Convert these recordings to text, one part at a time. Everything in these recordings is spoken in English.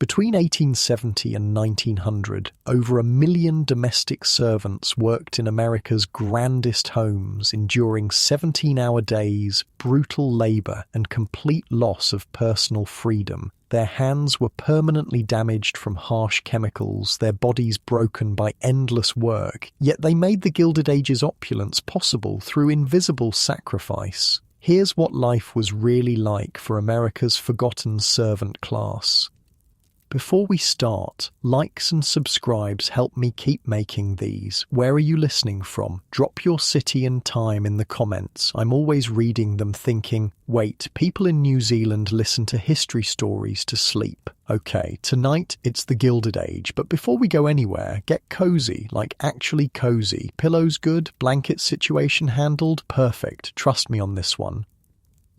Between 1870 and 1900, over 1 million domestic servants worked in America's grandest homes, enduring 17-hour days, brutal labor, and complete loss of personal freedom. Their hands were permanently damaged from harsh chemicals, their bodies broken by endless work, yet they made the Gilded Age's opulence possible through invisible sacrifice. Here's what life was really like for America's forgotten servant class. Before we start, likes and subscribes help me keep making these. Where are you listening from? Drop your city and time in the comments. I'm always reading them thinking, wait, people in New Zealand listen to history stories to sleep. Okay, tonight it's the Gilded Age, but before we go anywhere, get cozy, like actually cozy. Pillows good? Blanket situation handled? Perfect. Trust me on this one.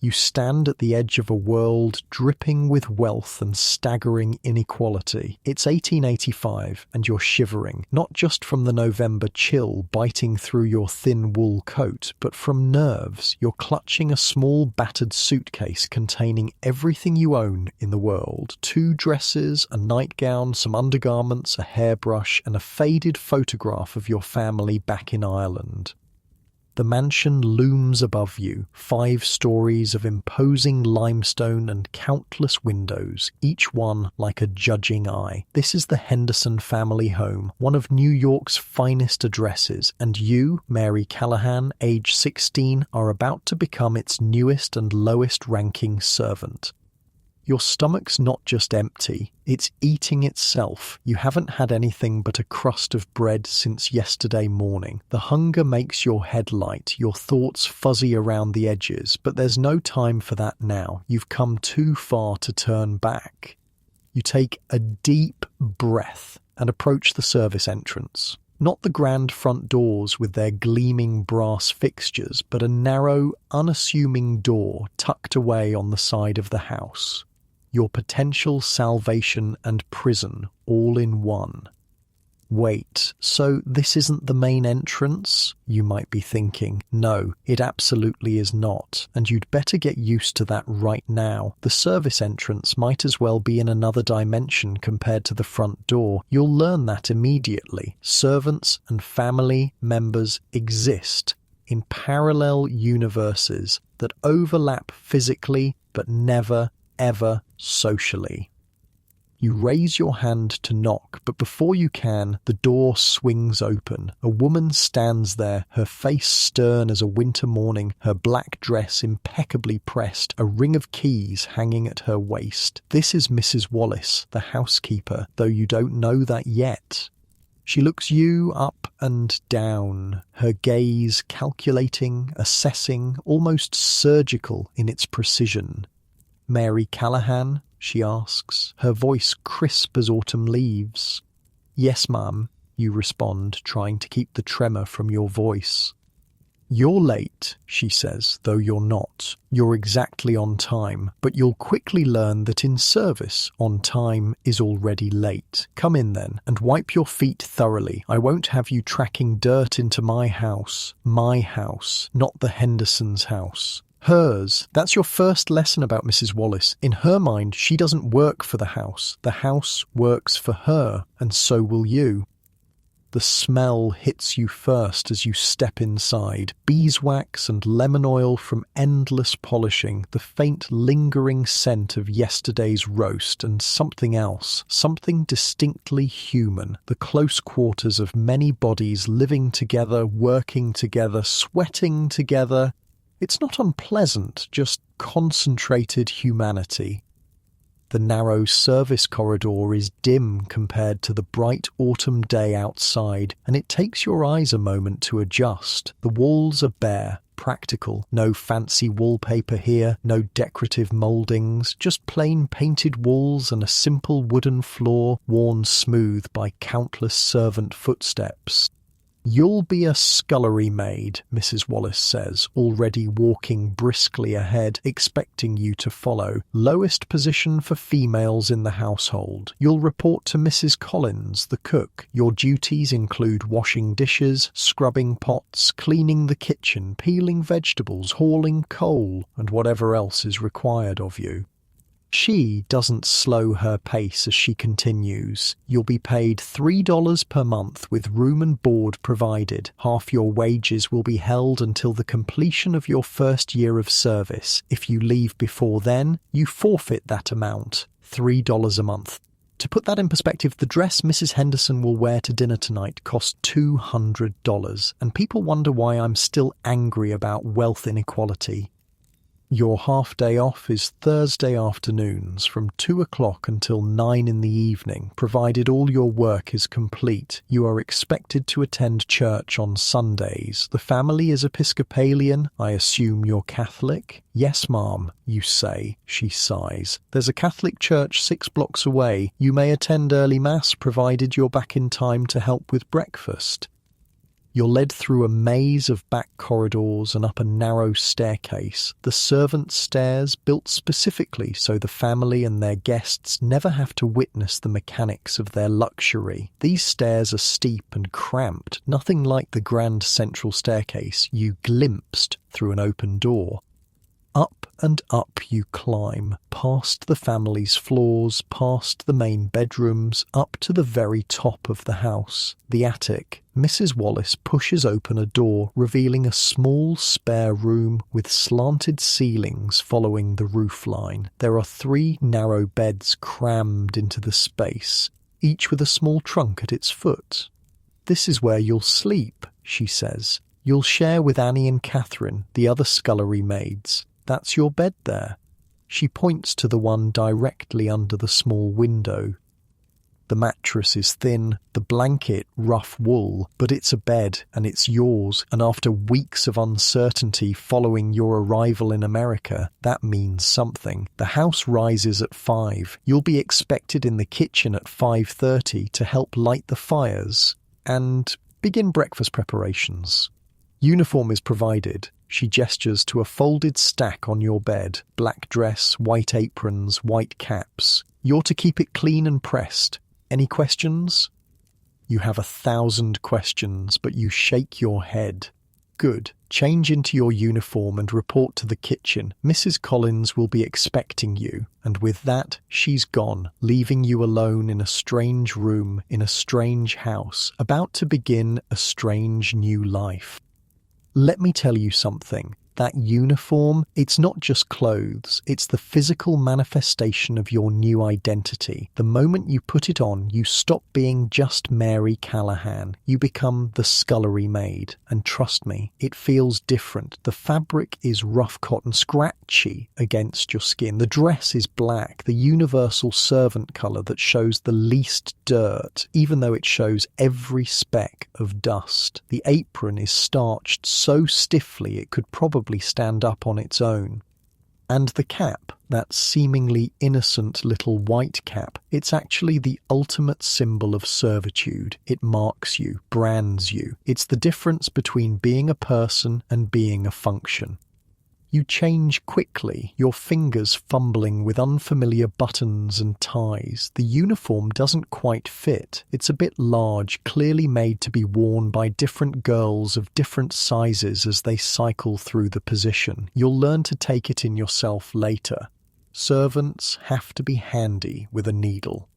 You stand at the edge of a world dripping with wealth and staggering inequality. It's 1885 and you're shivering, not just from the November chill biting through your thin wool coat, but from nerves. You're clutching a small battered suitcase containing everything you own in the world. 2 dresses, a nightgown, some undergarments, a hairbrush, and a faded photograph of your family back in Ireland. The mansion looms above you, 5 stories of imposing limestone and countless windows, each one like a judging eye. This is the Henderson family home, one of New York's finest addresses, and you, Mary Callahan, age 16, are about to become its newest and lowest-ranking servant. Your stomach's not just empty, it's eating itself. You haven't had anything but a crust of bread since yesterday morning. The hunger makes your head light, your thoughts fuzzy around the edges, but there's no time for that now. You've come too far to turn back. You take a deep breath and approach the service entrance. Not the grand front doors with their gleaming brass fixtures, but a narrow, unassuming door tucked away on the side of the house. Your potential salvation and prison all in one. Wait, so this isn't the main entrance? You might be thinking. No, it absolutely is not, and you'd better get used to that right now. The service entrance might as well be in another dimension compared to the front door. You'll learn that immediately. Servants and family members exist in parallel universes that overlap physically but never, ever socially. You raise your hand to knock, but before you can, the door swings open. A woman stands there, her face stern as a winter morning, her black dress impeccably pressed, a ring of keys hanging at her waist. This is Mrs. Wallace, the housekeeper, though you don't know that yet. She looks you up and down, her gaze calculating, assessing, almost surgical in its precision. Mary Callahan? She asks, her voice crisp as autumn leaves. Yes, ma'am, you respond, trying to keep the tremor from your voice. You're late, she says, though you're not. You're exactly on time, but you'll quickly learn that in service, on time is already late. Come in then, and wipe your feet thoroughly. I won't have you tracking dirt into my house, not the Hendersons' house. Hers. That's your first lesson about Mrs. Wallace. In her mind, she doesn't work for the house works for her, and so will you. The smell hits you first as you step inside. Beeswax and lemon oil from endless polishing, the faint lingering scent of yesterday's roast, and something else, something distinctly human, the close quarters of many bodies living together, working together, sweating together. It's not unpleasant, just concentrated humanity. The narrow service corridor is dim compared to the bright autumn day outside, and it takes your eyes a moment to adjust. The walls are bare, practical. No fancy wallpaper here, no decorative mouldings, just plain painted walls and a simple wooden floor worn smooth by countless servant footsteps. You'll be a scullery maid, Mrs. Wallace says, already walking briskly ahead, expecting you to follow. Lowest position for females in the household. You'll report to Mrs. Collins, the cook. Your duties include washing dishes, scrubbing pots, cleaning the kitchen, peeling vegetables, hauling coal, and whatever else is required of you. She doesn't slow her pace as she continues. You'll be paid $3 per month with room and board provided. Half your wages will be held until the completion of your first year of service. If you leave before then, you forfeit that amount, $3 a month. To put that in perspective, the dress Mrs. Henderson will wear to dinner tonight cost $200, and people wonder why I'm still angry about wealth inequality. Your half-day off is Thursday afternoons from 2 o'clock until 9 in the evening, provided all your work is complete. You are expected to attend church on Sundays. The family is Episcopalian. I assume you're Catholic? Yes, ma'am, you say. She sighs. There's a Catholic church 6 blocks away. You may attend early mass provided you're back in time to help with breakfast. You're led through a maze of back corridors and up a narrow staircase. The servants' stairs, built specifically so the family and their guests never have to witness the mechanics of their luxury. These stairs are steep and cramped, nothing like the grand central staircase you glimpsed through an open door. Up and up you climb, past the family's floors, past the main bedrooms, up to the very top of the house, the attic. Mrs. Wallace pushes open a door, revealing a small spare room with slanted ceilings following the roofline. There are 3 narrow beds crammed into the space, each with a small trunk at its foot. "This is where you'll sleep," she says. "You'll share with Annie and Catherine, the other scullery maids. That's your bed there." She points to the one directly under the small window. The mattress is thin, the blanket rough wool, but it's a bed and it's yours, and after weeks of uncertainty following your arrival in America, that means something. The house rises at 5. You'll be expected in the kitchen at 5:30 to help light the fires and begin breakfast preparations. Uniform is provided. She gestures to a folded stack on your bed. Black dress, white aprons, white caps. You're to keep it clean and pressed. Any questions? You have 1,000 questions, but you shake your head. Good. Change into your uniform and report to the kitchen. Mrs. Collins will be expecting you. And with that, she's gone, leaving you alone in a strange room, in a strange house, about to begin a strange new life. Let me tell you something. That uniform, it's not just clothes, it's the physical manifestation of your new identity. The moment you put it on, you stop being just Mary Callahan. You become the scullery maid. And trust me, it feels different. The fabric is rough cotton, scratchy against your skin. The dress is black, the universal servant colour that shows the least dirt, even though it shows every speck of dust. The apron is starched so stiffly it could probably stand up on its own. And the cap, that seemingly innocent little white cap, it's actually the ultimate symbol of servitude. It marks you, brands you. It's the difference between being a person and being a function. You change quickly, your fingers fumbling with unfamiliar buttons and ties. The uniform doesn't quite fit. It's a bit large, clearly made to be worn by different girls of different sizes as they cycle through the position. You'll learn to take it in yourself later. Servants have to be handy with a needle.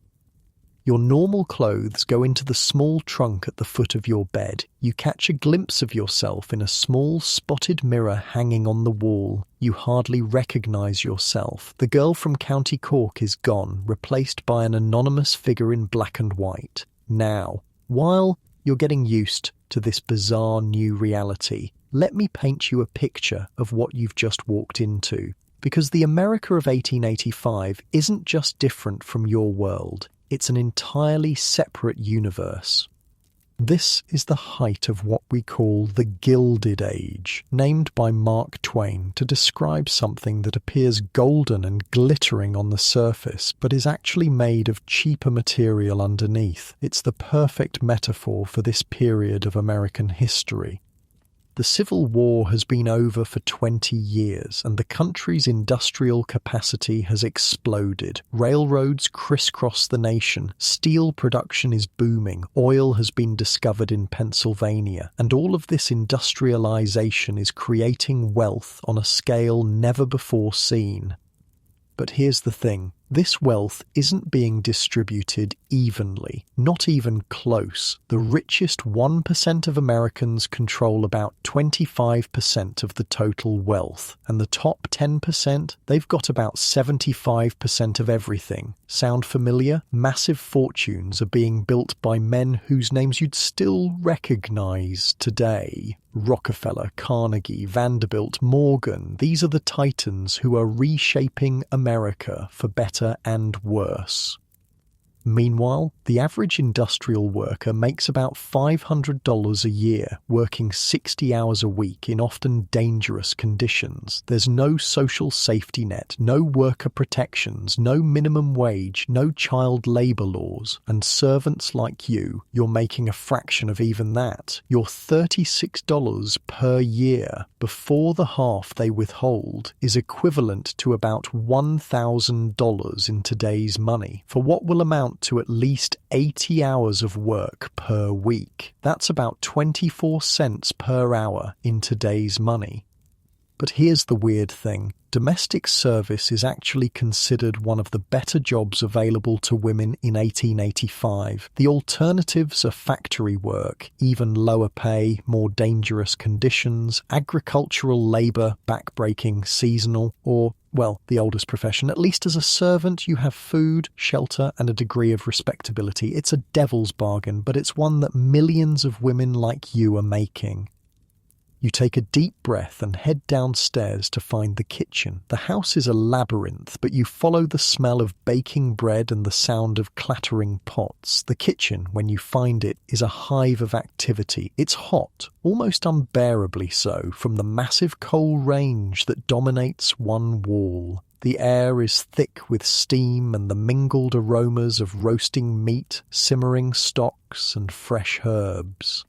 Your normal clothes go into the small trunk at the foot of your bed. You catch a glimpse of yourself in a small spotted mirror hanging on the wall. You hardly recognise yourself. The girl from County Cork is gone, replaced by an anonymous figure in black and white. Now, while you're getting used to this bizarre new reality, let me paint you a picture of what you've just walked into. Because the America of 1885 isn't just different from your world. It's an entirely separate universe. This is the height of what we call the Gilded Age, named by Mark Twain to describe something that appears golden and glittering on the surface, but is actually made of cheaper material underneath. It's the perfect metaphor for this period of American history. The Civil War has been over for 20 years, and the country's industrial capacity has exploded. Railroads crisscross the nation, steel production is booming, oil has been discovered in Pennsylvania, and all of this industrialization is creating wealth on a scale never before seen. But here's the thing. This wealth isn't being distributed evenly, not even close. The richest 1% of Americans control about 25% of the total wealth, and the top 10%, they've got about 75% of everything. Sound familiar? Massive fortunes are being built by men whose names you'd still recognize today. Rockefeller, Carnegie, Vanderbilt, Morgan, these are the titans who are reshaping America for better and worse. Meanwhile, the average industrial worker makes about $500 a year, working 60 hours a week in often dangerous conditions. There's no social safety net, no worker protections, no minimum wage, no child labour laws, and servants like you're making a fraction of even that. You're $36 per year. Before the half they withhold is equivalent to about $1,000 in today's money, for what will amount to at least 80 hours of work per week. That's about 24 cents per hour in today's money. But here's the weird thing. Domestic service is actually considered one of the better jobs available to women in 1885. The alternatives are factory work, even lower pay, more dangerous conditions, agricultural labour, backbreaking, seasonal, or, well, the oldest profession. At least as a servant, you have food, shelter, and a degree of respectability. It's a devil's bargain, but it's one that millions of women like you are making. You take a deep breath and head downstairs to find the kitchen. The house is a labyrinth, but you follow the smell of baking bread and the sound of clattering pots. The kitchen, when you find it, is a hive of activity. It's hot, almost unbearably so, from the massive coal range that dominates one wall. The air is thick with steam and the mingled aromas of roasting meat, simmering stocks, and fresh herbs.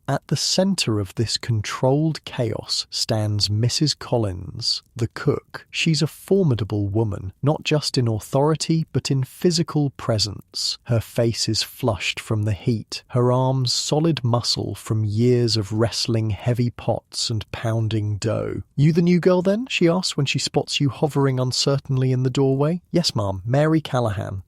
At the centre of this controlled chaos stands Mrs. Collins, the cook. She's a formidable woman, not just in authority, but in physical presence. Her face is flushed from the heat, her arms solid muscle from years of wrestling heavy pots and pounding dough. "You the new girl then?" she asks when she spots you hovering uncertainly in the doorway. "Yes, ma'am, Mary Callahan."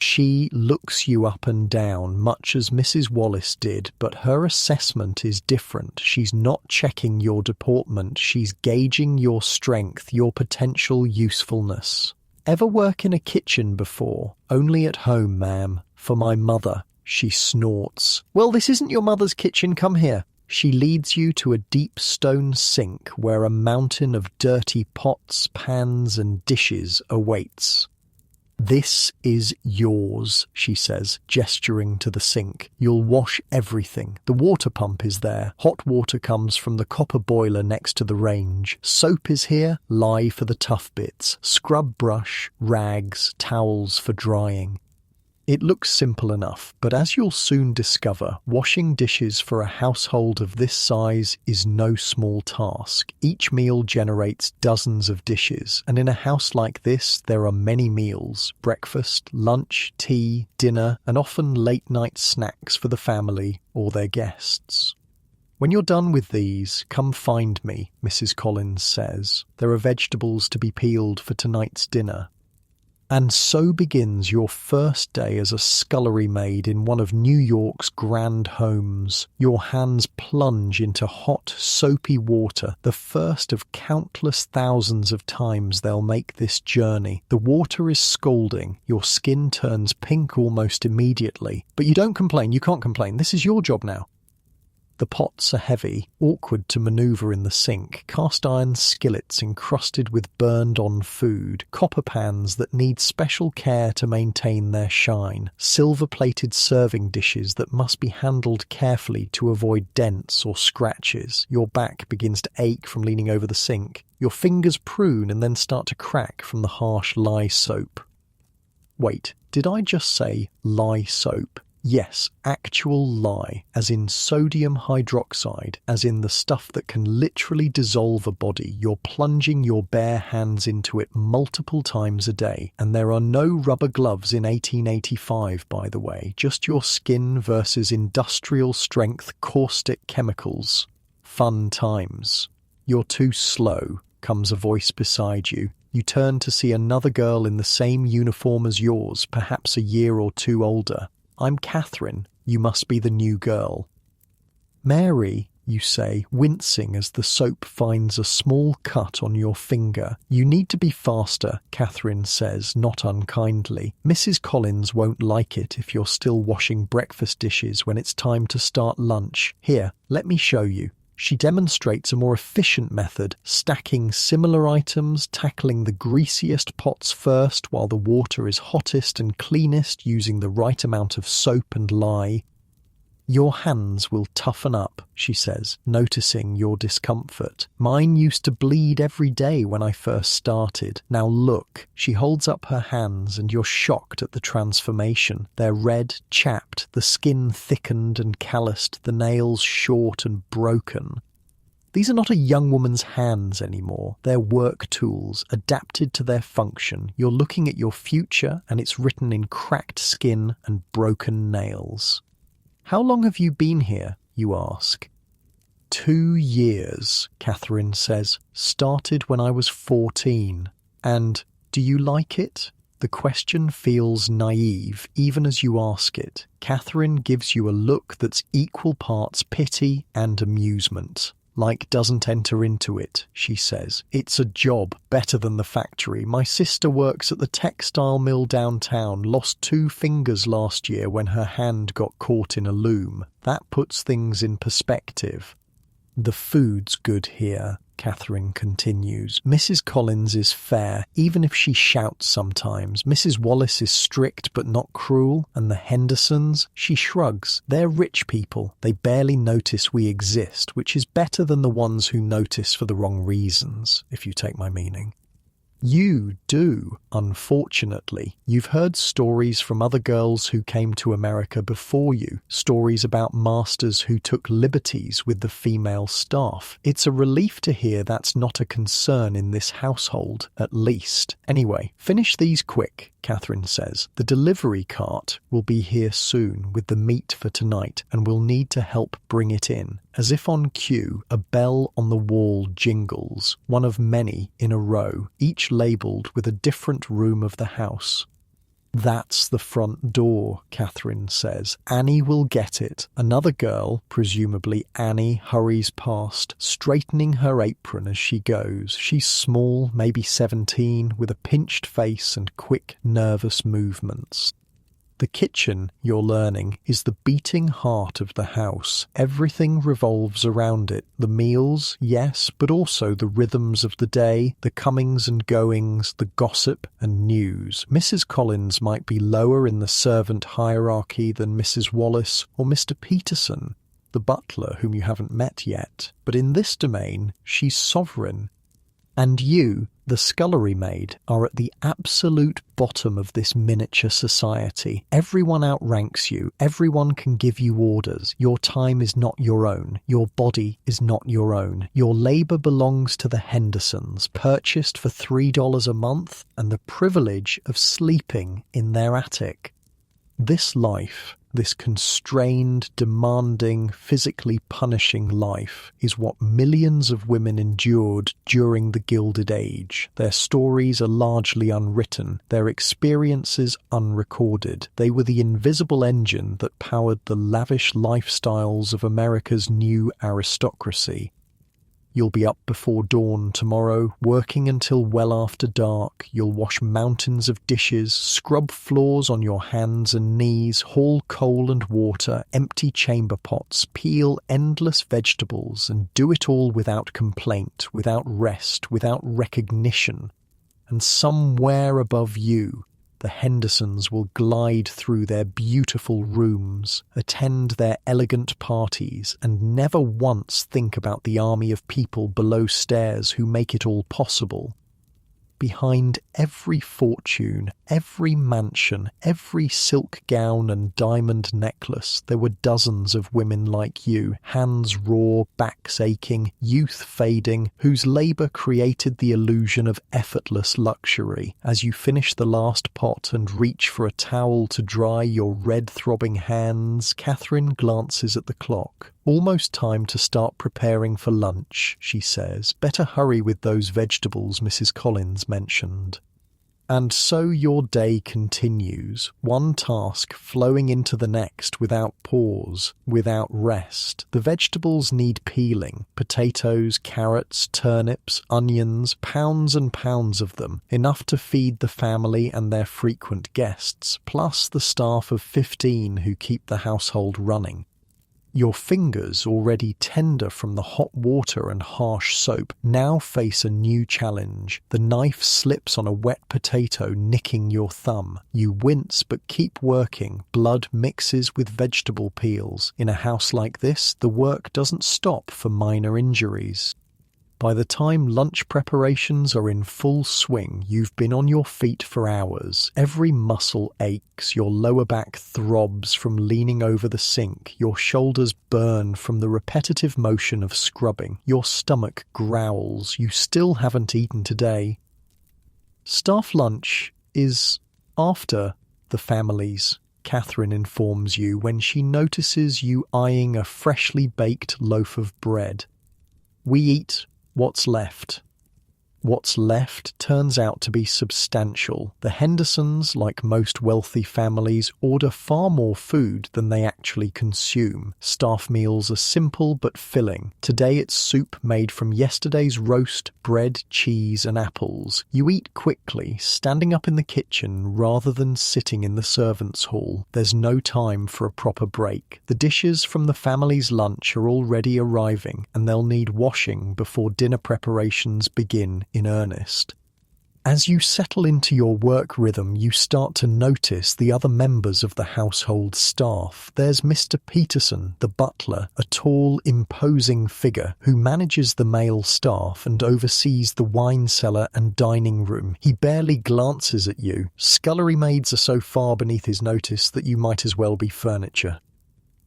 She looks you up and down, much as Mrs. Wallace did, but her assessment is different. She's not checking your deportment, she's gauging your strength, your potential usefulness. "Ever work in a kitchen before?" "Only at home, ma'am. For my mother." She snorts. "Well, this isn't your mother's kitchen, come here." She leads you to a deep stone sink where a mountain of dirty pots, pans, and dishes awaits. "This is yours," she says, gesturing to the sink. "You'll wash everything. The water pump is there. Hot water comes from the copper boiler next to the range. Soap is here, lye for the tough bits, scrub brush, rags, towels for drying." It looks simple enough, but as you'll soon discover, washing dishes for a household of this size is no small task. Each meal generates dozens of dishes, and in a house like this, there are many meals: breakfast, lunch, tea, dinner, and often late-night snacks for the family or their guests. "When you're done with these, come find me," Mrs. Collins says. "There are vegetables to be peeled for tonight's dinner." And so begins your first day as a scullery maid in one of New York's grand homes. Your hands plunge into hot, soapy water, the first of countless thousands of times they'll make this journey. The water is scalding, your skin turns pink almost immediately. But you don't complain, you can't complain, this is your job now. The pots are heavy, awkward to manoeuvre in the sink, cast iron skillets encrusted with burned-on food, copper pans that need special care to maintain their shine, silver-plated serving dishes that must be handled carefully to avoid dents or scratches. Your back begins to ache from leaning over the sink. Your fingers prune and then start to crack from the harsh lye soap. Wait, did I just say lye soap? Yes, actual lye, as in sodium hydroxide, as in the stuff that can literally dissolve a body. You're plunging your bare hands into it multiple times a day, and there are no rubber gloves in 1885, by the way, just your skin versus industrial-strength caustic chemicals. Fun times. "You're too slow," comes a voice beside you. You turn to see another girl in the same uniform as yours, perhaps a year or two older. "I'm Catherine. You must be the new girl." "Mary," you say, wincing as the soap finds a small cut on your finger. "You need to be faster," Catherine says, not unkindly. "Mrs. Collins won't like it if you're still washing breakfast dishes when it's time to start lunch. Here, let me show you." She demonstrates a more efficient method, stacking similar items, tackling the greasiest pots first while the water is hottest and cleanest, using the right amount of soap and lye. "Your hands will toughen up," she says, noticing your discomfort. "Mine used to bleed every day when I first started. Now look." She holds up her hands and you're shocked at the transformation. They're red, chapped, the skin thickened and calloused, the nails short and broken. These are not a young woman's hands anymore. They're work tools, adapted to their function. You're looking at your future and it's written in cracked skin and broken nails. "How long have you been here?" you ask. 2 years, Catherine says. "Started when I was 14. And do you like it?" The question feels naive, even as you ask it. Catherine gives you a look that's equal parts pity and amusement. "Like doesn't enter into it," she says. "It's a job, better than the factory. My sister works at the textile mill downtown, lost 2 fingers last year when her hand got caught in a loom. That puts things in perspective." "The food's good here," Catherine continues. "Mrs. Collins is fair, even if she shouts sometimes. Mrs. Wallace is strict but not cruel. And the Hendersons?" She shrugs. "They're rich people. They barely notice we exist, which is better than the ones who notice for the wrong reasons, if you take my meaning." You do, unfortunately. You've heard stories from other girls who came to America before you, stories about masters who took liberties with the female staff. It's a relief to hear that's not a concern in this household, at least. Anyway, finish these quick, Catherine says. The delivery cart will be here soon with the meat for tonight, and we'll need to help bring it in. As if on cue, a bell on the wall jingles, one of many in a row, each labelled with a different room of the house. "That's the front door," Catherine says. "Annie will get it." Another girl, presumably Annie, hurries past, straightening her apron as she goes. She's small, maybe 17, with a pinched face and quick, nervous movements. The kitchen, you're learning, is the beating heart of the house. Everything revolves around it. The meals, yes, but also the rhythms of the day, the comings and goings, the gossip and news. Mrs. Collins might be lower in the servant hierarchy than Mrs. Wallace or Mr. Peterson, the butler whom you haven't met yet. But in this domain, she's sovereign. And you, the scullery maid, are at the absolute bottom of this miniature society. Everyone outranks you. Everyone can give you orders. Your time is not your own. Your body is not your own. Your labour belongs to the Hendersons, purchased for $3 a month, and the privilege of sleeping in their attic. This life, this constrained, demanding, physically punishing life, is what millions of women endured during the Gilded Age. Their stories are largely unwritten, their experiences unrecorded. They were the invisible engine that powered the lavish lifestyles of America's new aristocracy. You'll be up before dawn tomorrow, working until well after dark. You'll wash mountains of dishes, scrub floors on your hands and knees, haul coal and water, empty chamber pots, peel endless vegetables, and do it all without complaint, without rest, without recognition. And somewhere above you, the Hendersons will glide through their beautiful rooms, attend their elegant parties, and never once think about the army of people below stairs who make it all possible. Behind every fortune, every mansion, every silk gown and diamond necklace, there were dozens of women like you, hands raw, backs aching, youth fading, whose labour created the illusion of effortless luxury. As you finish the last pot and reach for a towel to dry your red-throbbing hands, Catherine glances at the clock. "Almost time to start preparing for lunch," she says. "Better hurry with those vegetables Mrs. Collins mentioned." And so your day continues, one task flowing into the next without pause, without rest. The vegetables need peeling: potatoes, carrots, turnips, onions, pounds and pounds of them, enough to feed the family and their frequent guests, plus the staff of 15 who keep the household running. Your fingers, already tender from the hot water and harsh soap, now face a new challenge. The knife slips on a wet potato, nicking your thumb. You wince but keep working. Blood mixes with vegetable peels. In a house like this, the work doesn't stop for minor injuries. By the time lunch preparations are in full swing, you've been on your feet for hours. Every muscle aches, your lower back throbs from leaning over the sink, your shoulders burn from the repetitive motion of scrubbing, your stomach growls. You still haven't eaten today. Staff lunch is after the family's, Catherine informs you when she notices you eyeing a freshly baked loaf of bread. "We eat what's left." What's left turns out to be substantial. The Hendersons, like most wealthy families, order far more food than they actually consume. Staff meals are simple but filling. Today it's soup made from yesterday's roast, bread, cheese and apples. You eat quickly, standing up in the kitchen rather than sitting in the servants' hall. There's no time for a proper break. The dishes from the family's lunch are already arriving, and they'll need washing before dinner preparations begin in earnest. As you settle into your work rhythm, you start to notice the other members of the household staff. There's Mr. Peterson, the butler, a tall, imposing figure who manages the male staff and oversees the wine cellar and dining room. He barely glances at you. Scullery maids are so far beneath his notice that you might as well be furniture.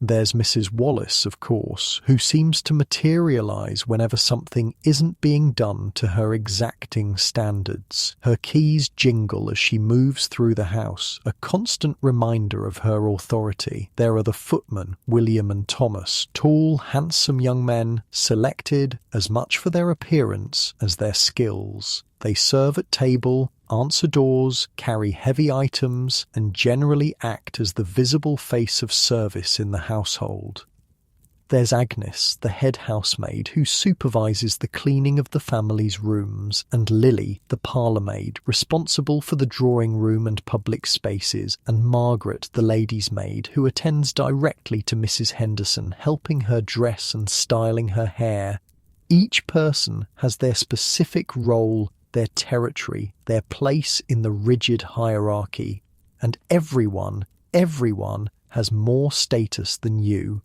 There's Mrs. Wallace, of course, who seems to materialise whenever something isn't being done to her exacting standards. Her keys jingle as she moves through the house, a constant reminder of her authority. There are the footmen, William and Thomas, tall, handsome young men, selected as much for their appearance as their skills. They serve at table, answer doors, carry heavy items, and generally act as the visible face of service in the household. There's Agnes, the head housemaid, who supervises the cleaning of the family's rooms, and Lily, the parlour-maid, responsible for the drawing room and public spaces, and Margaret, the lady's maid, who attends directly to Mrs. Henderson, helping her dress and styling her hair. Each person has their specific role, their territory, their place in the rigid hierarchy, and everyone has more status than you.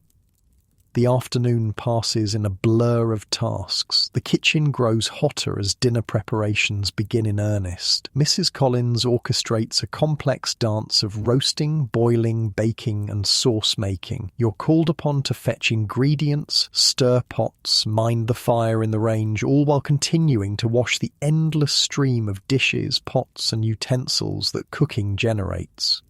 The afternoon passes in a blur of tasks. The kitchen grows hotter as dinner preparations begin in earnest. Mrs. Collins orchestrates a complex dance of roasting, boiling, baking, and sauce-making. You're called upon to fetch ingredients, stir pots, mind the fire in the range, all while continuing to wash the endless stream of dishes, pots, and utensils that cooking generates.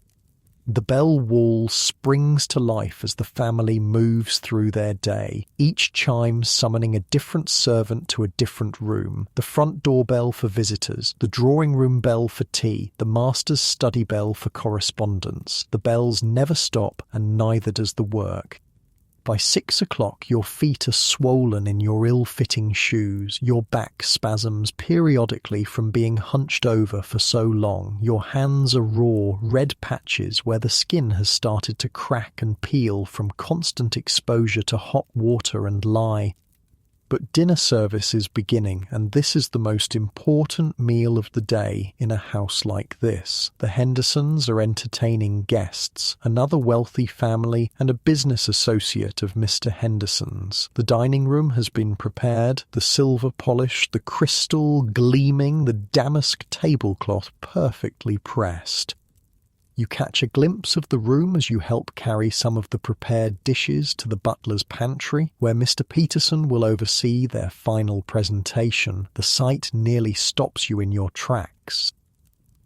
The bell wall springs to life as the family moves through their day, each chime summoning a different servant to a different room. The front door bell for visitors, the drawing room bell for tea, the master's study bell for correspondence. The bells never stop, and neither does the work. By 6 o'clock, your feet are swollen in your ill-fitting shoes, your back spasms periodically from being hunched over for so long, your hands are raw, red patches where the skin has started to crack and peel from constant exposure to hot water and lye. But dinner service is beginning, and this is the most important meal of the day in a house like this. The Hendersons are entertaining guests, another wealthy family and a business associate of Mr. Henderson's. The dining room has been prepared, the silver polish, the crystal gleaming, the damask tablecloth perfectly pressed. You catch a glimpse of the room as you help carry some of the prepared dishes to the butler's pantry, where Mr. Peterson will oversee their final presentation. The sight nearly stops you in your tracks.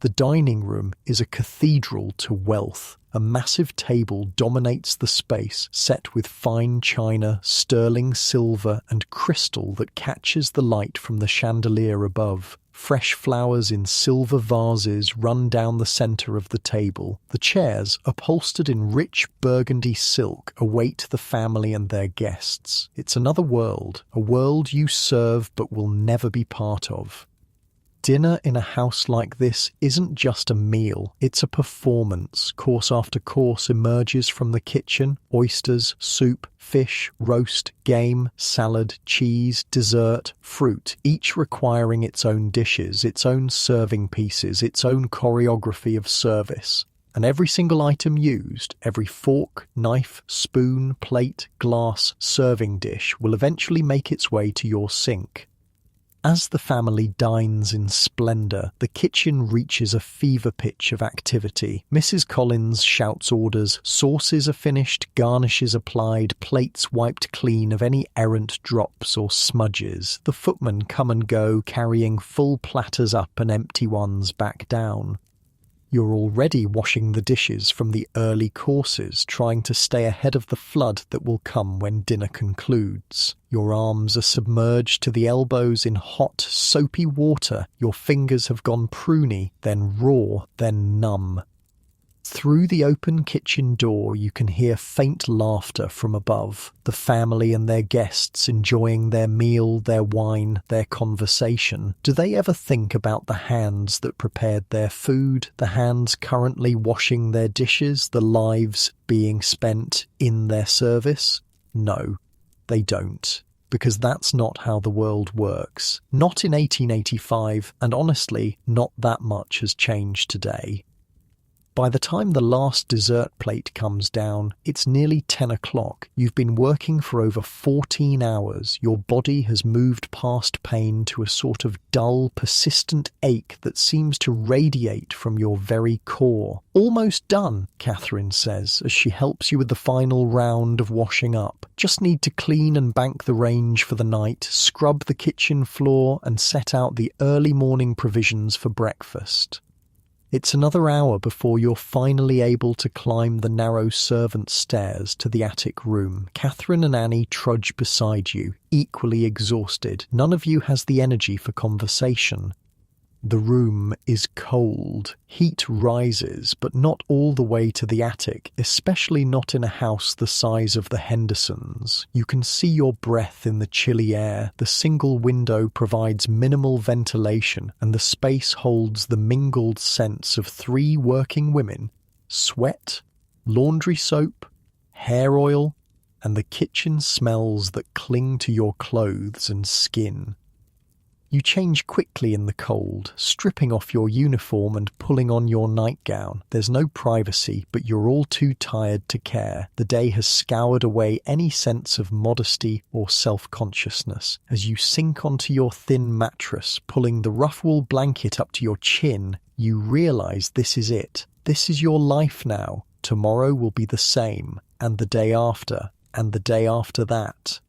The dining room is a cathedral to wealth. A massive table dominates the space, set with fine china, sterling silver, and crystal that catches the light from the chandelier above. Fresh flowers in silver vases run down the centre of the table. The chairs, upholstered in rich burgundy silk, await the family and their guests. It's another world, a world you serve but will never be part of. Dinner in a house like this isn't just a meal, it's a performance. Course after course emerges from the kitchen: oysters, soup, fish, roast, game, salad, cheese, dessert, fruit, each requiring its own dishes, its own serving pieces, its own choreography of service. And every single item used, every fork, knife, spoon, plate, glass, serving dish will eventually make its way to your sink. As the family dines in splendour, the kitchen reaches a fever pitch of activity. Mrs. Collins shouts orders, sauces are finished, garnishes applied, plates wiped clean of any errant drops or smudges. The footmen come and go, carrying full platters up and empty ones back down. You're already washing the dishes from the early courses, trying to stay ahead of the flood that will come when dinner concludes. Your arms are submerged to the elbows in hot, soapy water. Your fingers have gone pruny, then raw, then numb. Through the open kitchen door you can hear faint laughter from above, the family and their guests enjoying their meal, their wine, their conversation. Do they ever think about the hands that prepared their food, the hands currently washing their dishes, the lives being spent in their service? No, they don't. Because that's not how the world works. Not in 1885, and honestly, not that much has changed today. By the time the last dessert plate comes down, it's nearly 10 o'clock. You've been working for over 14 hours. Your body has moved past pain to a sort of dull, persistent ache that seems to radiate from your very core. Almost done, Catherine says, as she helps you with the final round of washing up. Just need to clean and bank the range for the night, scrub the kitchen floor, and set out the early morning provisions for breakfast. It's another hour before you're finally able to climb the narrow servant stairs to the attic room. Catherine and Annie trudge beside you, equally exhausted. None of you has the energy for conversation. The room is cold. Heat rises, but not all the way to the attic, especially not in a house the size of the Hendersons. You can see your breath in the chilly air. The single window provides minimal ventilation, and the space holds the mingled scents of 3 working women: sweat, laundry soap, hair oil, and the kitchen smells that cling to your clothes and skin. You change quickly in the cold, stripping off your uniform and pulling on your nightgown. There's no privacy, but you're all too tired to care. The day has scoured away any sense of modesty or self-consciousness. As you sink onto your thin mattress, pulling the rough wool blanket up to your chin, you realise this is it. This is your life now. Tomorrow will be the same, and the day after, and the day after that.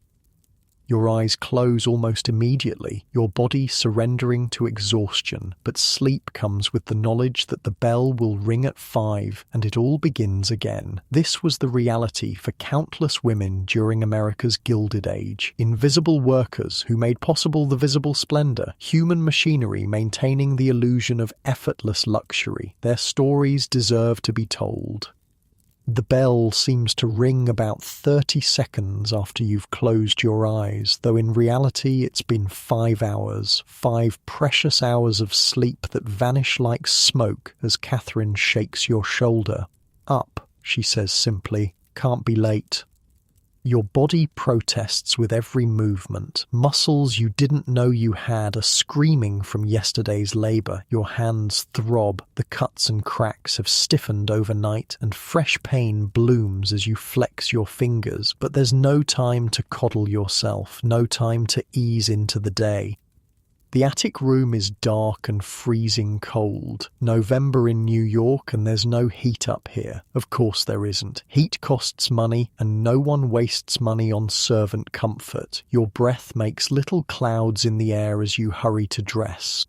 Your eyes close almost immediately, your body surrendering to exhaustion, but sleep comes with the knowledge that the bell will ring at 5 and it all begins again. This was the reality for countless women during America's Gilded Age. Invisible workers who made possible the visible splendor, human machinery maintaining the illusion of effortless luxury. Their stories deserve to be told. The bell seems to ring about 30 seconds after you've closed your eyes, though in reality it's been 5 hours, 5 precious hours of sleep that vanish like smoke as Catherine shakes your shoulder. Up, she says simply, can't be late. Your body protests with every movement. Muscles you didn't know you had are screaming from yesterday's labor. Your hands throb. The cuts and cracks have stiffened overnight, and fresh pain blooms as you flex your fingers. But there's no time to coddle yourself, no time to ease into the day. The attic room is dark and freezing cold. November in New York, and there's no heat up here. Of course there isn't. Heat costs money, and no one wastes money on servant comfort. Your breath makes little clouds in the air as you hurry to dress.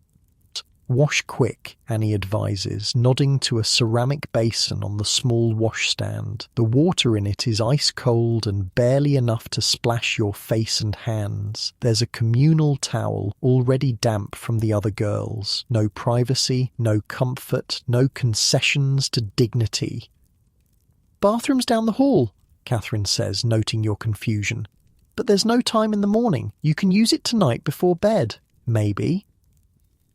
Wash quick, Annie advises, nodding to a ceramic basin on the small washstand. The water in it is ice cold and barely enough to splash your face and hands. There's a communal towel, already damp from the other girls. No privacy, no comfort, no concessions to dignity. "Bathroom's down the hall," Catherine says, noting your confusion. "But there's no time in the morning. You can use it tonight before bed." "Maybe."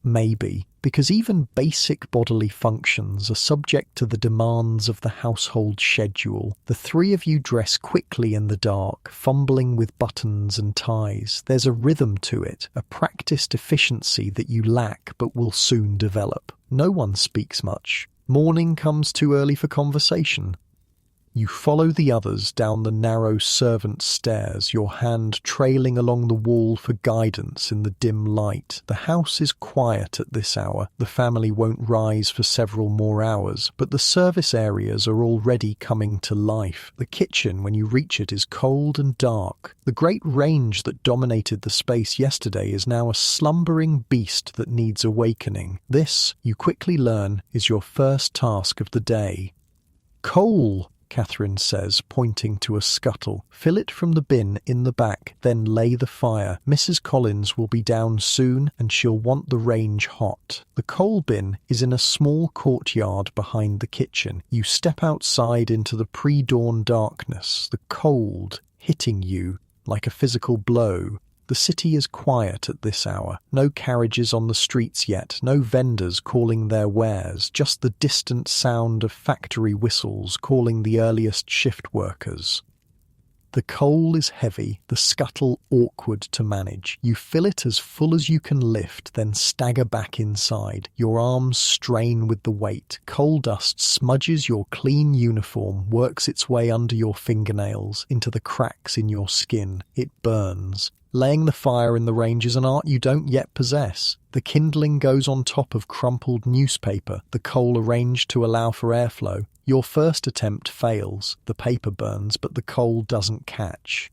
Maybe, because even basic bodily functions are subject to the demands of the household schedule. The three of you dress quickly in the dark, fumbling with buttons and ties. There's a rhythm to it, a practiced efficiency that you lack but will soon develop. No one speaks much. Morning comes too early for conversation. You follow the others down the narrow servant stairs, your hand trailing along the wall for guidance in the dim light. The house is quiet at this hour. The family won't rise for several more hours, but the service areas are already coming to life. The kitchen, when you reach it, is cold and dark. The great range that dominated the space yesterday is now a slumbering beast that needs awakening. This, you quickly learn, is your first task of the day. "Coal," Catherine says, pointing to a scuttle. "Fill it from the bin in the back, then lay the fire. Mrs. Collins will be down soon, and she'll want the range hot." The coal bin is in a small courtyard behind the kitchen. You step outside into the pre-dawn darkness, the cold hitting you like a physical blow. The city is quiet at this hour. No carriages on the streets yet, no vendors calling their wares, just the distant sound of factory whistles calling the earliest shift workers. The coal is heavy, the scuttle awkward to manage. You fill it as full as you can lift, then stagger back inside. Your arms strain with the weight. Coal dust smudges your clean uniform, works its way under your fingernails, into the cracks in your skin. It burns. Laying the fire in the range is an art you don't yet possess. The kindling goes on top of crumpled newspaper, the coal arranged to allow for airflow. Your first attempt fails. The paper burns, but the coal doesn't catch.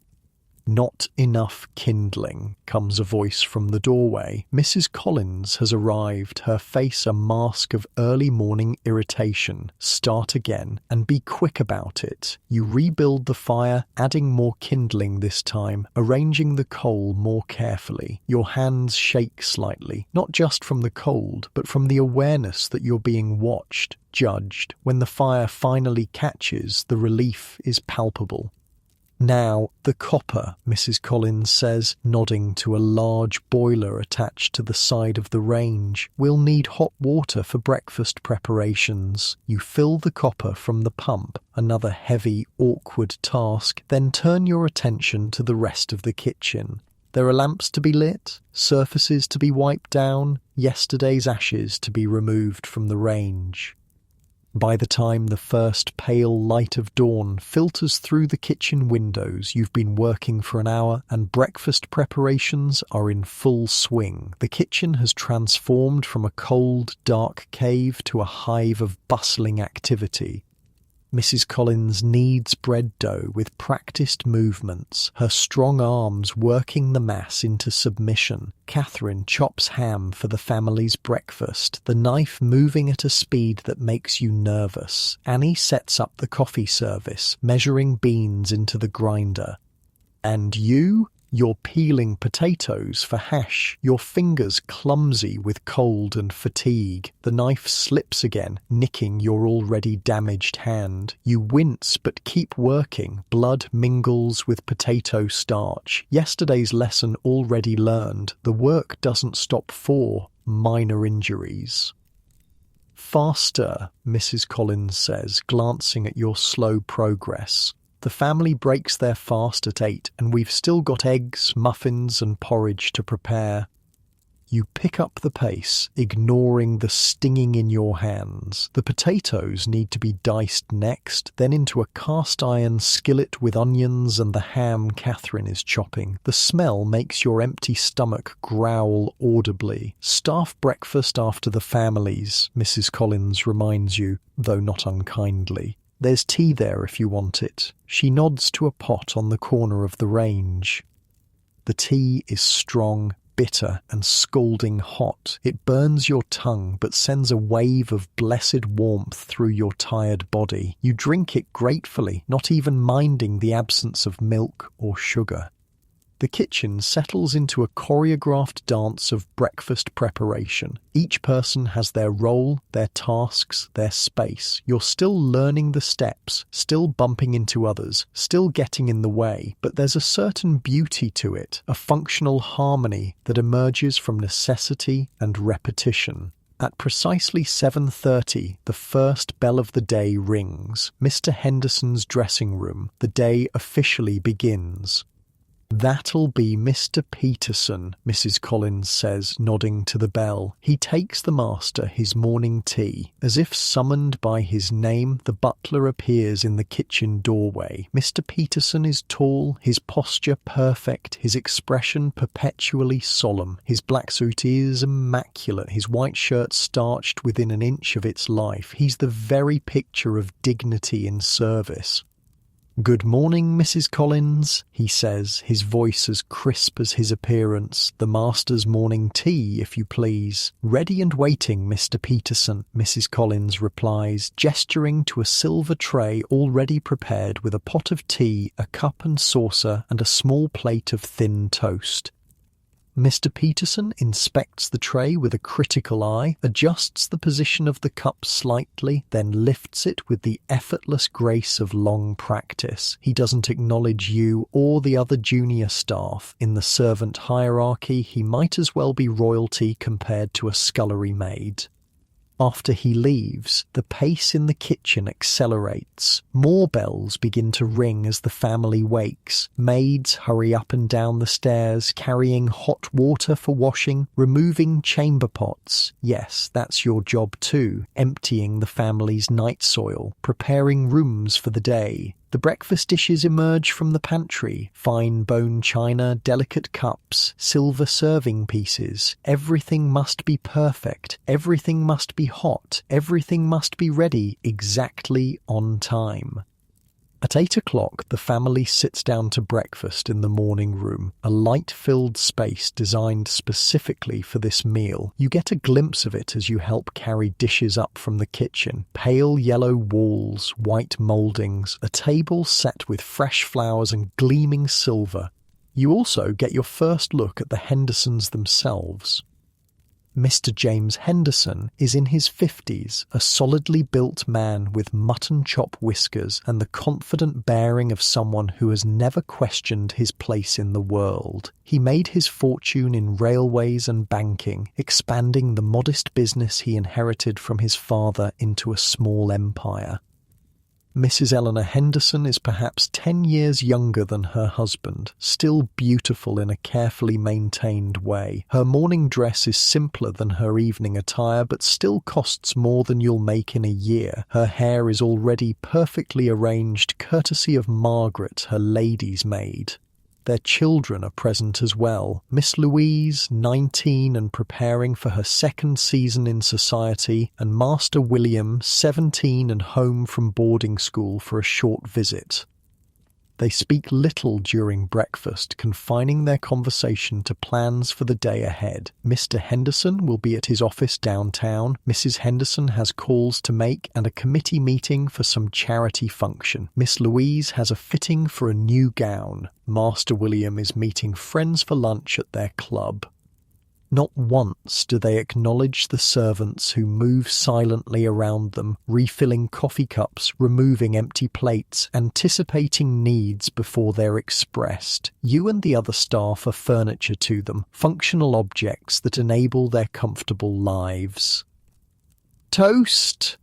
"Not enough kindling," comes a voice from the doorway. Mrs. Collins has arrived, her face a mask of early morning irritation. Start again, and be quick about it. You rebuild the fire, adding more kindling this time, arranging the coal more carefully. Your hands shake slightly, not just from the cold, but from the awareness that you're being watched, judged. When the fire finally catches, the relief is palpable. "Now, the copper," Mrs. Collins says, nodding to a large boiler attached to the side of the range. "We'll need hot water for breakfast preparations." You fill the copper from the pump, another heavy, awkward task, then turn your attention to the rest of the kitchen. There are lamps to be lit, surfaces to be wiped down, yesterday's ashes to be removed from the range. By the time the first pale light of dawn filters through the kitchen windows, you've been working for an hour and breakfast preparations are in full swing. The kitchen has transformed from a cold, dark cave to a hive of bustling activity. Mrs. Collins kneads bread dough with practiced movements, her strong arms working the mass into submission. Catherine chops ham for the family's breakfast, the knife moving at a speed that makes you nervous. Annie sets up the coffee service, measuring beans into the grinder. And you? You're peeling potatoes for hash, your fingers clumsy with cold and fatigue. The knife slips again, nicking your already damaged hand. You wince but keep working. Blood mingles with potato starch. Yesterday's lesson already learned. The work doesn't stop for minor injuries. "Faster," Mrs. Collins says, glancing at your slow progress. The family breaks their fast at 8, and we've still got eggs, muffins, and porridge to prepare. You pick up the pace, ignoring the stinging in your hands. The potatoes need to be diced next, then into a cast-iron skillet with onions and the ham Catherine is chopping. The smell makes your empty stomach growl audibly. Staff breakfast after the families, Mrs. Collins reminds you, though not unkindly. There's tea there if you want it. She nods to a pot on the corner of the range. The tea is strong, bitter and scalding hot. It burns your tongue but sends a wave of blessed warmth through your tired body. You drink it gratefully, not even minding the absence of milk or sugar. The kitchen settles into a choreographed dance of breakfast preparation. Each person has their role, their tasks, their space. You're still learning the steps, still bumping into others, still getting in the way, but there's a certain beauty to it, a functional harmony that emerges from necessity and repetition. At precisely 7:30, the first bell of the day rings. Mr. Henderson's dressing room. The day officially begins. "That'll be Mr. Peterson," Mrs. Collins says, nodding to the bell. He takes the master his morning tea. As if summoned by his name, the butler appears in the kitchen doorway. Mr. Peterson is tall, his posture perfect, his expression perpetually solemn. His black suit is immaculate, his white shirt starched within an inch of its life. He's the very picture of dignity in service. "Good morning, Mrs. Collins," he says, his voice as crisp as his appearance. "The master's morning tea, if you please." "Ready and waiting, Mr. Peterson," Mrs. Collins replies, gesturing to a silver tray already prepared with a pot of tea, a cup and saucer, and a small plate of thin toast. Mr. Peterson inspects the tray with a critical eye, adjusts the position of the cup slightly, then lifts it with the effortless grace of long practice. He doesn't acknowledge you or the other junior staff. In the servant hierarchy, he might as well be royalty compared to a scullery maid. After he leaves, the pace in the kitchen accelerates. More bells begin to ring as the family wakes. Maids hurry up and down the stairs, carrying hot water for washing, removing chamber pots. Yes, that's your job too, emptying the family's night soil, preparing rooms for the day. The breakfast dishes emerge from the pantry, fine bone china, delicate cups, silver serving pieces. Everything must be perfect, everything must be hot, everything must be ready exactly on time. At 8 o'clock, the family sits down to breakfast in the morning room, a light-filled space designed specifically for this meal. You get a glimpse of it as you help carry dishes up from the kitchen. Pale yellow walls, white mouldings, a table set with fresh flowers and gleaming silver. You also get your first look at the Hendersons themselves. Mr. James Henderson is in his 50s, a solidly built man with mutton chop whiskers and the confident bearing of someone who has never questioned his place in the world. He made his fortune in railways and banking, expanding the modest business he inherited from his father into a small empire. Mrs. Eleanor Henderson is perhaps 10 years younger than her husband, still beautiful in a carefully maintained way. Her morning dress is simpler than her evening attire, but still costs more than you'll make in a year. Her hair is already perfectly arranged, courtesy of Margaret, her lady's maid. Their children are present as well. Miss Louise, 19 and preparing for her second season in society, and Master William, 17 and home from boarding school for a short visit. They speak little during breakfast, confining their conversation to plans for the day ahead. Mr. Henderson will be at his office downtown. Mrs. Henderson has calls to make and a committee meeting for some charity function. Miss Louise has a fitting for a new gown. Master William is meeting friends for lunch at their club. Not once do they acknowledge the servants who move silently around them, refilling coffee cups, removing empty plates, anticipating needs before they're expressed. You and the other staff are furniture to them, functional objects that enable their comfortable lives. "Toast!"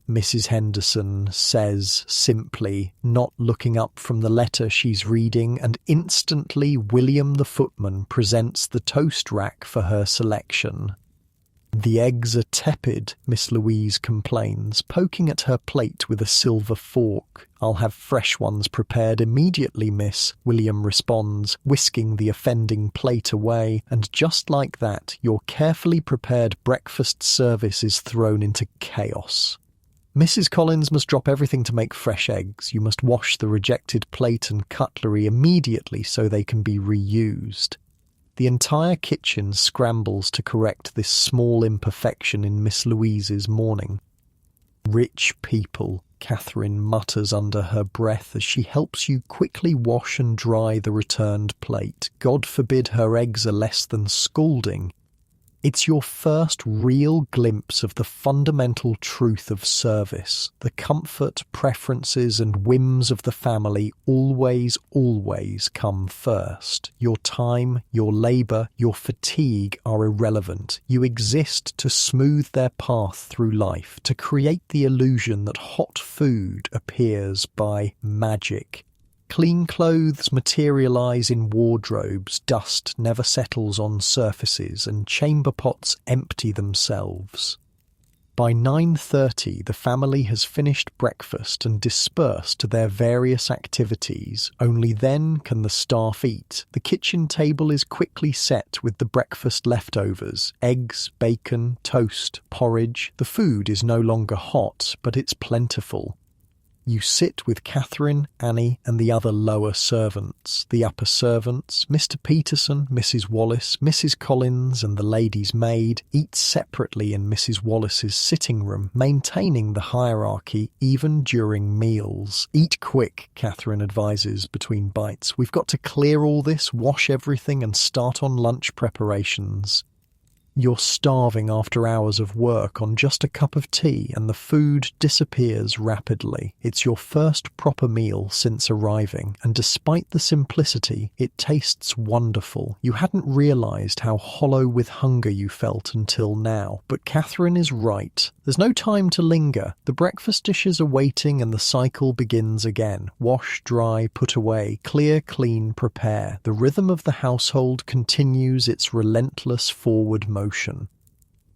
Mrs. Henderson says simply, not looking up from the letter she's reading, and instantly William the footman presents the toast rack for her selection. "The eggs are tepid," Miss Louise complains, poking at her plate with a silver fork. "I'll have fresh ones prepared immediately, miss," William responds, whisking the offending plate away, and just like that, your carefully prepared breakfast service is thrown into chaos. Mrs. Collins must drop everything to make fresh eggs. You must wash the rejected plate and cutlery immediately so they can be reused. The entire kitchen scrambles to correct this small imperfection in Miss Louise's morning. "Rich people," Catherine mutters under her breath as she helps you quickly wash and dry the returned plate. God forbid her eggs are less than scalding. It's your first real glimpse of the fundamental truth of service. The comfort, preferences, and whims of the family always come first. Your time, your labour, your fatigue are irrelevant. You exist to smooth their path through life, to create the illusion that hot food appears by magic. Clean clothes materialise in wardrobes, dust never settles on surfaces, and chamber pots empty themselves. By 9:30, the family has finished breakfast and dispersed to their various activities. Only then can the staff eat. The kitchen table is quickly set with the breakfast leftovers: eggs, bacon, toast, porridge. The food is no longer hot, but it's plentiful. You sit with Catherine, Annie, and the other lower servants. The upper servants, Mr. Peterson, Mrs. Wallace, Mrs. Collins, and the lady's maid, eat separately in Mrs. Wallace's sitting room, maintaining the hierarchy even during meals. "Eat quick," Catherine advises between bites. "We've got to clear all this, wash everything, and start on lunch preparations." You're starving after hours of work on just a cup of tea, and the food disappears rapidly. It's your first proper meal since arriving, and despite the simplicity, it tastes wonderful. You hadn't realised how hollow with hunger you felt until now, but Catherine is right. There's no time to linger. The breakfast dishes are waiting and the cycle begins again. Wash, dry, put away, clear, clean, prepare. The rhythm of the household continues its relentless forward motion.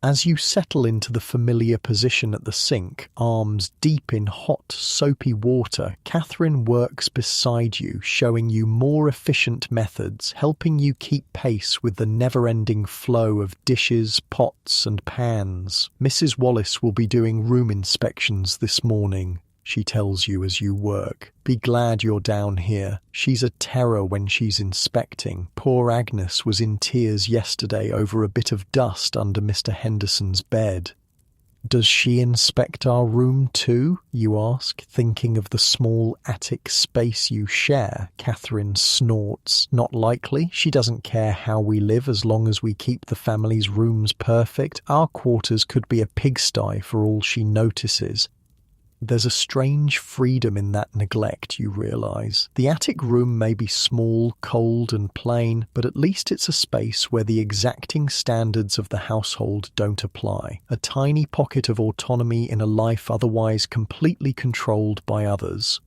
As you settle into the familiar position at the sink, arms deep in hot, soapy water, Catherine works beside you, showing you more efficient methods, helping you keep pace with the never-ending flow of dishes, pots, and pans. "Mrs. Wallace will be doing room inspections this morning," she tells you as you work. "Be glad you're down here. She's a terror when she's inspecting. Poor Agnes was in tears yesterday over a bit of dust under Mr. Henderson's bed." "Does she inspect our room too?" you ask, thinking of the small attic space you share. Catherine snorts. "Not likely. She doesn't care how we live as long as we keep the family's rooms perfect. Our quarters could be a pigsty for all she notices." There's a strange freedom in that neglect, you realise. The attic room may be small, cold and plain, but at least it's a space where the exacting standards of the household don't apply. A tiny pocket of autonomy in a life otherwise completely controlled by others.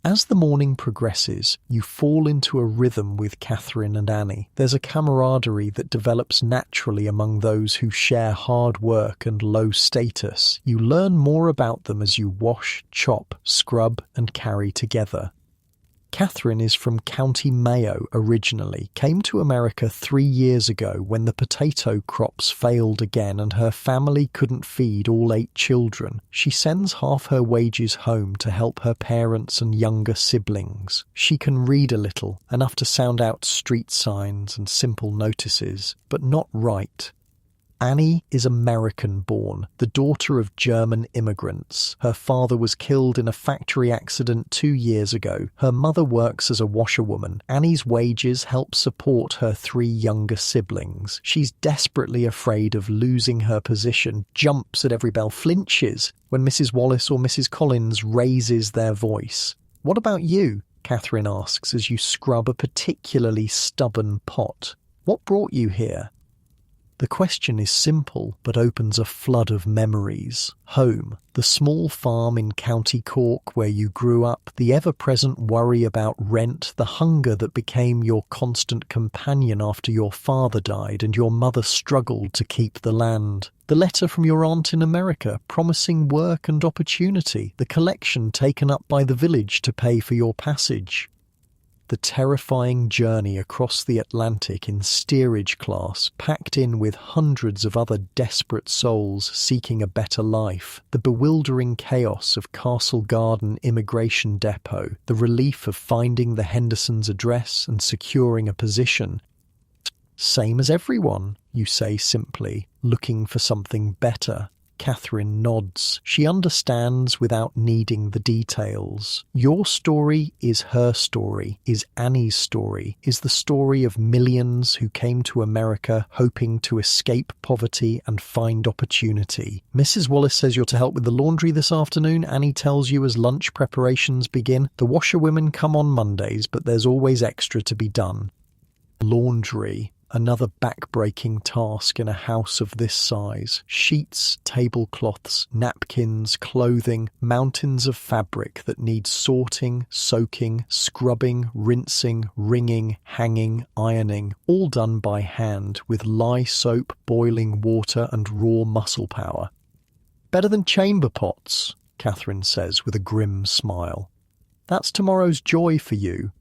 As the morning progresses, you fall into a rhythm with Catherine and Annie. There's a camaraderie that develops naturally among those who share hard work and low status. You learn more about them as you wash, chop, scrub, and carry together. Catherine is from County Mayo originally, came to America 3 years ago when the potato crops failed again and her family couldn't feed all 8 children. She sends half her wages home to help her parents and younger siblings. She can read a little, enough to sound out street signs and simple notices, but not write. Annie is American-born, the daughter of German immigrants. Her father was killed in a factory accident 2 years ago. Her mother works as a washerwoman. Annie's wages help support her 3 younger siblings. She's desperately afraid of losing her position, jumps at every bell, flinches when Mrs. Wallace or Mrs. Collins raises their voice. "What about you?" Catherine asks as you scrub a particularly stubborn pot. "What brought you here?" The question is simple, but opens a flood of memories. Home, the small farm in County Cork where you grew up, the ever-present worry about rent, the hunger that became your constant companion after your father died and your mother struggled to keep the land. The letter from your aunt in America promising work and opportunity, the collection taken up by the village to pay for your passage. The terrifying journey across the Atlantic in steerage class, packed in with hundreds of other desperate souls seeking a better life, the bewildering chaos of Castle Garden Immigration Depot, the relief of finding the Hendersons' address and securing a position. Same as everyone, you say simply, looking for something better. Catherine nods. She understands without needing the details. Your story is her story, is Annie's story, is the story of millions who came to America hoping to escape poverty and find opportunity. Mrs. Wallace says you're to help with the laundry this afternoon. Annie tells you as lunch preparations begin. The washerwomen come on Mondays, but there's always extra to be done. Laundry. Another back-breaking task in a house of this size. Sheets, tablecloths, napkins, clothing, mountains of fabric that need sorting, soaking, scrubbing, rinsing, wringing, hanging, ironing, all done by hand with lye soap, boiling water and raw muscle power. Better than chamber pots, Catherine says with a grim smile. That's tomorrow's joy for you.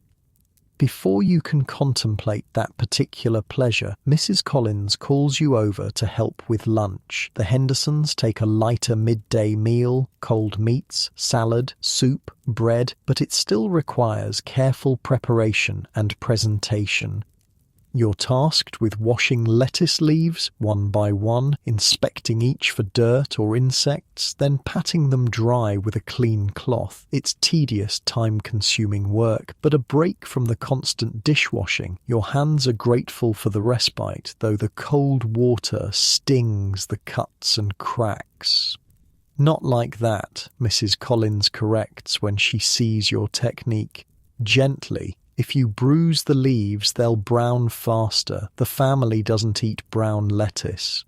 Before you can contemplate that particular pleasure, Mrs. Collins calls you over to help with lunch. The Hendersons take a lighter midday meal, cold meats, salad, soup, bread, but it still requires careful preparation and presentation. You're tasked with washing lettuce leaves one by one, inspecting each for dirt or insects, then patting them dry with a clean cloth. It's tedious, time-consuming work, but a break from the constant dishwashing. Your hands are grateful for the respite, though the cold water stings the cuts and cracks. Not like that, Mrs. Collins corrects when she sees your technique. Gently. If you bruise the leaves, they'll brown faster. The family doesn't eat brown lettuce.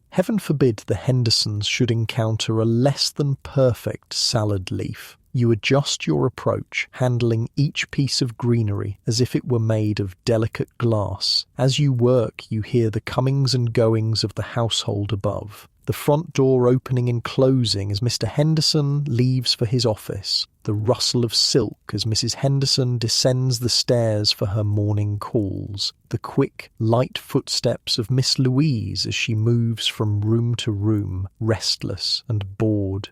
Heaven forbid the Hendersons should encounter a less than perfect salad leaf. You adjust your approach, handling each piece of greenery as if it were made of delicate glass. As you work, you hear the comings and goings of the household above. The front door opening and closing as Mr. Henderson leaves for his office. The rustle of silk as Mrs. Henderson descends the stairs for her morning calls. The quick, light footsteps of Miss Louise as she moves from room to room, restless and bored.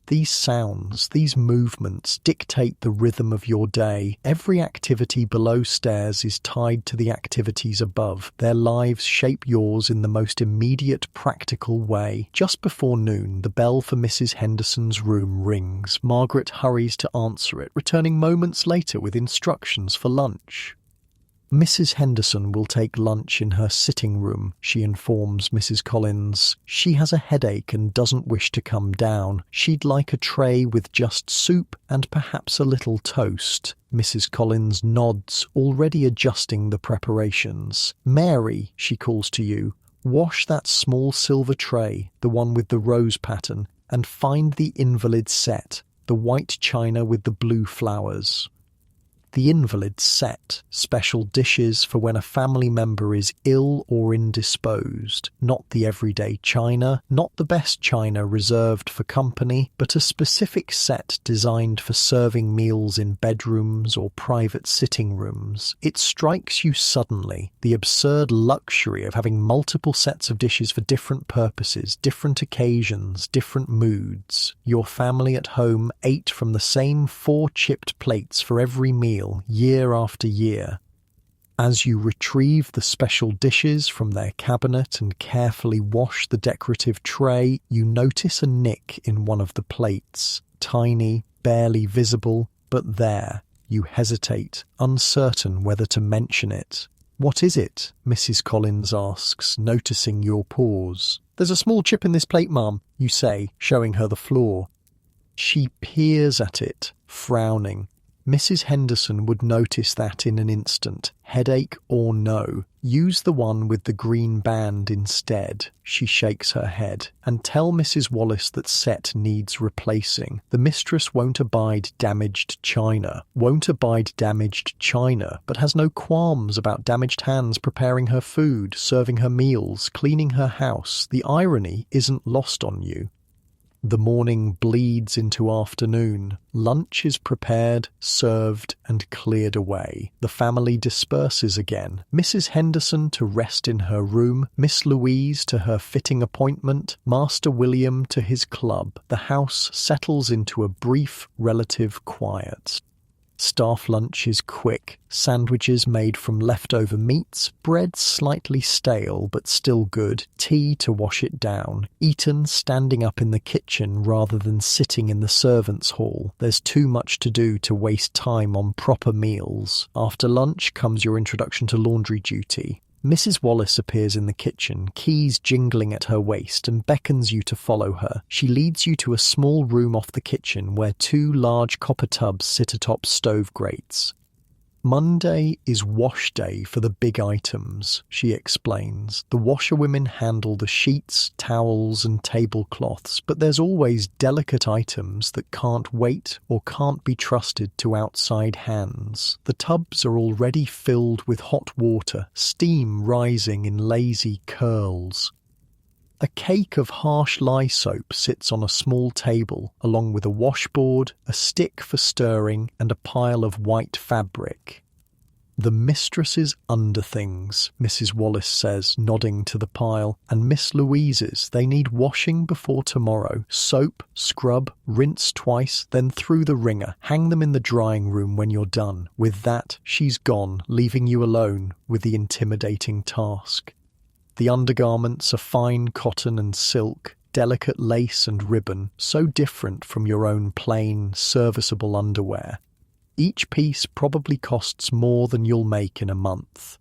These sounds, these movements dictate the rhythm of your day. Every activity below stairs is tied to the activities above. Their lives shape yours in the most immediate, practical way. Just before noon, the bell for Mrs. Henderson's room rings. Margaret hurries to answer it, returning moments later with instructions for lunch. Mrs. Henderson will take lunch in her sitting room, she informs Mrs. Collins. She has a headache and doesn't wish to come down. She'd like a tray with just soup and perhaps a little toast. Mrs. Collins nods, already adjusting the preparations. Mary, she calls to you, wash that small silver tray, the one with the rose pattern, and find the invalid set, the white china with the blue flowers. The invalid set, special dishes for when a family member is ill or indisposed, not the everyday china, not the best china reserved for company, but a specific set designed for serving meals in bedrooms or private sitting rooms. It strikes you suddenly, the absurd luxury of having multiple sets of dishes for different purposes, different occasions, different moods. Your family at home ate from the same 4 chipped plates for every meal, year after year. As you retrieve the special dishes from their cabinet and carefully wash the decorative tray, you notice a nick in one of the plates. Tiny, barely visible, but there. You hesitate, uncertain whether to mention it. "What is it?" Mrs. Collins asks, noticing your pause. "There's a small chip in this plate, ma'am," you say, showing her the floor. She peers at it, frowning. Mrs. Henderson would notice that in an instant. Headache or no, use the one with the green band instead. She shakes her head. And tell Mrs. Wallace that set needs replacing. The mistress won't abide damaged china, but has no qualms about damaged hands preparing her food, serving her meals, cleaning her house. The irony isn't lost on you. The morning bleeds into afternoon. Lunch is prepared, served, and cleared away. The family disperses again. Mrs. Henderson to rest in her room, Miss Louise to her fitting appointment, Master William to his club. The house settles into a brief relative quiet. Staff lunch is quick. Sandwiches made from leftover meats, bread slightly stale but still good, tea to wash it down, eaten standing up in the kitchen rather than sitting in the servants' hall. There's too much to do to waste time on proper meals. After lunch comes your introduction to laundry duty. Mrs. Wallace appears in the kitchen, keys jingling at her waist, and beckons you to follow her. She leads you to a small room off the kitchen where 2 large copper tubs sit atop stove grates. Monday is wash day for the big items, she explains. The washerwomen handle the sheets, towels and tablecloths, but there's always delicate items that can't wait or can't be trusted to outside hands. The tubs are already filled with hot water, steam rising in lazy curls. A cake of harsh lye soap sits on a small table, along with a washboard, a stick for stirring, and a pile of white fabric. The mistress's underthings, Mrs. Wallace says, nodding to the pile, and Miss Louise's. They need washing before tomorrow. Soap, scrub, rinse twice, then through the wringer. Hang them in the drying room when you're done. With that, she's gone, leaving you alone with the intimidating task. The undergarments are fine cotton and silk, delicate lace and ribbon, so different from your own plain, serviceable underwear. Each piece probably costs more than you'll make in a month.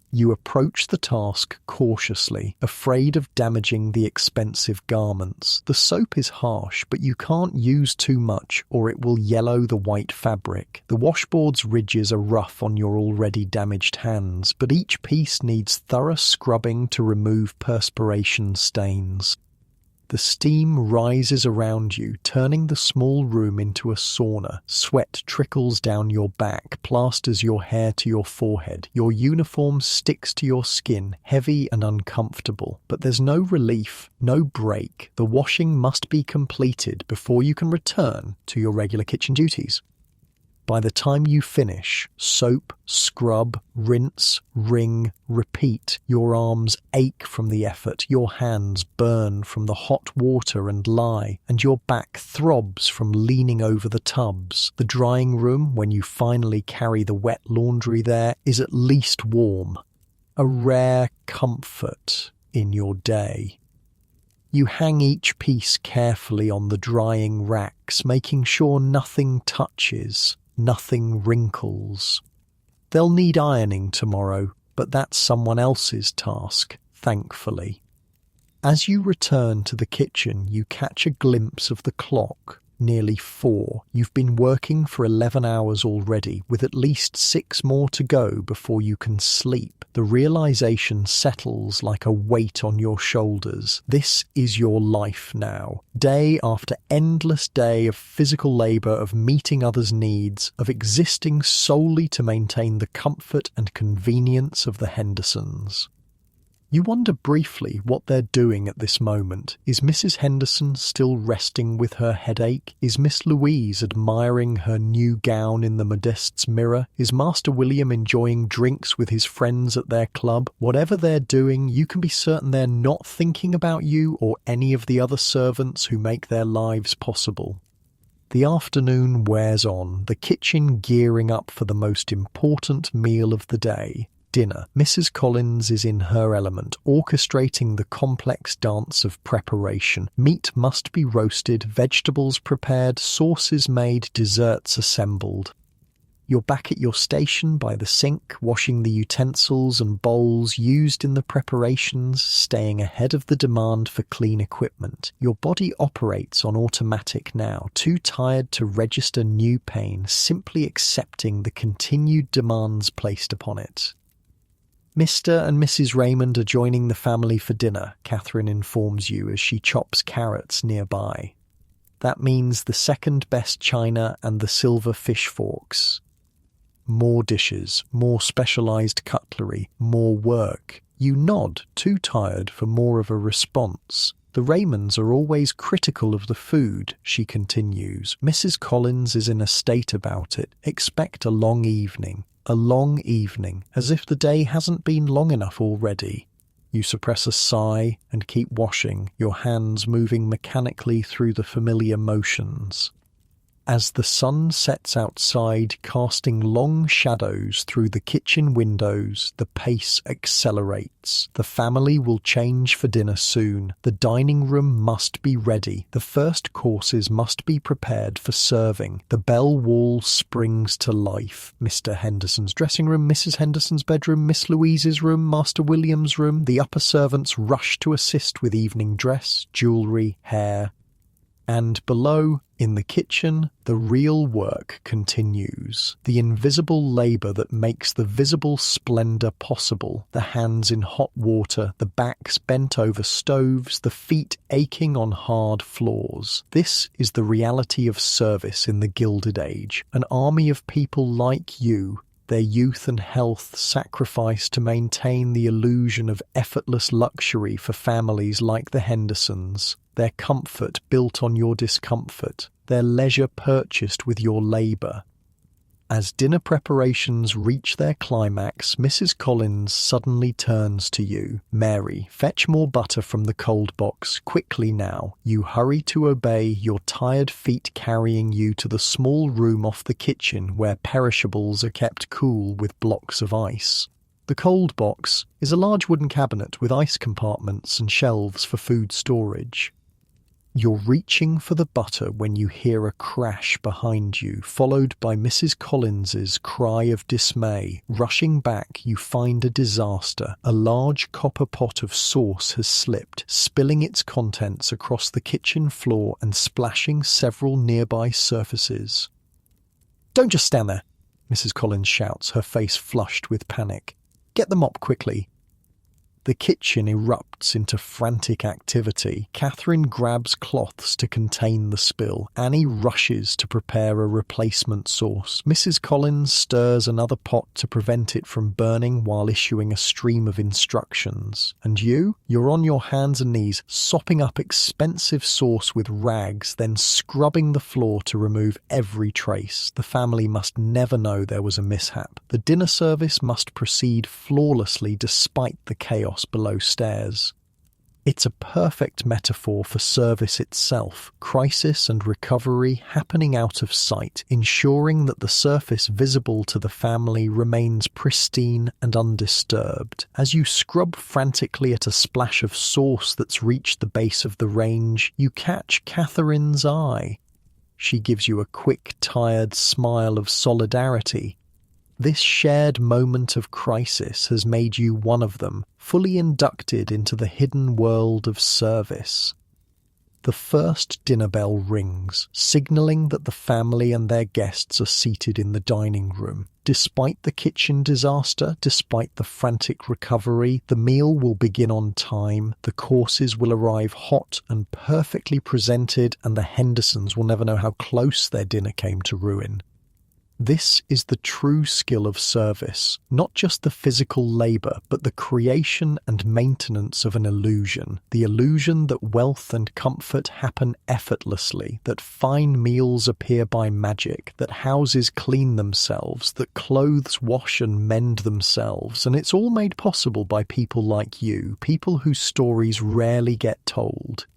You approach the task cautiously, afraid of damaging the expensive garments. The soap is harsh, but you can't use too much or it will yellow the white fabric. The washboard's ridges are rough on your already damaged hands, but each piece needs thorough scrubbing to remove perspiration stains. The steam rises around you, turning the small room into a sauna. Sweat trickles down your back, plasters your hair to your forehead. Your uniform sticks to your skin, heavy and uncomfortable. But there's no relief, no break. The washing must be completed before you can return to your regular kitchen duties. By the time you finish, soap, scrub, rinse, wring, repeat. Your arms ache from the effort, your hands burn from the hot water and lye, and your back throbs from leaning over the tubs. The drying room, when you finally carry the wet laundry there, is at least warm. A rare comfort in your day. You hang each piece carefully on the drying racks, making sure nothing touches. Nothing wrinkles. They'll need ironing tomorrow, but that's someone else's task, thankfully. As you return to the kitchen, you catch a glimpse of the clock. Nearly 4. You've been working for 11 hours already, with at least 6 more to go before you can sleep. The realization settles like a weight on your shoulders. This is your life now. Day after endless day of physical labor, of meeting others' needs, of existing solely to maintain the comfort and convenience of the Hendersons. You wonder briefly what they're doing at this moment. Is Mrs. Henderson still resting with her headache? Is Miss Louise admiring her new gown in the Modeste's mirror? Is Master William enjoying drinks with his friends at their club? Whatever they're doing, you can be certain they're not thinking about you or any of the other servants who make their lives possible. The afternoon wears on, the kitchen gearing up for the most important meal of the day. Dinner. Mrs. Collins is in her element, orchestrating the complex dance of preparation. Meat must be roasted, vegetables prepared, sauces made, desserts assembled. You're back at your station by the sink, washing the utensils and bowls used in the preparations, staying ahead of the demand for clean equipment. Your body operates on automatic now, too tired to register new pain, simply accepting the continued demands placed upon it. Mr. and Mrs. Raymond are joining the family for dinner, Catherine informs you as she chops carrots nearby. That means the second best china and the silver fish forks. More dishes, more specialised cutlery, more work. You nod, too tired for more of a response. The Raymonds are always critical of the food, she continues. Mrs. Collins is in a state about it. Expect a long evening, as if the day hasn't been long enough already. You suppress a sigh and keep washing, your hands moving mechanically through the familiar motions. As the sun sets outside, casting long shadows through the kitchen windows, the pace accelerates. The family will change for dinner soon. The dining room must be ready. The first courses must be prepared for serving. The bell wall springs to life. Mr. Henderson's dressing room, Mrs. Henderson's bedroom, Miss Louise's room, Master William's room. The upper servants rush to assist with evening dress, jewellery, hair. And below, in the kitchen, the real work continues. The invisible labour that makes the visible splendour possible. The hands in hot water, the backs bent over stoves, the feet aching on hard floors. This is the reality of service in the Gilded Age. An army of people like you, their youth and health sacrificed to maintain the illusion of effortless luxury for families like the Hendersons. Their comfort built on your discomfort, their leisure purchased with your labour. As dinner preparations reach their climax, Mrs. Collins suddenly turns to you. Mary, fetch more butter from the cold box, quickly now. You hurry to obey, your tired feet carrying you to the small room off the kitchen where perishables are kept cool with blocks of ice. The cold box is a large wooden cabinet with ice compartments and shelves for food storage. You're reaching for the butter when you hear a crash behind you, followed by Mrs. Collins's cry of dismay. Rushing back, you find a disaster. A large copper pot of sauce has slipped, spilling its contents across the kitchen floor and splashing several nearby surfaces. "Don't just stand there," Mrs. Collins shouts, her face flushed with panic. "Get the mop quickly." The kitchen erupts into frantic activity. Catherine grabs cloths to contain the spill. Annie rushes to prepare a replacement sauce. Mrs. Collins stirs another pot to prevent it from burning while issuing a stream of instructions. And you're on your hands and knees, sopping up expensive sauce with rags, then scrubbing the floor to remove every trace. The family must never know there was a mishap. The dinner service must proceed flawlessly despite the chaos below stairs. It's a perfect metaphor for service itself, crisis and recovery happening out of sight, ensuring that the surface visible to the family remains pristine and undisturbed. As you scrub frantically at a splash of sauce that's reached the base of the range, you catch Catherine's eye. She gives you a quick, tired smile of solidarity. This shared moment of crisis has made you one of them, fully inducted into the hidden world of service. The first dinner bell rings, signalling that the family and their guests are seated in the dining room. Despite the kitchen disaster, despite the frantic recovery, the meal will begin on time, the courses will arrive hot and perfectly presented, and the Hendersons will never know how close their dinner came to ruin. This is the true skill of service, not just the physical labour, but the creation and maintenance of an illusion. The illusion that wealth and comfort happen effortlessly, that fine meals appear by magic, that houses clean themselves, that clothes wash and mend themselves, and it's all made possible by people like you, people whose stories rarely get told.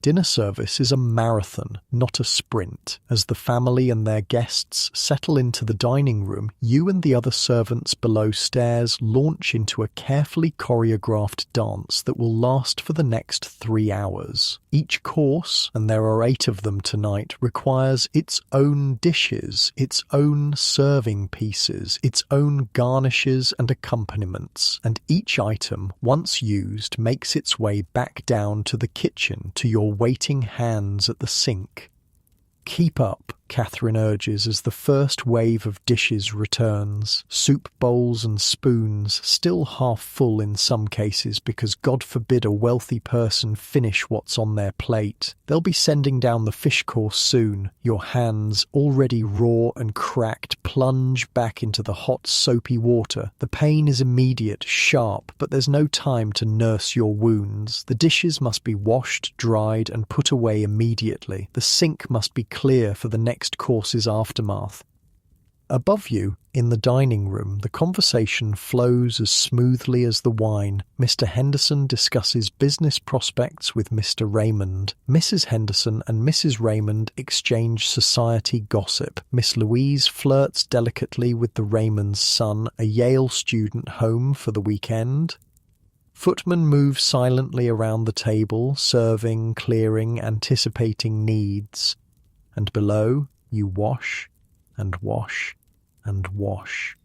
Dinner service is a marathon, not a sprint. As the family and their guests settle into the dining room, you and the other servants below stairs launch into a carefully choreographed dance that will last for the next 3 hours. Each course, and there are 8 of them tonight, requires its own dishes, its own serving pieces, its own garnishes and accompaniments, and each item, once used, makes its way back down to the kitchen to your waiting hands at the sink. "Keep up," Catherine urges as the first wave of dishes returns. Soup bowls and spoons, still half full in some cases because God forbid a wealthy person finish what's on their plate. They'll be sending down the fish course soon. Your hands, already raw and cracked, plunge back into the hot soapy water. The pain is immediate, sharp, but there's no time to nurse your wounds. The dishes must be washed, dried and put away immediately. The sink must be clear for the next course's aftermath. Above you, in the dining room, the conversation flows as smoothly as the wine. Mr. Henderson discusses business prospects with Mr. Raymond. Mrs. Henderson and Mrs. Raymond exchange society gossip. Miss Louise flirts delicately with the Raymond's son, a Yale student home for the weekend. Footmen move silently around the table, serving, clearing, anticipating needs. And below, you wash and wash and wash.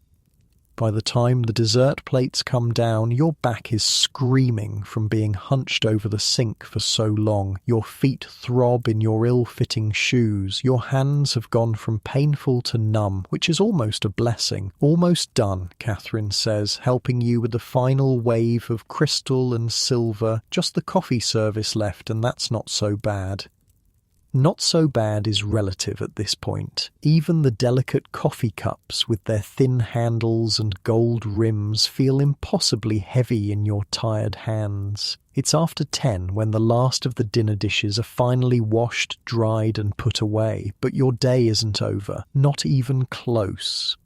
By the time the dessert plates come down, your back is screaming from being hunched over the sink for so long. Your feet throb in your ill-fitting shoes. Your hands have gone from painful to numb, which is almost a blessing. "Almost done," Catherine says, helping you with the final wave of crystal and silver. "Just the coffee service left, and that's not so bad." Not so bad is relative at this point. Even the delicate coffee cups with their thin handles and gold rims feel impossibly heavy in your tired hands. It's after 10 when the last of the dinner dishes are finally washed, dried and put away, but your day isn't over, not even close.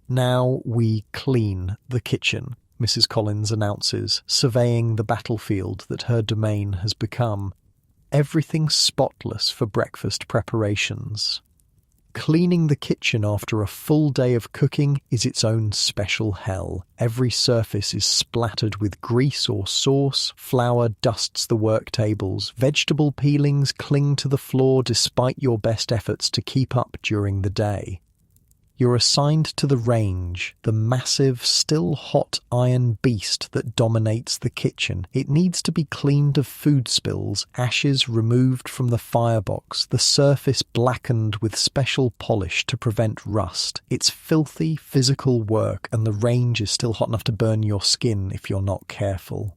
"Now we clean the kitchen," Mrs. Collins announces, surveying the battlefield that her domain has become. Everything spotless for breakfast preparations. Cleaning the kitchen after a full day of cooking is its own special hell. Every surface is splattered with grease or sauce, flour dusts the work tables, vegetable peelings cling to the floor despite your best efforts to keep up during the day. You're assigned to the range, the massive, still hot iron beast that dominates the kitchen. It needs to be cleaned of food spills, ashes removed from the firebox, the surface blackened with special polish to prevent rust. It's filthy, physical work, and the range is still hot enough to burn your skin if you're not careful.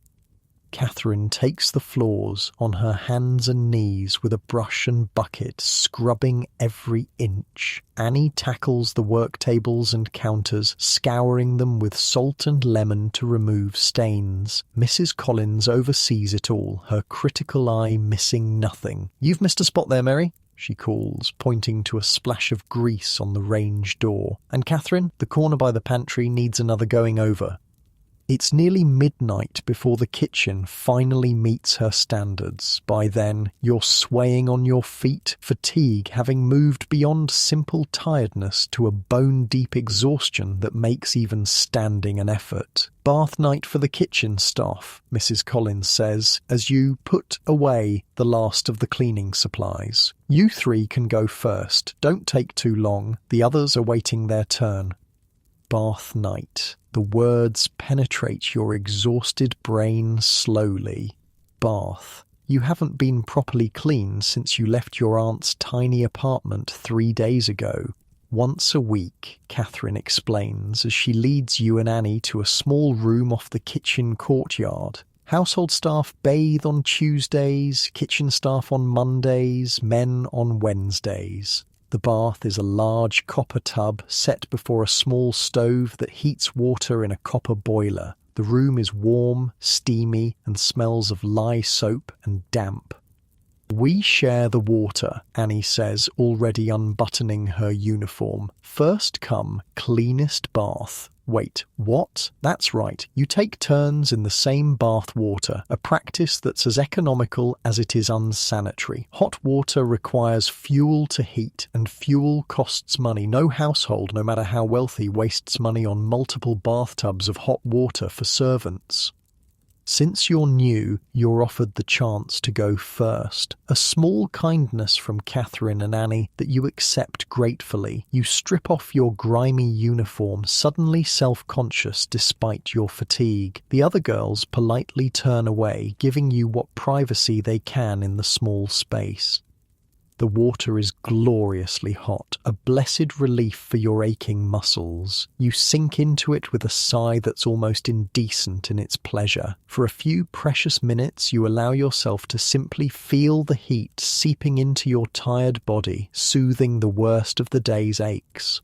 Catherine takes the floors on her hands and knees with a brush and bucket, scrubbing every inch. Annie tackles the work tables and counters, scouring them with salt and lemon to remove stains. Mrs. Collins oversees it all, her critical eye missing nothing. "You've missed a spot there, Mary," she calls, pointing to a splash of grease on the range door. "And Catherine, the corner by the pantry needs another going over." It's nearly midnight before the kitchen finally meets her standards. By then, you're swaying on your feet, fatigue having moved beyond simple tiredness to a bone-deep exhaustion that makes even standing an effort. "Bath night for the kitchen staff," Mrs. Collins says, as you put away the last of the cleaning supplies. "You 3 can go first. Don't take too long. The others are waiting their turn." Bath night. The words penetrate your exhausted brain slowly. Bath. You haven't been properly cleaned since you left your aunt's tiny apartment 3 days ago. "Once a week," Catherine explains as she leads you and Annie to a small room off the kitchen courtyard. Household staff bathe on Tuesdays, kitchen staff on Mondays, men on Wednesdays. The bath is a large copper tub set before a small stove that heats water in a copper boiler. The room is warm, steamy, and smells of lye soap and damp. "We share the water," Annie says, already unbuttoning her uniform. "First come, cleanest bath." Wait, what? That's right, you take turns in the same bath water, a practice that's as economical as it is unsanitary. Hot water requires fuel to heat, and fuel costs money. No household, no matter how wealthy, wastes money on multiple bathtubs of hot water for servants. Since you're new, you're offered the chance to go first. A small kindness from Catherine and Annie that you accept gratefully. You strip off your grimy uniform, suddenly self-conscious despite your fatigue. The other girls politely turn away, giving you what privacy they can in the small space. The water is gloriously hot, a blessed relief for your aching muscles. You sink into it with a sigh that's almost indecent in its pleasure. For a few precious minutes, you allow yourself to simply feel the heat seeping into your tired body, soothing the worst of the day's aches.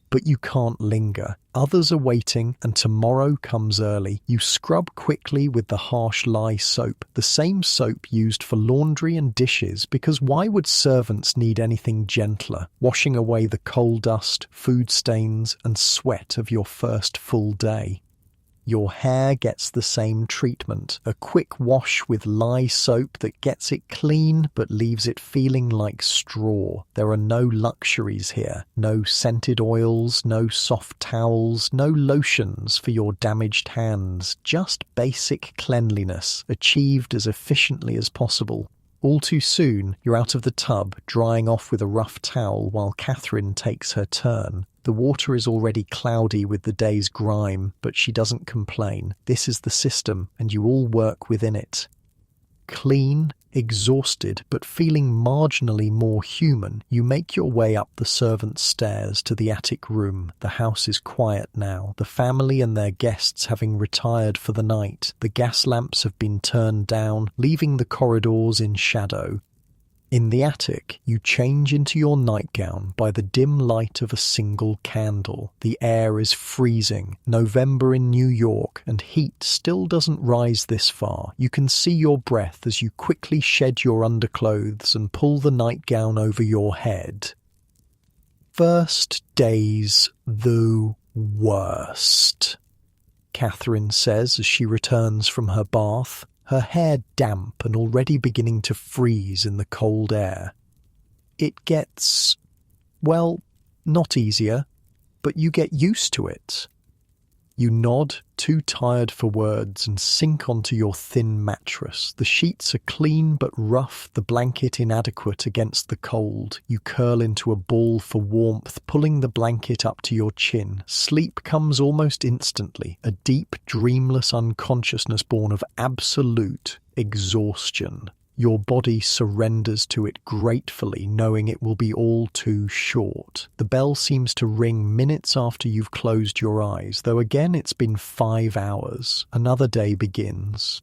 But you can't linger. Others are waiting, and tomorrow comes early. You scrub quickly with the harsh lye soap, the same soap used for laundry and dishes, because why would servants need anything gentler, washing away the coal dust, food stains, and sweat of your first full day? Your hair gets the same treatment, a quick wash with lye soap that gets it clean but leaves it feeling like straw. There are no luxuries here, no scented oils, no soft towels, no lotions for your damaged hands, just basic cleanliness, achieved as efficiently as possible. All too soon, you're out of the tub, drying off with a rough towel while Catherine takes her turn. The water is already cloudy with the day's grime, but she doesn't complain. This is the system, and you all work within it. Clean, exhausted, but feeling marginally more human, you make your way up the servants' stairs to the attic room. The house is quiet now, the family and their guests having retired for the night. The gas lamps have been turned down, leaving the corridors in shadow. In the attic, you change into your nightgown by the dim light of a single candle. The air is freezing. November in New York, and heat still doesn't rise this far. You can see your breath as you quickly shed your underclothes and pull the nightgown over your head. First days the worst, Catherine says as she returns from her bath, her hair damp and already beginning to freeze in the cold air. It gets, well, not easier, but you get used to it. You nod, too tired for words, and sink onto your thin mattress. The sheets are clean but rough, the blanket inadequate against the cold. You curl into a ball for warmth, pulling the blanket up to your chin. Sleep comes almost instantly, a deep, dreamless unconsciousness born of absolute exhaustion. Your body surrenders to it gratefully, knowing it will be all too short. The bell seems to ring minutes after you've closed your eyes, though again it's been 5 hours. Another day begins.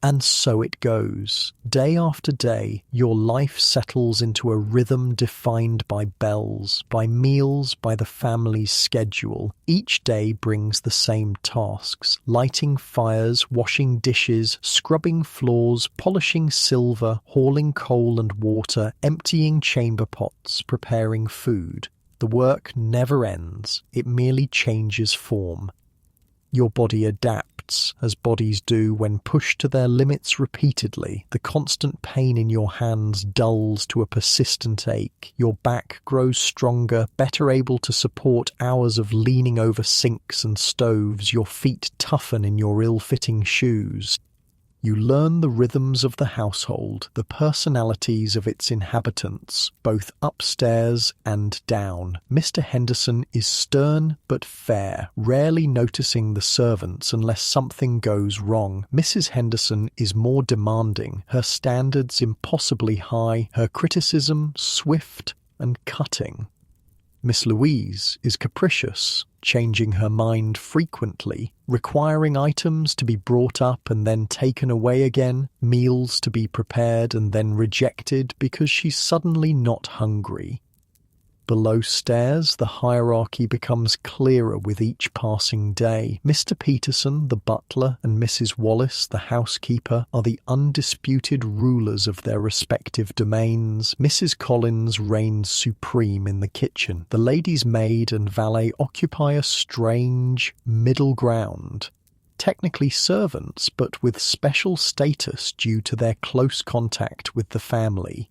And so it goes. Day after day, your life settles into a rhythm defined by bells, by meals, by the family's schedule. Each day brings the same tasks: lighting fires, washing dishes, scrubbing floors, polishing silver, hauling coal and water, emptying chamber pots, preparing food. The work never ends. It merely changes form. Your body adapts, as bodies do when pushed to their limits repeatedly. The constant pain in your hands dulls to a persistent ache. Your back grows stronger, better able to support hours of leaning over sinks and stoves. Your feet toughen in your ill-fitting shoes. You learn the rhythms of the household, the personalities of its inhabitants, both upstairs and down. Mr. Henderson is stern but fair, rarely noticing the servants unless something goes wrong. Mrs. Henderson is more demanding, her standards impossibly high, her criticism swift and cutting. Miss Louise is capricious, changing her mind frequently, requiring items to be brought up and then taken away again, meals to be prepared and then rejected because she's suddenly not hungry. below stairs, the hierarchy becomes clearer with each passing day. Mr. Peterson, the butler, and Mrs. Wallace, the housekeeper, are the undisputed rulers of their respective domains. Mrs. Collins reigns supreme in the kitchen. The lady's maid and valet occupy a strange middle ground. Technically servants, but with special status due to their close contact with the family.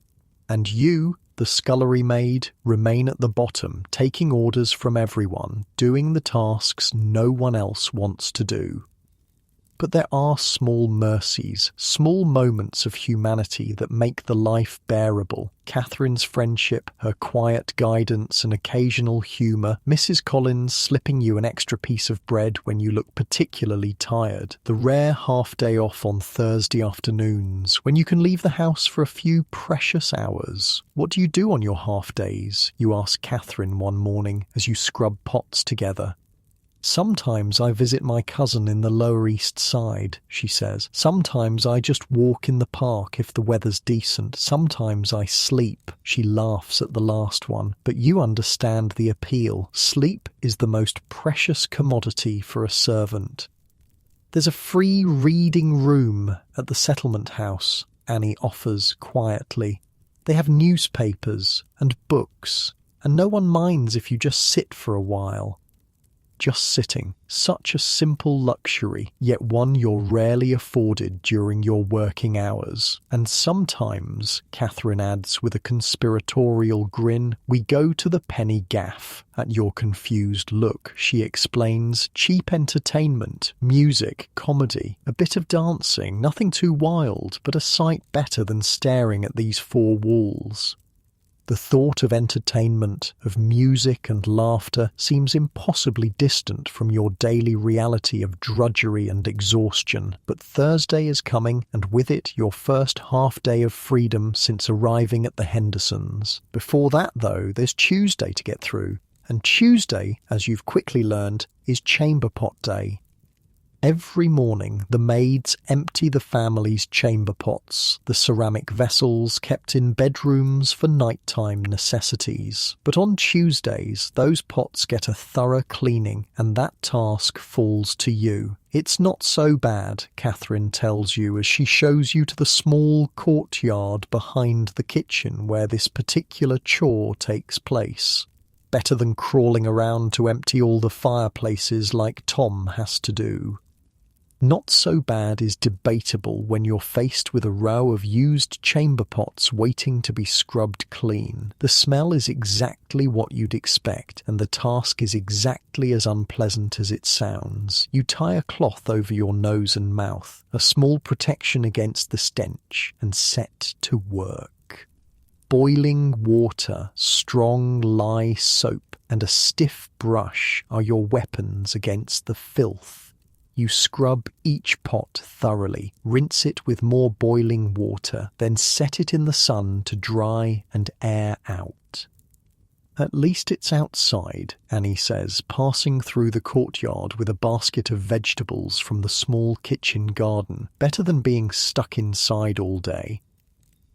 And you, the scullery maid, remain at the bottom, taking orders from everyone, doing the tasks no one else wants to do. But there are small mercies, small moments of humanity that make the life bearable. Catherine's friendship, her quiet guidance and occasional humour, Mrs. Collins slipping you an extra piece of bread when you look particularly tired, the rare half-day off on Thursday afternoons, when you can leave the house for a few precious hours. What do you do on your half-days? You ask Catherine one morning as you scrub pots together. Sometimes I visit my cousin in the Lower East Side, she says. Sometimes I just walk in the park if the weather's decent. Sometimes I sleep. She laughs at the last one. But you understand the appeal. Sleep is the most precious commodity for a servant. There's a free reading room at the settlement house, Annie offers quietly. They have newspapers and books, and no one minds if you just sit for a while. Just sitting, such a simple luxury, yet one you're rarely afforded during your working hours. And sometimes, Catherine adds with a conspiratorial grin, we go to the penny gaff. At your confused look, she explains, cheap entertainment, music, comedy, a bit of dancing, nothing too wild, but a sight better than staring at these four walls. The thought of entertainment, of music and laughter seems impossibly distant from your daily reality of drudgery and exhaustion. But Thursday is coming, and with it your first half-day of freedom since arriving at the Hendersons. Before that, though, there's Tuesday to get through. And Tuesday, as you've quickly learned, is chamber pot day. Every morning, the maids empty the family's chamber pots, the ceramic vessels kept in bedrooms for nighttime necessities. But on Tuesdays, those pots get a thorough cleaning, and that task falls to you. It's not so bad, Catherine tells you as she shows you to the small courtyard behind the kitchen where this particular chore takes place. Better than crawling around to empty all the fireplaces like Tom has to do. Not so bad is debatable when you're faced with a row of used chamber pots waiting to be scrubbed clean. The smell is exactly what you'd expect, and the task is exactly as unpleasant as it sounds. You tie a cloth over your nose and mouth, a small protection against the stench, and set to work. Boiling water, strong lye soap, and a stiff brush are your weapons against the filth. You scrub each pot thoroughly, rinse it with more boiling water, then set it in the sun to dry and air out. At least it's outside, Annie says, passing through the courtyard with a basket of vegetables from the small kitchen garden. Better than being stuck inside all day.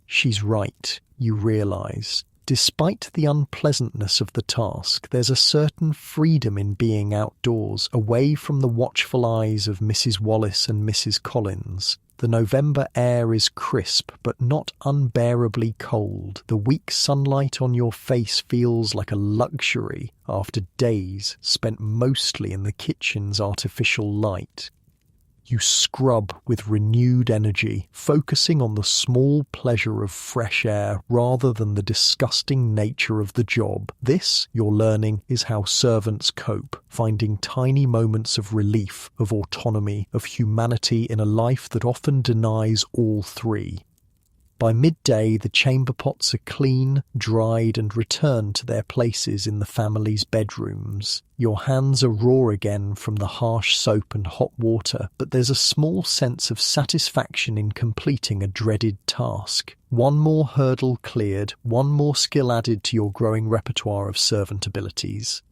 She's right, you realise. Despite the unpleasantness of the task, there's a certain freedom in being outdoors, away from the watchful eyes of Mrs. Wallace and Mrs. Collins. The November air is crisp, but not unbearably cold. The weak sunlight on your face feels like a luxury after days spent mostly in the kitchen's artificial light. You scrub with renewed energy, focusing on the small pleasure of fresh air rather than the disgusting nature of the job. This, you're learning, is how servants cope, finding tiny moments of relief, of autonomy, of humanity in a life that often denies all three. By midday, the chamber pots are clean, dried, and returned to their places in the family's bedrooms. Your hands are raw again from the harsh soap and hot water, but there's a small sense of satisfaction in completing a dreaded task. One more hurdle cleared, one more skill added to your growing repertoire of servant abilities.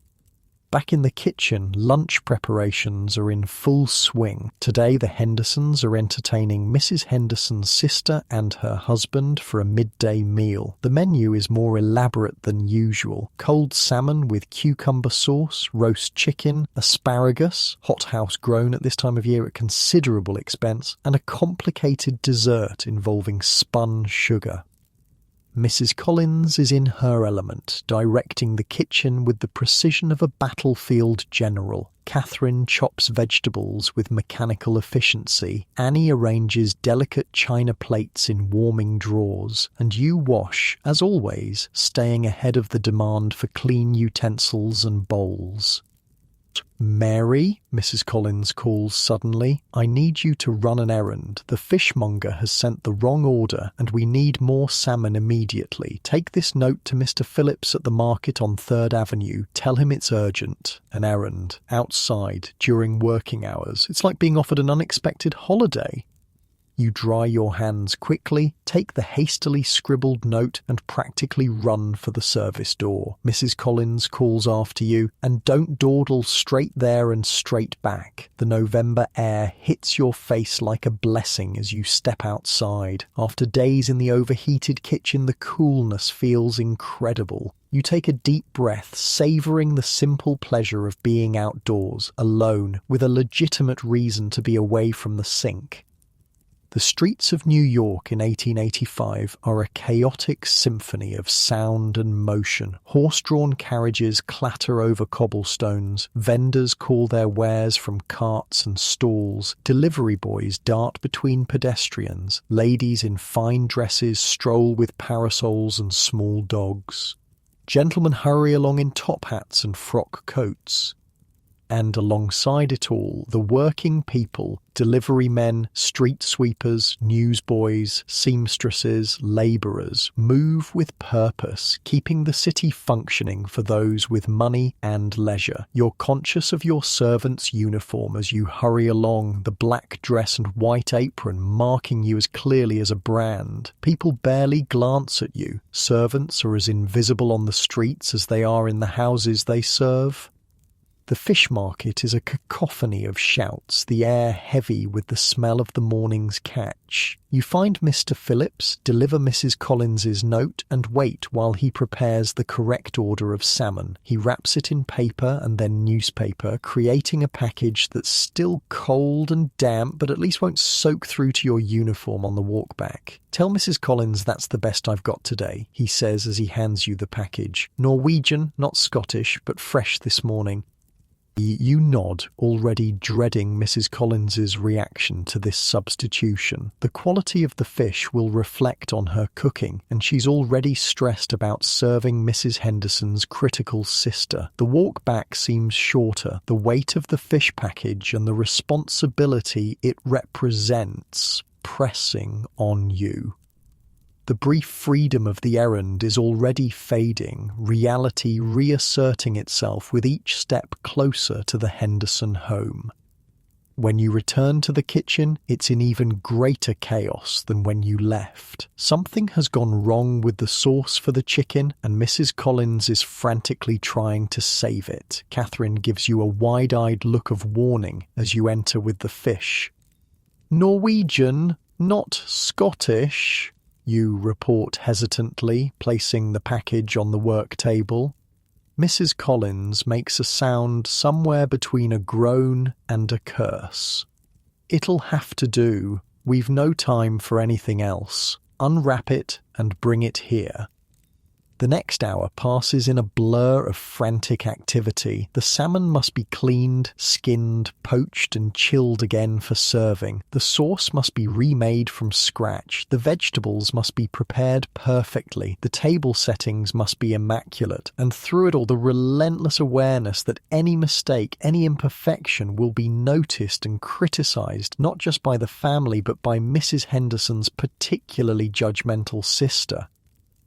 Back in the kitchen, lunch preparations are in full swing. Today, the Hendersons are entertaining Mrs. Henderson's sister and her husband for a midday meal. The menu is more elaborate than usual. Cold salmon with cucumber sauce, roast chicken, asparagus, hothouse grown at this time of year at considerable expense, and a complicated dessert involving spun sugar. Mrs. Collins is in her element, directing the kitchen with the precision of a battlefield general. Catherine chops vegetables with mechanical efficiency. Annie arranges delicate china plates in warming drawers. And you wash, as always, staying ahead of the demand for clean utensils and bowls. "Mary," Mrs. Collins calls suddenly, "I need you to run an errand. The fishmonger has sent the wrong order and we need more salmon immediately. Take this note to Mr. Phillips at the market on 3rd Avenue. Tell him it's urgent." An errand. Outside. During working hours. It's like being offered an unexpected holiday. You dry your hands quickly, take the hastily scribbled note and practically run for the service door. Mrs. Collins calls after you, and don't dawdle straight there and straight back. The November air hits your face like a blessing as you step outside. After days in the overheated kitchen, the coolness feels incredible. You take a deep breath, savouring the simple pleasure of being outdoors, alone, with a legitimate reason to be away from the sink. The streets of New York in 1885 are a chaotic symphony of sound and motion. Horse-drawn carriages clatter over cobblestones, vendors call their wares from carts and stalls, delivery boys dart between pedestrians, ladies in fine dresses stroll with parasols and small dogs. Gentlemen hurry along in top hats and frock coats. And alongside it all, the working people, delivery men, street sweepers, newsboys, seamstresses, labourers, move with purpose, keeping the city functioning for those with money and leisure. You're conscious of your servant's uniform as you hurry along, the black dress and white apron marking you as clearly as a brand. People barely glance at you. Servants are as invisible on the streets as they are in the houses they serve. The fish market is a cacophony of shouts, the air heavy with the smell of the morning's catch. You find Mr. Phillips, deliver Mrs. Collins's note, and wait while he prepares the correct order of salmon. He wraps it in paper and then newspaper, creating a package that's still cold and damp, but at least won't soak through to your uniform on the walk back. "Tell Mrs. Collins that's the best I've got today," he says as he hands you the package. "Norwegian, not Scottish, but fresh this morning." You nod, already dreading Mrs. Collins's reaction to this substitution. The quality of the fish will reflect on her cooking, and she's already stressed about serving Mrs. Henderson's critical sister. The walk back seems shorter, the weight of the fish package and the responsibility it represents pressing on you. The brief freedom of the errand is already fading, reality reasserting itself with each step closer to the Henderson home. When you return to the kitchen, it's in even greater chaos than when you left. Something has gone wrong with the sauce for the chicken, and Mrs. Collins is frantically trying to save it. Catherine gives you a wide-eyed look of warning as you enter with the fish. "Norwegian, not Scottish," you report hesitantly, placing the package on the work table. Mrs. Collins makes a sound somewhere between a groan and a curse. "It'll have to do. We've no time for anything else. Unwrap it and bring it here." The next hour passes in a blur of frantic activity. The salmon must be cleaned, skinned, poached and chilled again for serving. The sauce must be remade from scratch. The vegetables must be prepared perfectly. The table settings must be immaculate. And through it all, the relentless awareness that any mistake, any imperfection will be noticed and criticised, not just by the family, but by Mrs. Henderson's particularly judgmental sister.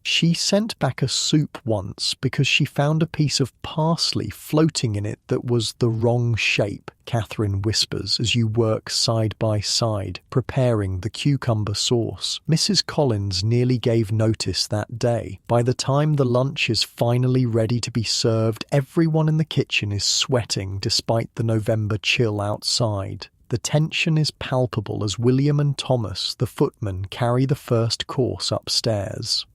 She sent back a soup once because she found a piece of parsley floating in it that was the wrong shape, Catherine whispers as you work side by side, preparing the cucumber sauce. Mrs. Collins nearly gave notice that day. By the time the lunch is finally ready to be served, everyone in the kitchen is sweating despite the November chill outside. The tension is palpable as William and Thomas, the footmen, carry the first course upstairs.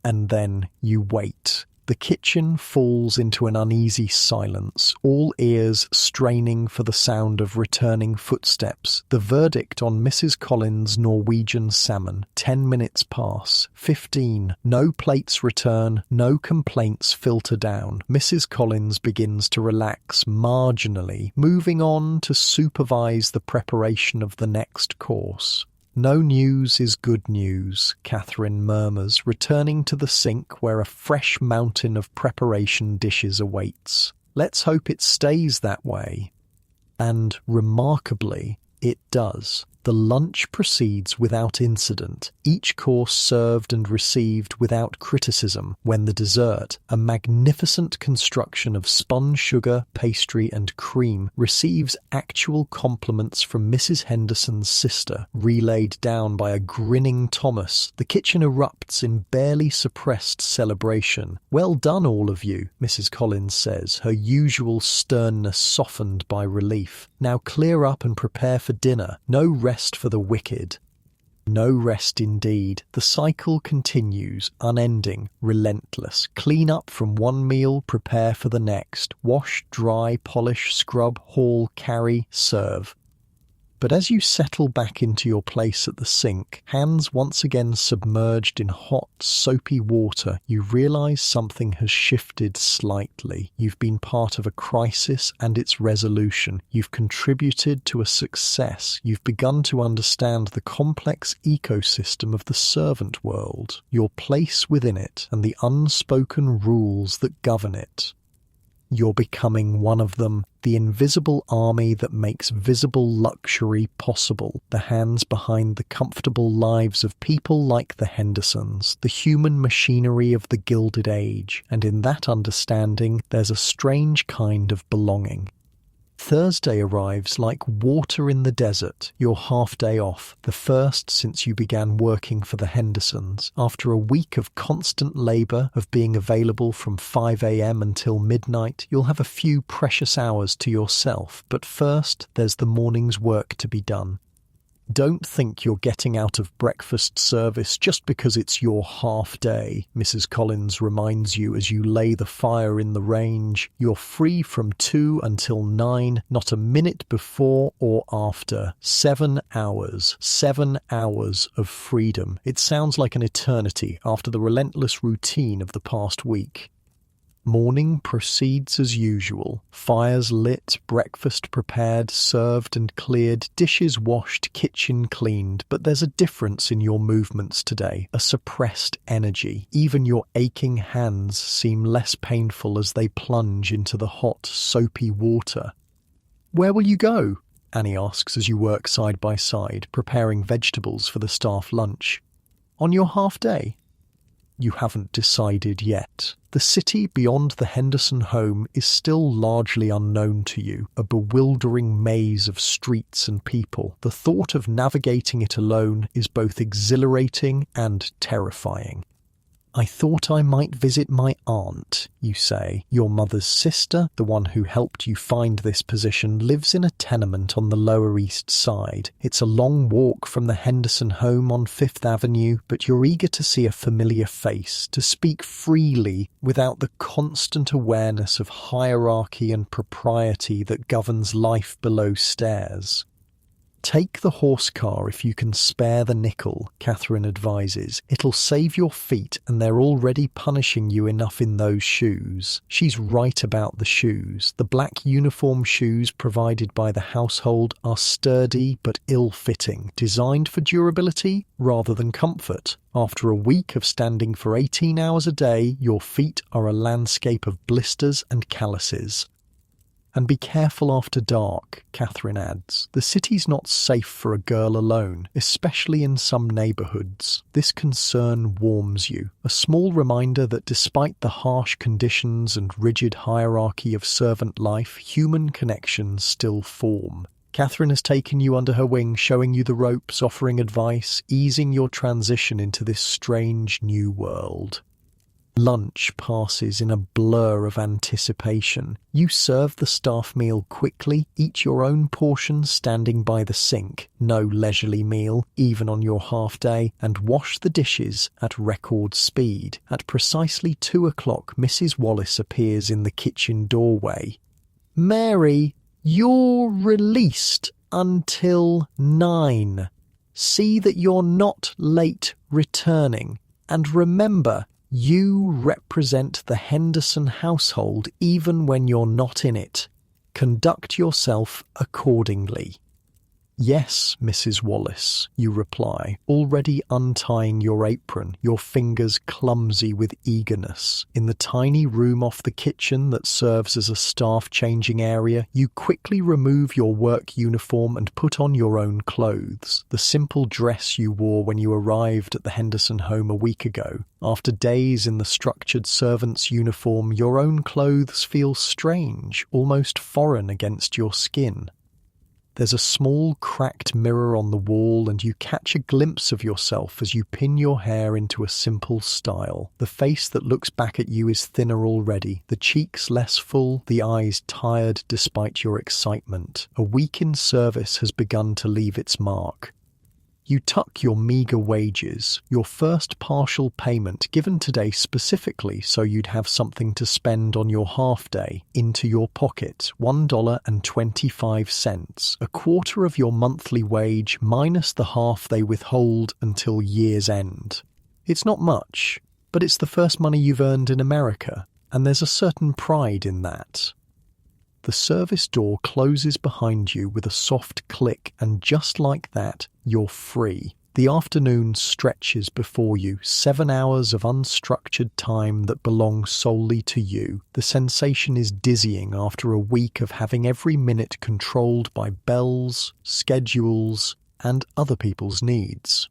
And then you wait. The kitchen falls into an uneasy silence, all ears straining for the sound of returning footsteps. The verdict on Mrs. Collins' Norwegian salmon. 10 minutes pass. 15. No plates return, no complaints filter down. Mrs. Collins begins to relax marginally, moving on to supervise the preparation of the next course. No news is good news, Catherine murmurs, returning to the sink where a fresh mountain of preparation dishes awaits. Let's hope it stays that way. And, remarkably, it does. The lunch proceeds without incident, each course served and received without criticism, when the dessert, a magnificent construction of spun sugar, pastry and cream, receives actual compliments from Mrs. Henderson's sister, relayed down by a grinning Thomas. The kitchen erupts in barely suppressed celebration. "Well done, all of you," Mrs. Collins says, her usual sternness softened by relief. "Now clear up and prepare for dinner. No rest for the wicked." No rest indeed. The cycle continues, unending, relentless. Clean up from one meal, prepare for the next. Wash, dry, polish, scrub, haul, carry, serve. But as you settle back into your place at the sink, hands once again submerged in hot, soapy water, you realise something has shifted slightly. You've been part of a crisis and its resolution. You've contributed to a success. You've begun to understand the complex ecosystem of the servant world, your place within it, and the unspoken rules that govern it. You're becoming one of them, the invisible army that makes visible luxury possible, the hands behind the comfortable lives of people like the Hendersons, the human machinery of the Gilded Age, and in that understanding there's a strange kind of belonging. Thursday arrives like water in the desert, your half-day off, the first since you began working for the Hendersons. After a week of constant labour, of being available from 5 a.m. until midnight, you'll have a few precious hours to yourself, but first there's the morning's work to be done. Don't think you're getting out of breakfast service just because it's your half day, Mrs. Collins reminds you as you lay the fire in the range. You're free from 2 until 9, not a minute before or after. 7 hours. 7 hours of freedom. It sounds like an eternity after the relentless routine of the past week. Morning proceeds as usual. Fires lit, breakfast prepared, served and cleared, dishes washed, kitchen cleaned. But there's a difference in your movements today, a suppressed energy. Even your aching hands seem less painful as they plunge into the hot, soapy water. "Where will you go?" Annie asks as you work side by side, preparing vegetables for the staff lunch. "On your half day?" You haven't decided yet. The city beyond the Henderson home is still largely unknown to you, a bewildering maze of streets and people. The thought of navigating it alone is both exhilarating and terrifying. "I thought I might visit my aunt," you say. Your mother's sister, the one who helped you find this position, lives in a tenement on the Lower East Side. It's a long walk from the Henderson home on 5th Avenue, but you're eager to see a familiar face, to speak freely without the constant awareness of hierarchy and propriety that governs life below stairs. "Take the horse car if you can spare the nickel," Catherine advises. "It'll save your feet and they're already punishing you enough in those shoes." She's right about the shoes. The black uniform shoes provided by the household are sturdy but ill-fitting, designed for durability rather than comfort. After a week of standing for 18 hours a day, your feet are a landscape of blisters and calluses. And be careful after dark, Catherine adds. The city's not safe for a girl alone, especially in some neighbourhoods. This concern warms you, a small reminder that despite the harsh conditions and rigid hierarchy of servant life, human connections still form. Catherine has taken you under her wing, showing you the ropes, offering advice, easing your transition into this strange new world. Lunch passes in a blur of anticipation. You serve the staff meal quickly, eat your own portion standing by the sink, no leisurely meal, even on your half day, and wash the dishes at record speed. At precisely 2 o'clock, Mrs. Wallace appears in the kitchen doorway. "Mary, you're released until 9. See that you're not late returning. And remember, you represent the Henderson household even when you're not in it. Conduct yourself accordingly." "Yes, Mrs. Wallace," you reply, already untying your apron, your fingers clumsy with eagerness. In the tiny room off the kitchen that serves as a staff-changing area, you quickly remove your work uniform and put on your own clothes, the simple dress you wore when you arrived at the Henderson home a week ago. After days in the structured servant's uniform, your own clothes feel strange, almost foreign against your skin. There's a small cracked mirror on the wall and you catch a glimpse of yourself as you pin your hair into a simple style. The face that looks back at you is thinner already, the cheeks less full, the eyes tired despite your excitement. A week in service has begun to leave its mark. You tuck your meagre wages, your first partial payment given today specifically so you'd have something to spend on your half day, into your pocket, $1.25, a quarter of your monthly wage minus the half they withhold until year's end. It's not much, but it's the first money you've earned in America, and there's a certain pride in that. The service door closes behind you with a soft click, and just like that, you're free. The afternoon stretches before you, 7 hours of unstructured time that belong solely to you. The sensation is dizzying after a week of having every minute controlled by bells, schedules, and other people's needs.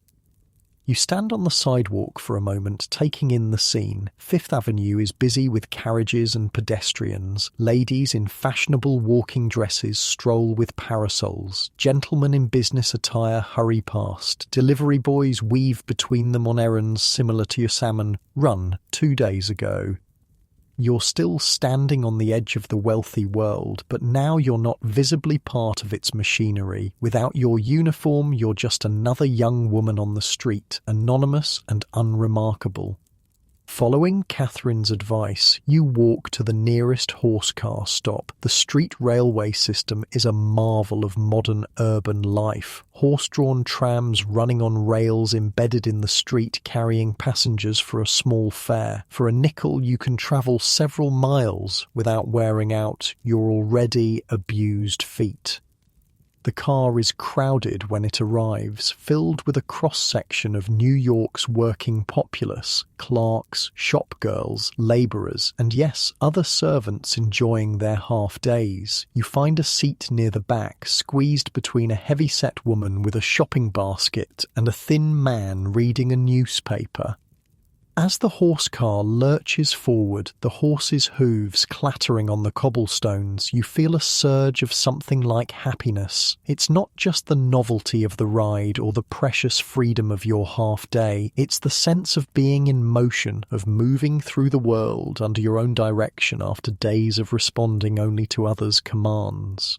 You stand on the sidewalk for a moment, taking in the scene. Fifth Avenue is busy with carriages and pedestrians. Ladies in fashionable walking dresses stroll with parasols. Gentlemen in business attire hurry past. Delivery boys weave between them on errands similar to your salmon run 2 days ago. You're still standing on the edge of the wealthy world, but now you're not visibly part of its machinery. Without your uniform, you're just another young woman on the street, anonymous and unremarkable. Following Catherine's advice, you walk to the nearest horse-car stop. The street railway system is a marvel of modern urban life. Horse-drawn trams running on rails embedded in the street carrying passengers for a small fare. For a nickel, you can travel several miles without wearing out your already abused feet. The car is crowded when it arrives, filled with a cross-section of New York's working populace, clerks, shop girls, labourers, and yes, other servants enjoying their half-days. You find a seat near the back, squeezed between a heavy-set woman with a shopping basket and a thin man reading a newspaper. As the horse car lurches forward, the horse's hooves clattering on the cobblestones, you feel a surge of something like happiness. It's not just the novelty of the ride or the precious freedom of your half-day, it's the sense of being in motion, of moving through the world under your own direction after days of responding only to others' commands.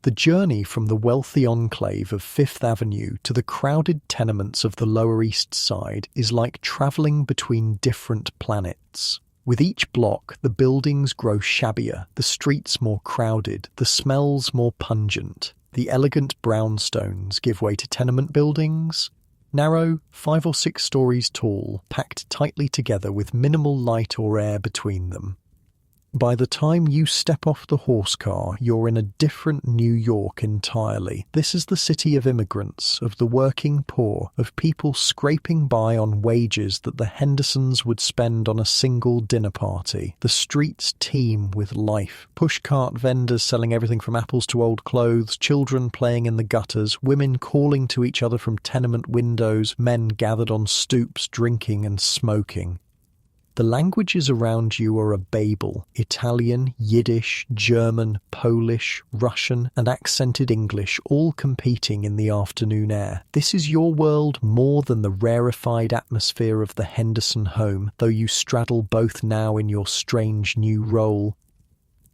The journey from the wealthy enclave of Fifth Avenue to the crowded tenements of the Lower East Side is like travelling between different planets. With each block, the buildings grow shabbier, the streets more crowded, the smells more pungent. The elegant brownstones give way to tenement buildings, narrow, 5 or 6 stories tall, packed tightly together with minimal light or air between them. By the time you step off the horse car, you're in a different New York entirely. This is the city of immigrants, of the working poor, of people scraping by on wages that the Hendersons would spend on a single dinner party. The streets teem with life. Pushcart vendors selling everything from apples to old clothes, children playing in the gutters, women calling to each other from tenement windows, men gathered on stoops drinking and smoking. The languages around you are a babel: Italian, Yiddish, German, Polish, Russian, and accented English, all competing in the afternoon air. This is your world more than the rarefied atmosphere of the Henderson home, though you straddle both now in your strange new role.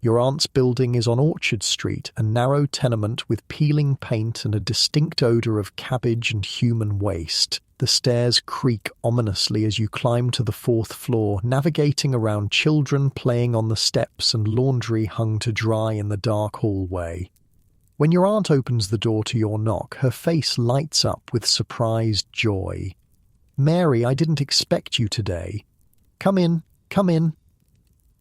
Your aunt's building is on Orchard Street, a narrow tenement with peeling paint and a distinct odour of cabbage and human waste. The stairs creak ominously as you climb to the 4th floor, navigating around children playing on the steps and laundry hung to dry in the dark hallway. When your aunt opens the door to your knock, her face lights up with surprised joy. "Mary, I didn't expect you today." "Come in, come in."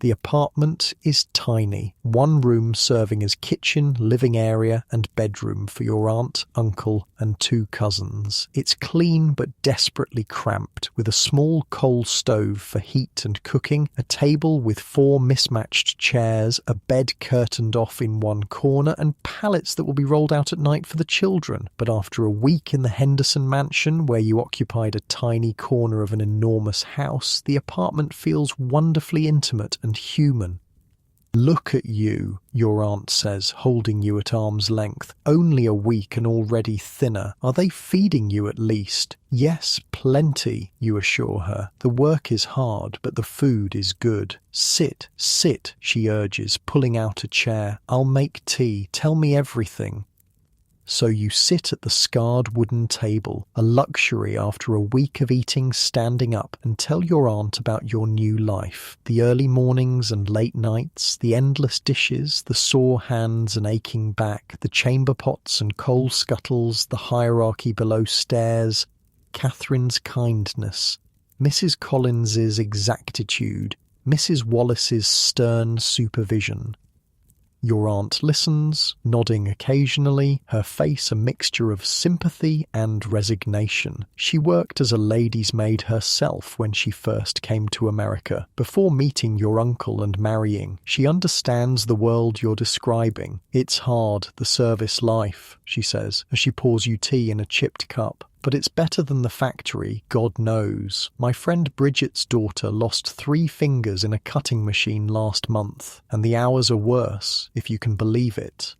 The apartment is tiny, one room serving as kitchen, living area and bedroom for your aunt, uncle and 2 cousins. It's clean but desperately cramped, with a small coal stove for heat and cooking, a table with 4 mismatched chairs, a bed curtained off in one corner, and pallets that will be rolled out at night for the children. But after a week in the Henderson mansion, where you occupied a tiny corner of an enormous house, the apartment feels wonderfully intimate and human. "Look at you," your aunt says, holding you at arm's length. "Only a week and already thinner. Are they feeding you at least?" "Yes, plenty," you assure her. "The work is hard, but the food is good." "Sit, sit," she urges, pulling out a chair. "I'll make tea. Tell me everything." So you sit at the scarred wooden table, a luxury after a week of eating standing up, and tell your aunt about your new life. The early mornings and late nights, the endless dishes, the sore hands and aching back, the chamber pots and coal scuttles, the hierarchy below stairs, Catherine's kindness, Mrs. Collins's exactitude, Mrs. Wallace's stern supervision. Your aunt listens, nodding occasionally, her face a mixture of sympathy and resignation. She worked as a lady's maid herself when she first came to America. Before meeting your uncle and marrying, she understands the world you're describing. "It's hard, the service life," she says, as she pours you tea in a chipped cup. "But it's better than the factory, God knows. My friend Bridget's daughter lost 3 fingers in a cutting machine last month, and the hours are worse, if you can believe it."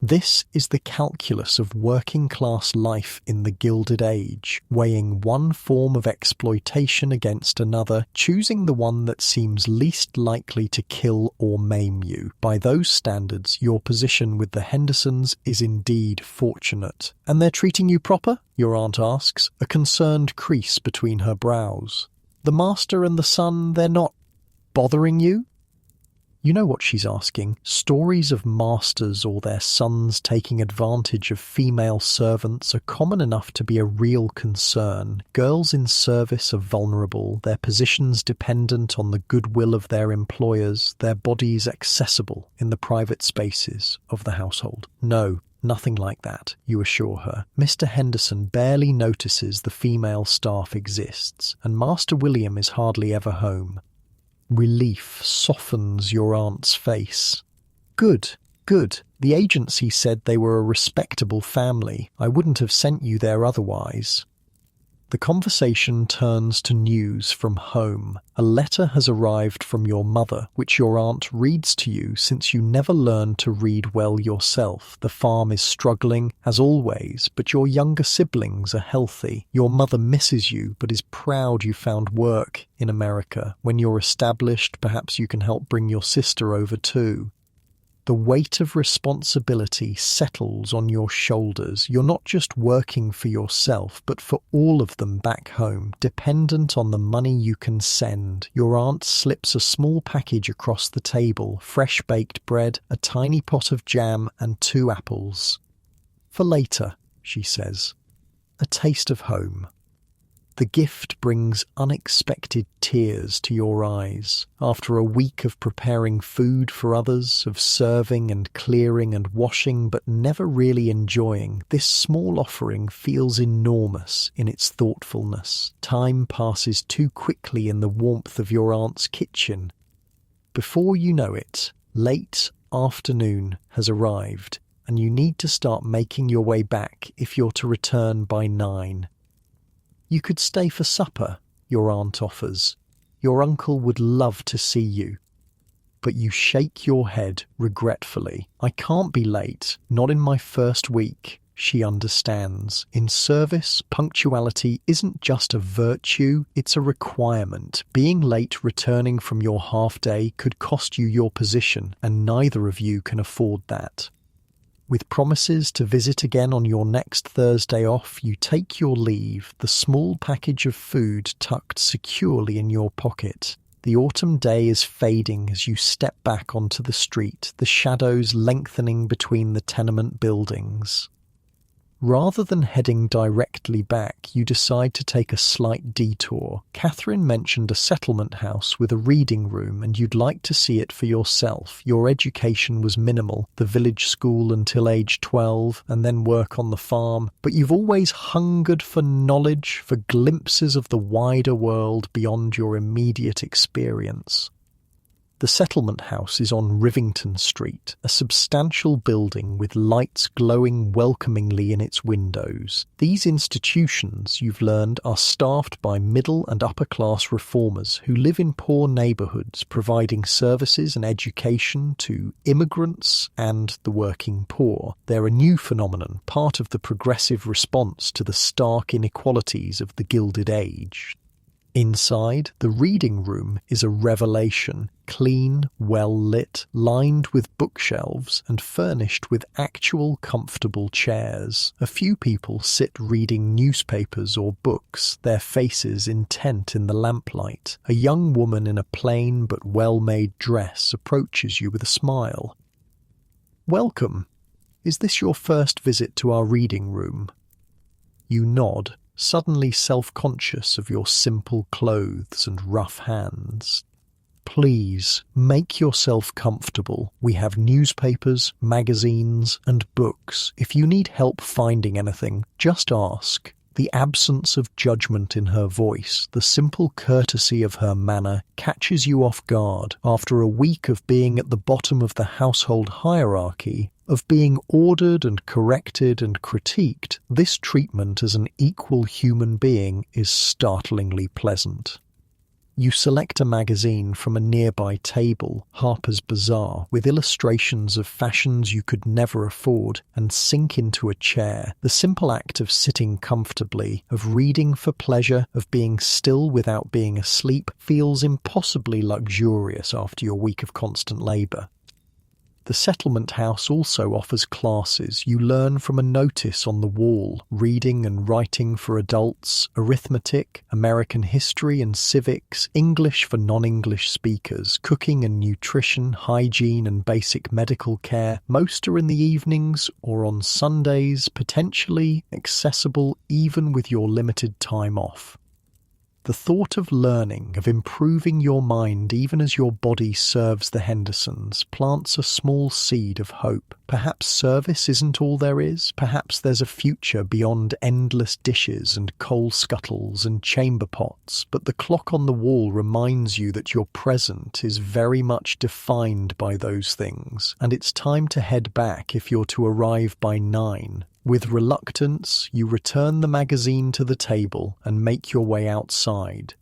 This is the calculus of working-class life in the Gilded Age, weighing one form of exploitation against another, choosing the one that seems least likely to kill or maim you. By those standards, your position with the Hendersons is indeed fortunate. "And they're treating you proper?" your aunt asks, a concerned crease between her brows. "The master and the son, they're not bothering you?" You know what she's asking. Stories of masters or their sons taking advantage of female servants are common enough to be a real concern. Girls in service are vulnerable, their positions dependent on the goodwill of their employers, their bodies accessible in the private spaces of the household. No, nothing like that, you assure her. Mr. Henderson barely notices the female staff exists, and Master William is hardly ever home. Relief softens your aunt's face. "Good, good. The agency said they were a respectable family. I wouldn't have sent you there otherwise." The conversation turns to news from home. A letter has arrived from your mother, which your aunt reads to you since you never learned to read well yourself. The farm is struggling, as always, but your younger siblings are healthy. Your mother misses you, but is proud you found work in America. When you're established, perhaps you can help bring your sister over too. The weight of responsibility settles on your shoulders. You're not just working for yourself, but for all of them back home, dependent on the money you can send. Your aunt slips a small package across the table, fresh baked bread, a tiny pot of jam, and 2 apples. "For later," she says. A taste of home. The gift brings unexpected tears to your eyes. After a week of preparing food for others, of serving and clearing and washing but never really enjoying, this small offering feels enormous in its thoughtfulness. Time passes too quickly in the warmth of your aunt's kitchen. Before you know it, late afternoon has arrived, and you need to start making your way back if you're to return by 9. You could stay for supper, your aunt offers. Your uncle would love to see you. But you shake your head regretfully. I can't be late, not in my first week. She understands. In service, punctuality isn't just a virtue, it's a requirement. Being late returning from your half-day could cost you your position, and neither of you can afford that. With promises to visit again on your next Thursday off, you take your leave, the small package of food tucked securely in your pocket. The autumn day is fading as you step back onto the street, the shadows lengthening between the tenement buildings. Rather than heading directly back, you decide to take a slight detour. Catherine mentioned a settlement house with a reading room and you'd like to see it for yourself. Your education was minimal, the village school until age 12 and then work on the farm, but you've always hungered for knowledge, for glimpses of the wider world beyond your immediate experience. The settlement house is on Rivington Street, a substantial building with lights glowing welcomingly in its windows. These institutions, you've learned, are staffed by middle and upper class reformers who live in poor neighbourhoods, providing services and education to immigrants and the working poor. They're a new phenomenon, part of the progressive response to the stark inequalities of the Gilded Age. Inside, the reading room is a revelation, clean, well-lit, lined with bookshelves and furnished with actual comfortable chairs. A few people sit reading newspapers or books, their faces intent in the lamplight. A young woman in a plain but well-made dress approaches you with a smile. "Welcome. Is this your first visit to our reading room?" You nod, suddenly self-conscious of your simple clothes and rough hands. "Please, make yourself comfortable. We have newspapers, magazines, and books. If you need help finding anything, just ask." The absence of judgment in her voice, the simple courtesy of her manner, catches you off guard. After a week of being at the bottom of the household hierarchy, of being ordered and corrected and critiqued, this treatment as an equal human being is startlingly pleasant. You select a magazine from a nearby table, Harper's Bazaar, with illustrations of fashions you could never afford, and sink into a chair. The simple act of sitting comfortably, of reading for pleasure, of being still without being asleep, feels impossibly luxurious after your week of constant labour. The settlement house also offers classes. You learn from a notice on the wall, reading and writing for adults, arithmetic, American history and civics, English for non-English speakers, cooking and nutrition, hygiene and basic medical care. Most are in the evenings or on Sundays, potentially accessible even with your limited time off. The thought of learning, of improving your mind even as your body serves the Hendersons, plants a small seed of hope. Perhaps service isn't all there is. Perhaps there's a future beyond endless dishes and coal scuttles and chamber pots. But the clock on the wall reminds you that your present is very much defined by those things, and it's time to head back if you're to arrive by 9. With reluctance, you return the magazine to the table and make your way outside.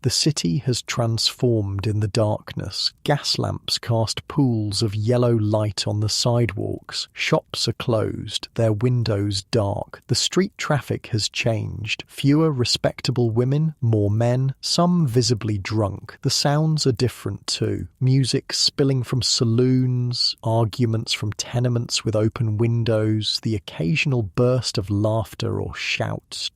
The city has transformed in the darkness. Gas lamps cast pools of yellow light on the sidewalks. Shops are closed, their windows dark. The street traffic has changed. Fewer respectable women, more men, some visibly drunk. The sounds are different too. Music spilling from saloons, arguments from tenements with open windows, the occasional burst of laughter or shouts.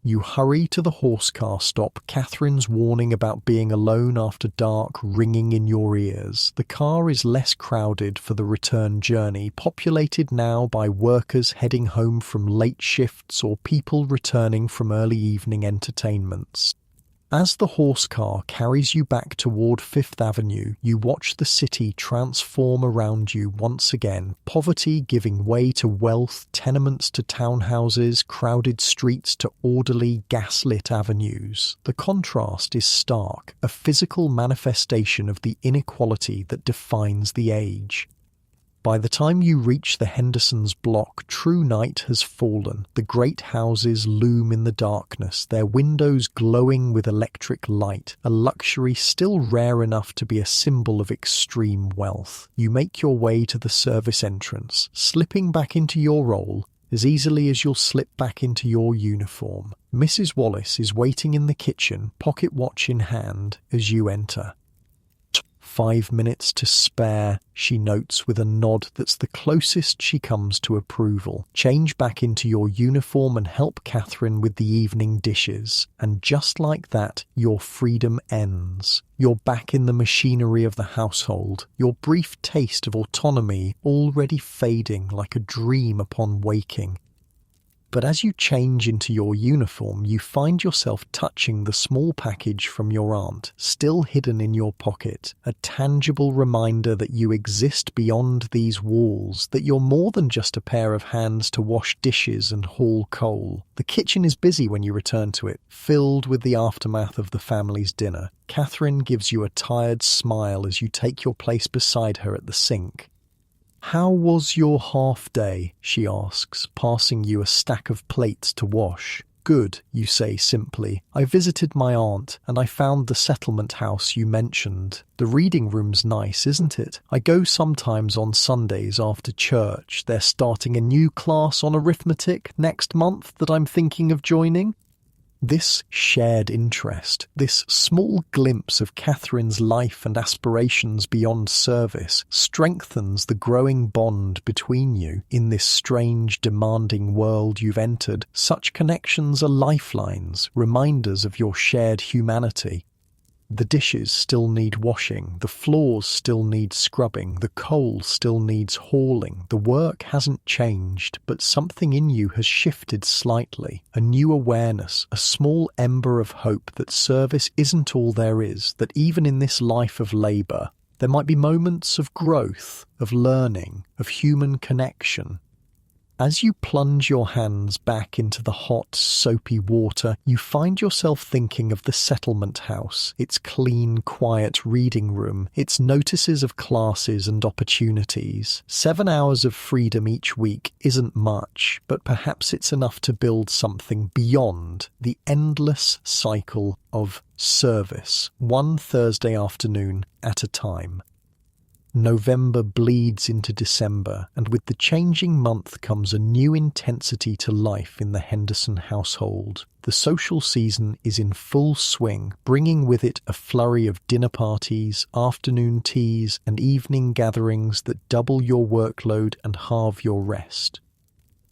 You hurry to the horse car stop, Catherine's warning about being alone after dark ringing in your ears. The car is less crowded for the return journey, populated now by workers heading home from late shifts or people returning from early evening entertainments. As the horse car carries you back toward Fifth Avenue, you watch the city transform around you once again, poverty giving way to wealth, tenements to townhouses, crowded streets to orderly, gaslit avenues. The contrast is stark, a physical manifestation of the inequality that defines the age. By the time you reach the Hendersons' block, true night has fallen. The great houses loom in the darkness, their windows glowing with electric light, a luxury still rare enough to be a symbol of extreme wealth. You make your way to the service entrance, slipping back into your role as easily as you'll slip back into your uniform. Mrs. Wallace is waiting in the kitchen, pocket watch in hand, as you enter. 5 minutes to spare, she notes with a nod that's the closest she comes to approval. Change back into your uniform and help Catherine with the evening dishes. And just like that, your freedom ends. You're back in the machinery of the household, your brief taste of autonomy already fading like a dream upon waking. But as you change into your uniform, you find yourself touching the small package from your aunt, still hidden in your pocket, a tangible reminder that you exist beyond these walls, that you're more than just a pair of hands to wash dishes and haul coal. The kitchen is busy when you return to it, filled with the aftermath of the family's dinner. Catherine gives you a tired smile as you take your place beside her at the sink. "How was your half-day?" she asks, passing you a stack of plates to wash. "Good," you say simply. "I visited my aunt, and I found the settlement house you mentioned. The reading room's nice, isn't it? I go sometimes on Sundays after church. They're starting a new class on arithmetic next month that I'm thinking of joining." This shared interest, this small glimpse of Catherine's life and aspirations beyond service, strengthens the growing bond between you in this strange, demanding world you've entered. Such connections are lifelines, reminders of your shared humanity. The dishes still need washing, the floors still need scrubbing, the coal still needs hauling. The work hasn't changed, but something in you has shifted slightly. A new awareness, a small ember of hope that service isn't all there is, that even in this life of labour, there might be moments of growth, of learning, of human connection. As you plunge your hands back into the hot, soapy water, you find yourself thinking of the settlement house, its clean, quiet reading room, its notices of classes and opportunities. 7 hours of freedom each week isn't much, but perhaps it's enough to build something beyond the endless cycle of service, one Thursday afternoon at a time. November bleeds into December, and with the changing month comes a new intensity to life in the Henderson household. The social season is in full swing, bringing with it a flurry of dinner parties, afternoon teas, and evening gatherings that double your workload and halve your rest.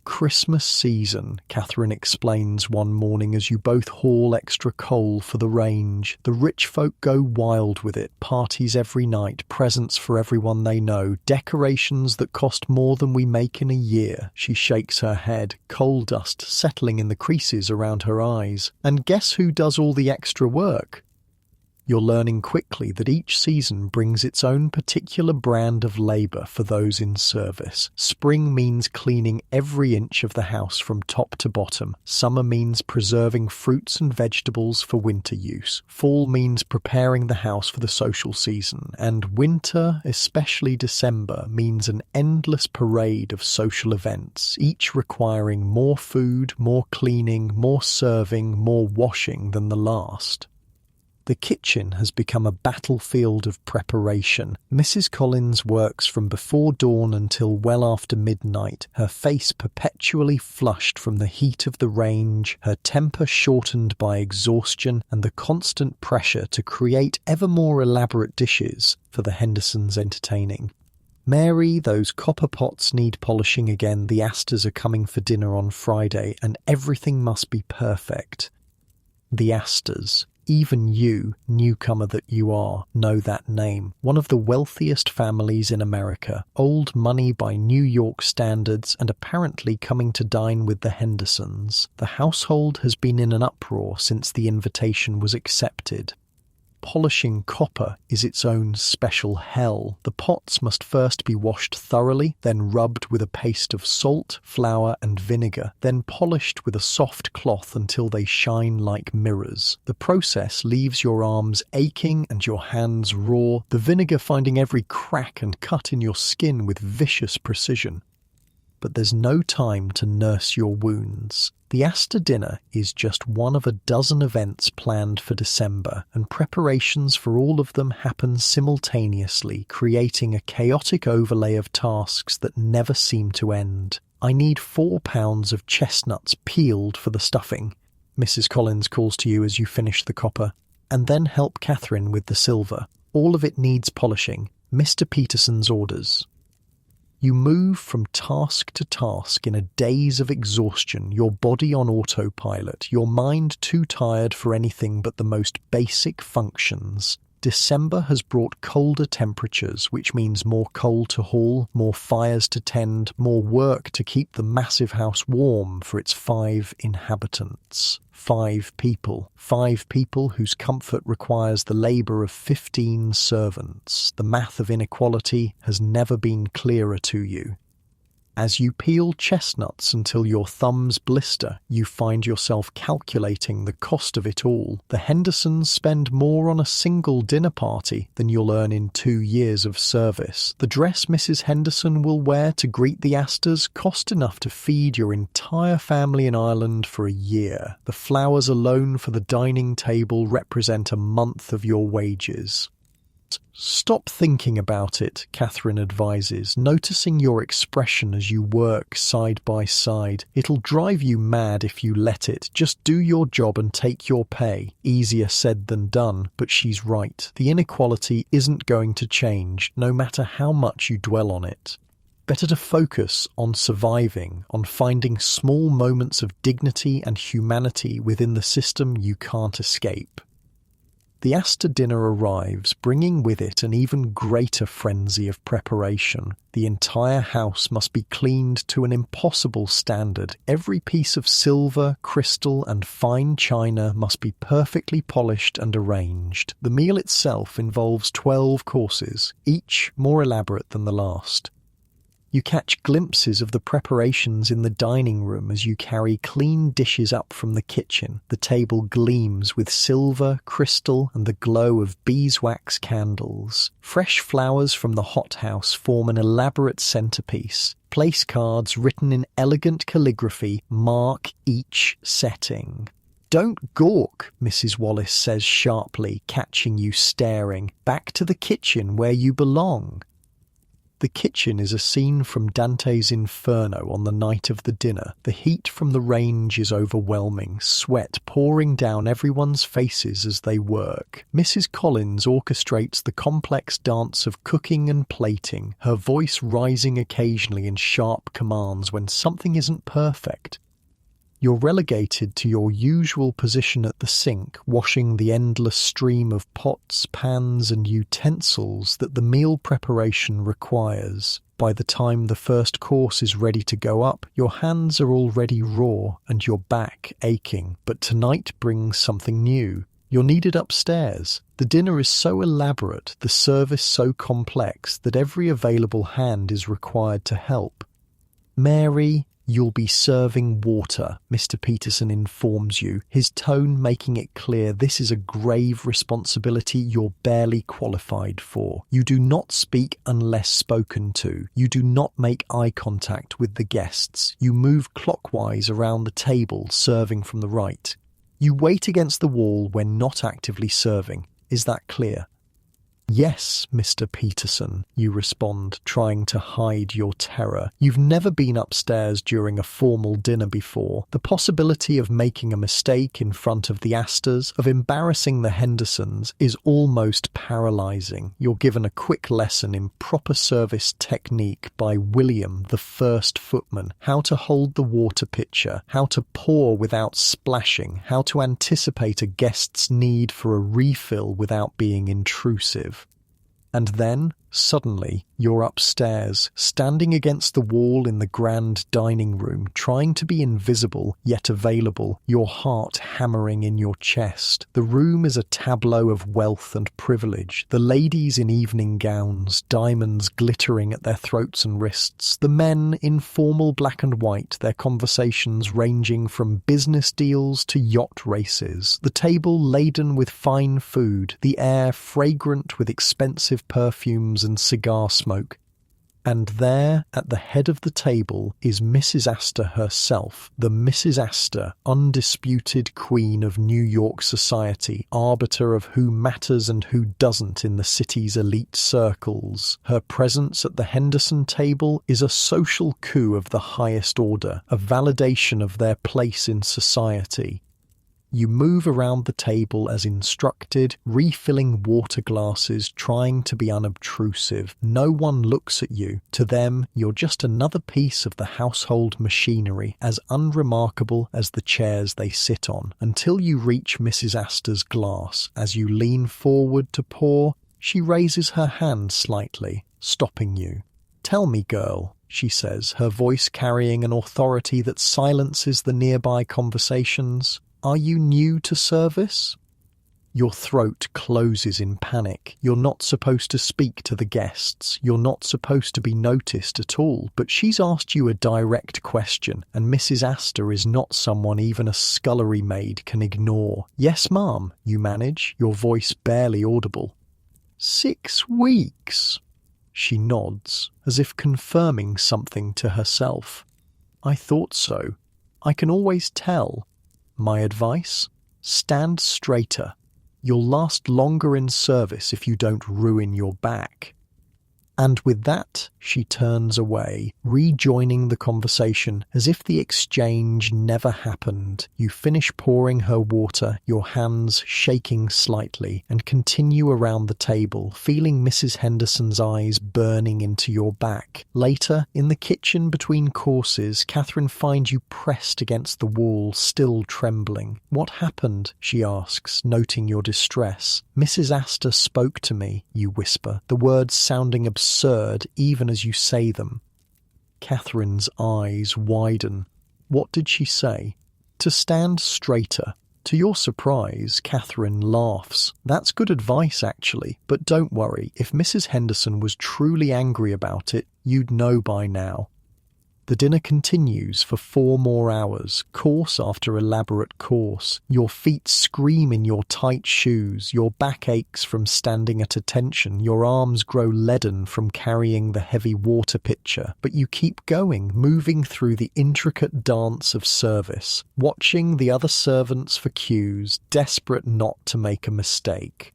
"Christmas season," Catherine explains one morning as you both haul extra coal for the range. "The rich folk go wild with it. Parties every night, presents for everyone they know, decorations that cost more than we make in a year." She shakes her head, coal dust settling in the creases around her eyes. "And guess who does all the extra work?" You're learning quickly that each season brings its own particular brand of labour for those in service. Spring means cleaning every inch of the house from top to bottom. Summer means preserving fruits and vegetables for winter use. Fall means preparing the house for the social season. And winter, especially December, means an endless parade of social events, each requiring more food, more cleaning, more serving, more washing than the last. The kitchen has become a battlefield of preparation. Mrs. Collins works from before dawn until well after midnight, her face perpetually flushed from the heat of the range, her temper shortened by exhaustion and the constant pressure to create ever more elaborate dishes for the Hendersons' entertaining. Mary, those copper pots need polishing again. The Astors are coming for dinner on Friday, and everything must be perfect. The Astors. Even you, newcomer that you are, know that name. One of the wealthiest families in America, old money by New York standards, and apparently coming to dine with the Hendersons. The household has been in an uproar since the invitation was accepted. Polishing copper is its own special hell. The pots must first be washed thoroughly, then rubbed with a paste of salt, flour and vinegar, then polished with a soft cloth until they shine like mirrors. The process leaves your arms aching and your hands raw, the vinegar finding every crack and cut in your skin with vicious precision. But there's no time to nurse your wounds. The Astor dinner is just one of a dozen events planned for December, and preparations for all of them happen simultaneously, creating a chaotic overlay of tasks that never seem to end. I need 4 pounds of chestnuts peeled for the stuffing. Mrs. Collins calls to you as you finish the copper, and then help Catherine with the silver. All of it needs polishing. Mr. Peterson's orders. You move from task to task in a daze of exhaustion, your body on autopilot, your mind too tired for anything but the most basic functions. December has brought colder temperatures, which means more coal to haul, more fires to tend, more work to keep the massive house warm for its 5 inhabitants. 5 people. 5 people whose comfort requires the labour of 15 servants. The math of inequality has never been clearer to you. As you peel chestnuts until your thumbs blister, you find yourself calculating the cost of it all. The Hendersons spend more on a single dinner party than you'll earn in 2 years of service. The dress Mrs. Henderson will wear to greet the Astors cost enough to feed your entire family in Ireland for a year. The flowers alone for the dining table represent a month of your wages. Stop thinking about it, Catherine advises, noticing your expression as you work side by side. It'll drive you mad if you let it. Just do your job and take your pay. Easier said than done, but she's right. The inequality isn't going to change, no matter how much you dwell on it. Better to focus on surviving, on finding small moments of dignity and humanity within the system you can't escape. The Astor dinner arrives, bringing with it an even greater frenzy of preparation. The entire house must be cleaned to an impossible standard. Every piece of silver, crystal, and fine china must be perfectly polished and arranged. The meal itself involves 12 courses, each more elaborate than the last. You catch glimpses of the preparations in the dining room as you carry clean dishes up from the kitchen. The table gleams with silver, crystal, and the glow of beeswax candles. Fresh flowers from the hothouse form an elaborate centerpiece. Place cards written in elegant calligraphy mark each setting. "Don't gawk," Mrs. Wallace says sharply, catching you staring. "Back to the kitchen where you belong." The kitchen is a scene from Dante's Inferno on the night of the dinner. The heat from the range is overwhelming, sweat pouring down everyone's faces as they work. Mrs. Collins orchestrates the complex dance of cooking and plating, her voice rising occasionally in sharp commands when something isn't perfect. You're relegated to your usual position at the sink, washing the endless stream of pots, pans, and utensils that the meal preparation requires. By the time the first course is ready to go up, your hands are already raw and your back aching. But tonight brings something new. You're needed upstairs. The dinner is so elaborate, the service so complex, that every available hand is required to help. "Mary, you'll be serving water," Mr. Peterson informs you, his tone making it clear this is a grave responsibility you're barely qualified for. You do not speak unless spoken to. You do not make eye contact with the guests. You move clockwise around the table, serving from the right. You wait against the wall when not actively serving. Is that clear? "Yes, Mr. Peterson," you respond, trying to hide your terror. You've never been upstairs during a formal dinner before. The possibility of making a mistake in front of the Astors, of embarrassing the Hendersons, is almost paralyzing. You're given a quick lesson in proper service technique by William, the first footman: how to hold the water pitcher, how to pour without splashing, how to anticipate a guest's need for a refill without being intrusive. And then, suddenly, you're upstairs, standing against the wall in the grand dining room, trying to be invisible, yet available, your heart hammering in your chest. The room is a tableau of wealth and privilege. The ladies in evening gowns, diamonds glittering at their throats and wrists. The men in formal black and white, their conversations ranging from business deals to yacht races. The table laden with fine food, the air fragrant with expensive perfumes and cigar smoke. And there, at the head of the table, is Mrs. Astor herself, the Mrs. Astor, undisputed queen of New York society, arbiter of who matters and who doesn't in the city's elite circles. Her presence at the Henderson table is a social coup of the highest order, a validation of their place in society. You move around the table as instructed, refilling water glasses, trying to be unobtrusive. No one looks at you. To them, you're just another piece of the household machinery, as unremarkable as the chairs they sit on, until you reach Mrs. Astor's glass. As you lean forward to pour, she raises her hand slightly, stopping you. "Tell me, girl," she says, her voice carrying an authority that silences the nearby conversations. "Are you new to service?" Your throat closes in panic. You're not supposed to speak to the guests. You're not supposed to be noticed at all. But she's asked you a direct question, and Mrs. Astor is not someone even a scullery maid can ignore. "Yes, ma'am," you manage, your voice barely audible. 6 weeks. She nods, as if confirming something to herself. "I thought so. I can always tell. My advice? Stand straighter. You'll last longer in service if you don't ruin your back." And with that, she turns away, rejoining the conversation as if the exchange never happened. You finish pouring her water, your hands shaking slightly, and continue around the table, feeling Mrs. Henderson's eyes burning into your back. Later, in the kitchen between courses, Catherine finds you pressed against the wall, still trembling. "What happened?" she asks, noting your distress. "Mrs. Astor spoke to me," you whisper, the words sounding absurd even as you say them. Catherine's eyes widen. What did she say? "To stand straighter." To your surprise, Catherine laughs. "That's good advice, actually, but don't worry, if Mrs. Henderson was truly angry about it, you'd know by now." The dinner continues for 4 more hours, course after elaborate course. Your feet scream in your tight shoes, your back aches from standing at attention, your arms grow leaden from carrying the heavy water pitcher. But you keep going, moving through the intricate dance of service, watching the other servants for cues, desperate not to make a mistake.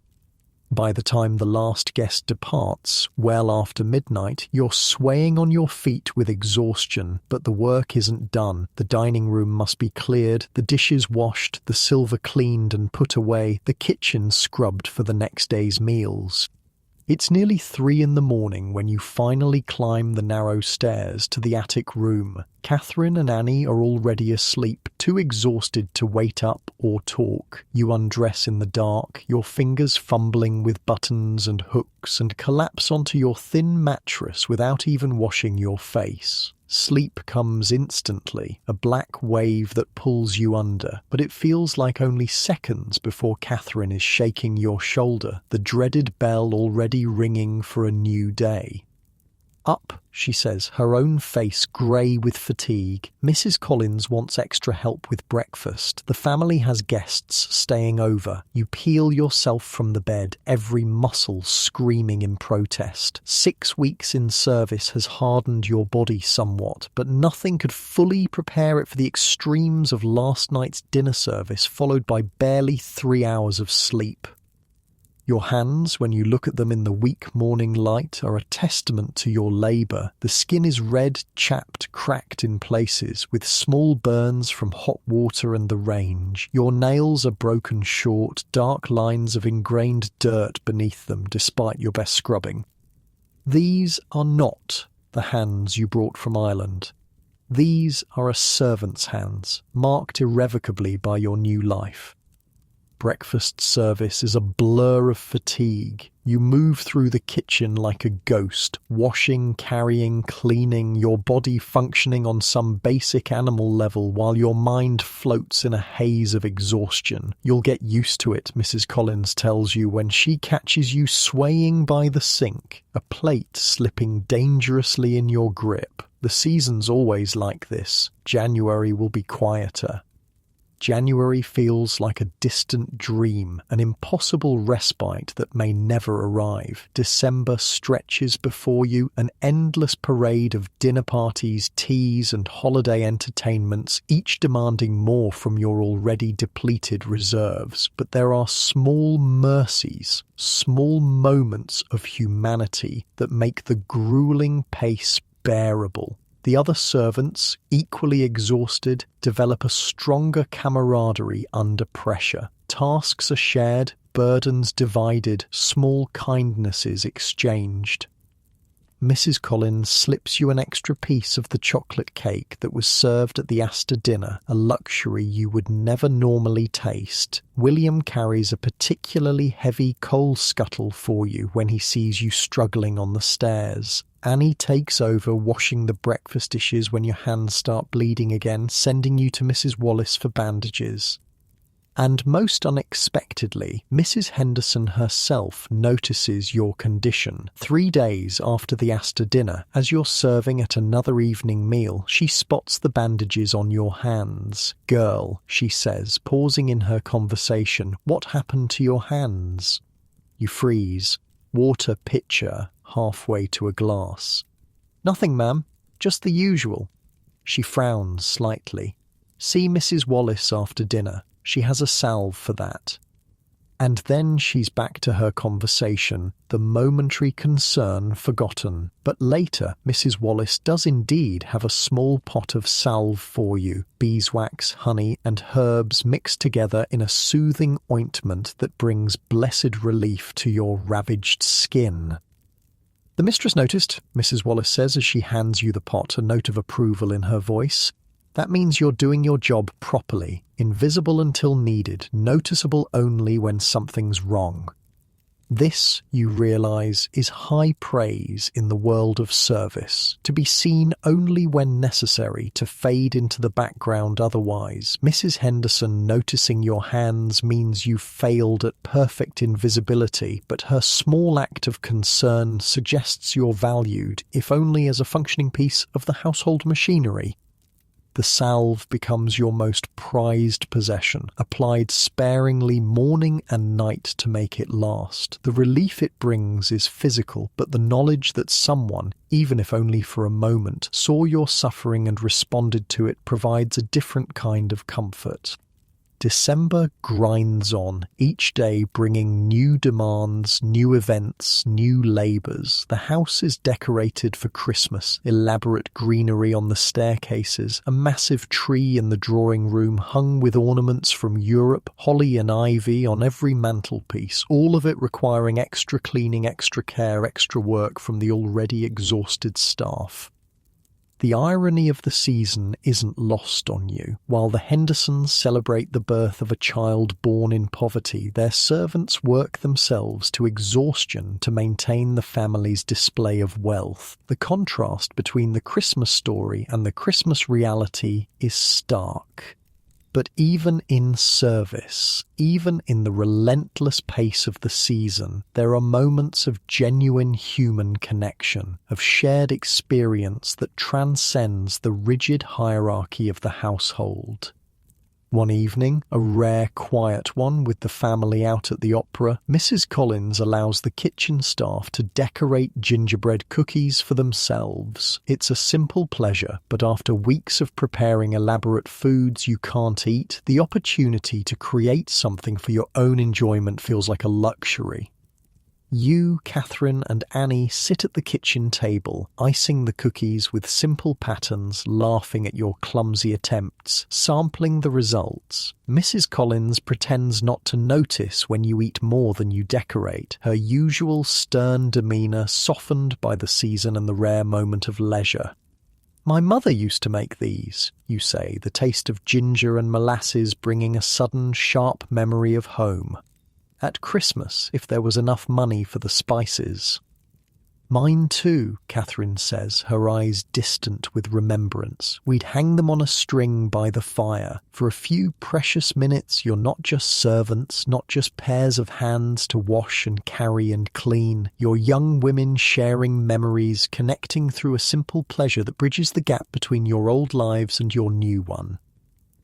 By the time the last guest departs, well after midnight, you're swaying on your feet with exhaustion, but the work isn't done. The dining room must be cleared, the dishes washed, the silver cleaned and put away, the kitchen scrubbed for the next day's meals. It's nearly 3 in the morning when you finally climb the narrow stairs to the attic room. Catherine and Annie are already asleep, too exhausted to wait up or talk. You undress in the dark, your fingers fumbling with buttons and hooks, and collapse onto your thin mattress without even washing your face. Sleep comes instantly, a black wave that pulls you under, but it feels like only seconds before Catherine is shaking your shoulder, the dreaded bell already ringing for a new day. "Up," she says, her own face grey with fatigue. "Mrs. Collins wants extra help with breakfast. The family has guests staying over." You peel yourself from the bed, every muscle screaming in protest. 6 weeks in service has hardened your body somewhat, but nothing could fully prepare it for the extremes of last night's dinner service, followed by barely 3 hours of sleep. Your hands, when you look at them in the weak morning light, are a testament to your labour. The skin is red, chapped, cracked in places, with small burns from hot water and the range. Your nails are broken short, dark lines of ingrained dirt beneath them, despite your best scrubbing. These are not the hands you brought from Ireland. These are a servant's hands, marked irrevocably by your new life. Breakfast service is a blur of fatigue. You move through the kitchen like a ghost, washing, carrying, cleaning, your body functioning on some basic animal level while your mind floats in a haze of exhaustion. You'll get used to it, Mrs. Collins tells you when she catches you swaying by the sink, a plate slipping dangerously in your grip. The season's always like this. January will be quieter. January feels like a distant dream, an impossible respite that may never arrive. December stretches before you, an endless parade of dinner parties, teas, and holiday entertainments, each demanding more from your already depleted reserves. But there are small mercies, small moments of humanity that make the grueling pace bearable. The other servants, equally exhausted, develop a stronger camaraderie under pressure. Tasks are shared, burdens divided, small kindnesses exchanged. Mrs. Collins slips you an extra piece of the chocolate cake that was served at the Astor dinner, a luxury you would never normally taste. William carries a particularly heavy coal scuttle for you when he sees you struggling on the stairs. Annie takes over washing the breakfast dishes when your hands start bleeding again, sending you to Mrs. Wallace for bandages. And most unexpectedly, Mrs. Henderson herself notices your condition. 3 days after the Astor dinner, as you're serving at another evening meal, she spots the bandages on your hands. "Girl," she says, pausing in her conversation, "what happened to your hands?" You freeze, water pitcher halfway to a glass. "Nothing, ma'am, just the usual." She frowns slightly. "See Mrs. Wallace after dinner. She has a salve for that." And then she's back to her conversation, the momentary concern forgotten. But later, Mrs. Wallace does indeed have a small pot of salve for you, beeswax, honey, and herbs mixed together in a soothing ointment that brings blessed relief to your ravaged skin. "The mistress noticed," Mrs. Wallace says as she hands you the pot, a note of approval in her voice. "That means you're doing your job properly, invisible until needed, noticeable only when something's wrong." This, you realise, is high praise in the world of service, to be seen only when necessary, to fade into the background otherwise. Mrs. Henderson noticing your hands means you failed at perfect invisibility, but her small act of concern suggests you're valued, if only as a functioning piece of the household machinery. The salve becomes your most prized possession, applied sparingly morning and night to make it last. The relief it brings is physical, but the knowledge that someone, even if only for a moment, saw your suffering and responded to it provides a different kind of comfort. December grinds on, each day bringing new demands, new events, new labours. The house is decorated for Christmas, elaborate greenery on the staircases, a massive tree in the drawing room hung with ornaments from Europe, holly and ivy on every mantelpiece, all of it requiring extra cleaning, extra care, extra work from the already exhausted staff. The irony of the season isn't lost on you. While the Hendersons celebrate the birth of a child born in poverty, their servants work themselves to exhaustion to maintain the family's display of wealth. The contrast between the Christmas story and the Christmas reality is stark. But even in service, even in the relentless pace of the season, there are moments of genuine human connection, of shared experience that transcends the rigid hierarchy of the household. One evening, a rare quiet one with the family out at the opera, Mrs. Collins allows the kitchen staff to decorate gingerbread cookies for themselves. It's a simple pleasure, but after weeks of preparing elaborate foods you can't eat, the opportunity to create something for your own enjoyment feels like a luxury. You, Catherine, and Annie sit at the kitchen table, icing the cookies with simple patterns, laughing at your clumsy attempts, sampling the results. Mrs. Collins pretends not to notice when you eat more than you decorate, her usual stern demeanour softened by the season and the rare moment of leisure. "My mother used to make these," you say, the taste of ginger and molasses bringing a sudden, sharp memory of home. "At Christmas, if there was enough money for the spices." "Mine too," Catherine says, her eyes distant with remembrance. "We'd hang them on a string by the fire. For a few precious minutes, you're not just servants, not just pairs of hands to wash and carry and clean. You're young women sharing memories, connecting through a simple pleasure that bridges the gap between your old lives and your new one."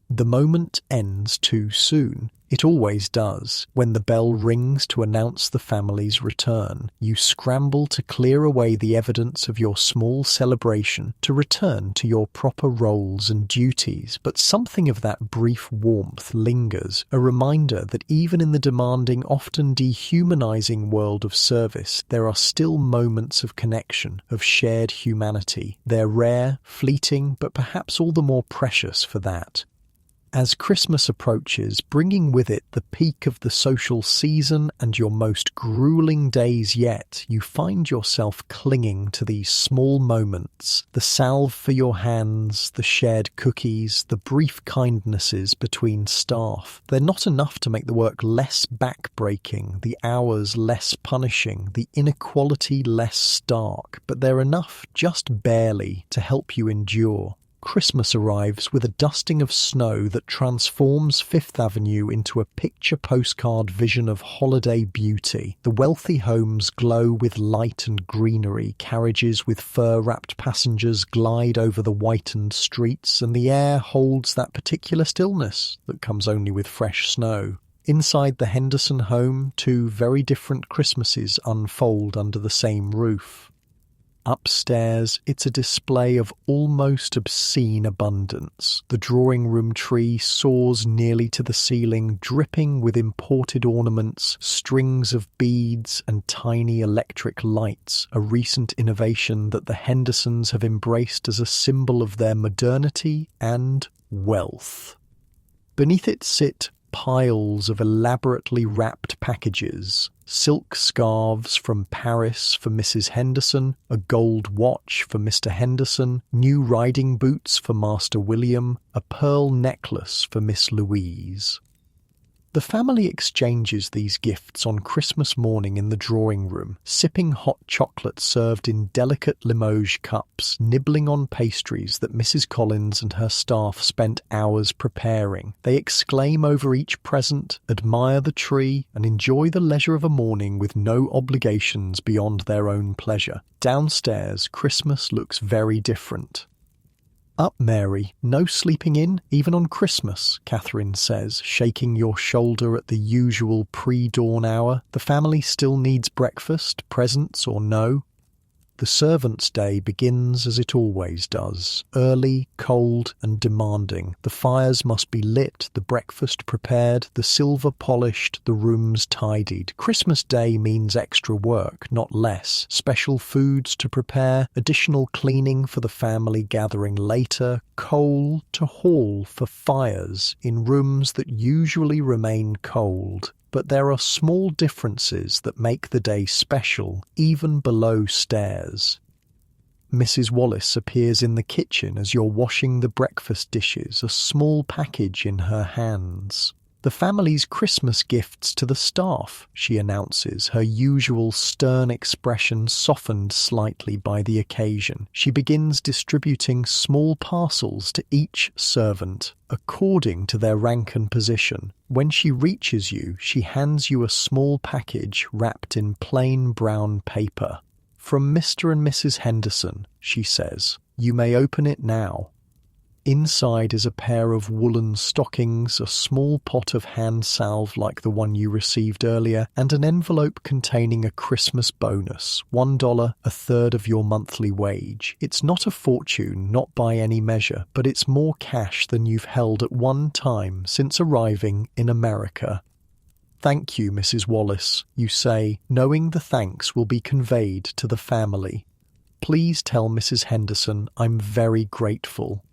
The moment ends too soon. It always does. When the bell rings to announce the family's return, you scramble to clear away the evidence of your small celebration, to return to your proper roles and duties. But something of that brief warmth lingers, a reminder that even in the demanding, often dehumanizing world of service, there are still moments of connection, of shared humanity. They're rare, fleeting, but perhaps all the more precious for that. As Christmas approaches, bringing with it the peak of the social season and your most grueling days yet, you find yourself clinging to these small moments, the salve for your hands, the shared cookies, the brief kindnesses between staff. They're not enough to make the work less back-breaking, the hours less punishing, the inequality less stark, but they're enough, just barely, to help you endure. Christmas arrives with a dusting of snow that transforms Fifth Avenue into a picture postcard vision of holiday beauty. The wealthy homes glow with light and greenery, carriages with fur-wrapped passengers glide over the whitened streets, and the air holds that particular stillness that comes only with fresh snow. Inside the Henderson home, two very different Christmases unfold under the same roof. Upstairs, it's a display of almost obscene abundance. The drawing room tree soars nearly to the ceiling, dripping with imported ornaments, strings of beads and tiny electric lights, a recent innovation that the Hendersons have embraced as a symbol of their modernity and wealth. Beneath it sit piles of elaborately wrapped packages, silk scarves from Paris for Mrs. Henderson, a gold watch for Mr. Henderson, new riding boots for Master William, a pearl necklace for Miss Louise. The family exchanges these gifts on Christmas morning in the drawing room, sipping hot chocolate served in delicate Limoges cups, nibbling on pastries that Mrs. Collins and her staff spent hours preparing. They exclaim over each present, admire the tree, and enjoy the leisure of a morning with no obligations beyond their own pleasure. Downstairs, Christmas looks very different. "Up, Mary, no sleeping in, even on Christmas," Catherine says, shaking your shoulder at the usual pre-dawn hour. "The family still needs breakfast, presents or no." The servants' day begins as it always does, early, cold and demanding. The fires must be lit, the breakfast prepared, the silver polished, the rooms tidied. Christmas Day means extra work, not less. Special foods to prepare, additional cleaning for the family gathering later, coal to haul for fires in rooms that usually remain cold. But there are small differences that make the day special, even below stairs. Mrs. Wallace appears in the kitchen as you're washing the breakfast dishes, a small package in her hands. "The family's Christmas gifts to the staff," she announces, her usual stern expression softened slightly by the occasion. She begins distributing small parcels to each servant, according to their rank and position. When she reaches you, she hands you a small package wrapped in plain brown paper. "From Mr. and Mrs. Henderson," she says. "You may open it now." Inside is a pair of woolen stockings, a small pot of hand salve like the one you received earlier, and an envelope containing a Christmas bonus, $1, a third of your monthly wage. It's not a fortune, not by any measure, but it's more cash than you've held at one time since arriving in America. "Thank you, Mrs. Wallace," you say, knowing the thanks will be conveyed to the family. "Please tell Mrs. Henderson I'm very grateful."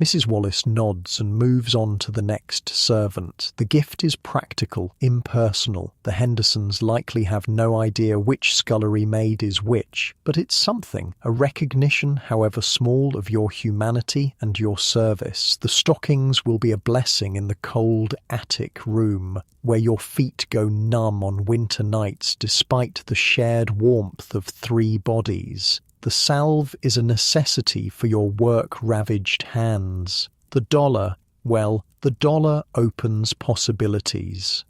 Mrs. Wallace nods and moves on to the next servant. The gift is practical, impersonal. The Hendersons likely have no idea which scullery maid is which, but it's something, a recognition, however small, of your humanity and your service. The stockings will be a blessing in the cold attic room, where your feet go numb on winter nights despite the shared warmth of 3 bodies. The salve is a necessity for your work-ravaged hands. The dollar opens possibilities.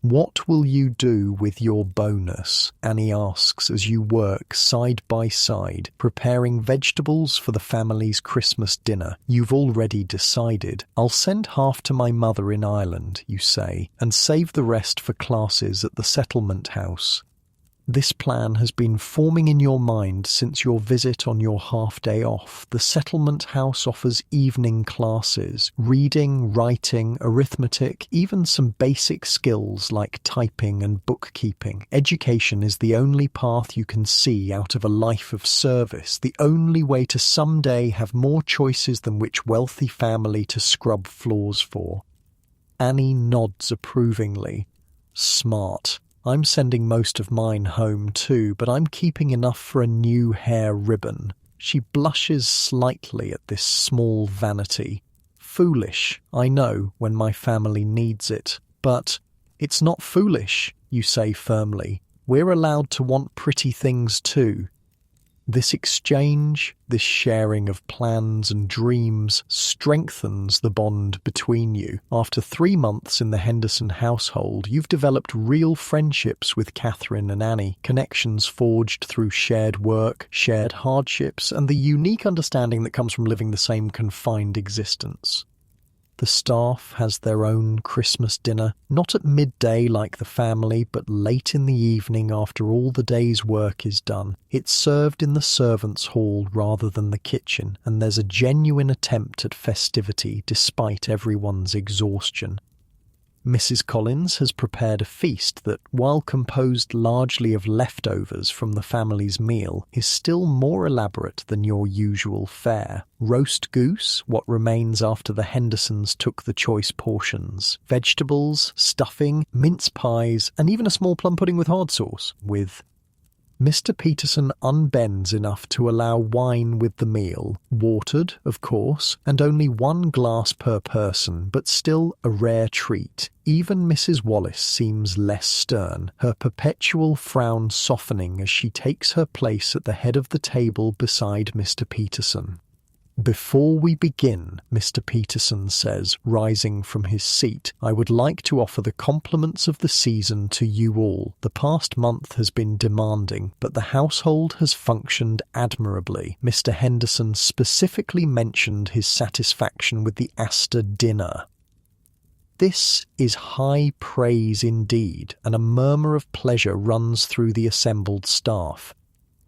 "What will you do with your bonus?" Annie asks as you work side by side, preparing vegetables for the family's Christmas dinner. You've already decided. "I'll send half to my mother in Ireland," you say, "and save the rest for classes at the settlement house." This plan has been forming in your mind since your visit on your half-day off. The settlement house offers evening classes, reading, writing, arithmetic, even some basic skills like typing and bookkeeping. Education is the only path you can see out of a life of service, the only way to someday have more choices than which wealthy family to scrub floors for. Annie nods approvingly. "Smart. I'm sending most of mine home too, but I'm keeping enough for a new hair ribbon." She blushes slightly at this small vanity. "Foolish, I know, when my family needs it. But it's not foolish," you say firmly. "We're allowed to want pretty things too." This exchange, this sharing of plans and dreams, strengthens the bond between you. After 3 months in the Henderson household, you've developed real friendships with Catherine and Annie, connections forged through shared work, shared hardships, and the unique understanding that comes from living the same confined existence. The staff has their own Christmas dinner, not at midday like the family, but late in the evening after all the day's work is done. It's served in the servants' hall rather than the kitchen, and there's a genuine attempt at festivity despite everyone's exhaustion. Mrs. Collins has prepared a feast that, while composed largely of leftovers from the family's meal, is still more elaborate than your usual fare. Roast goose, what remains after the Hendersons took the choice portions, vegetables, stuffing, mince pies, and even a small plum pudding with hard sauce, with Mr. Peterson unbends enough to allow wine with the meal, watered, of course, and only 1 glass per person, but still a rare treat. Even Mrs. Wallace seems less stern, her perpetual frown softening as she takes her place at the head of the table beside Mr. Peterson. "Before we begin," Mr. Peterson says, rising from his seat, "I would like to offer the compliments of the season to you all. The past month has been demanding, but the household has functioned admirably. Mr. Henderson specifically mentioned his satisfaction with the Astor dinner." This is high praise indeed, and a murmur of pleasure runs through the assembled staff.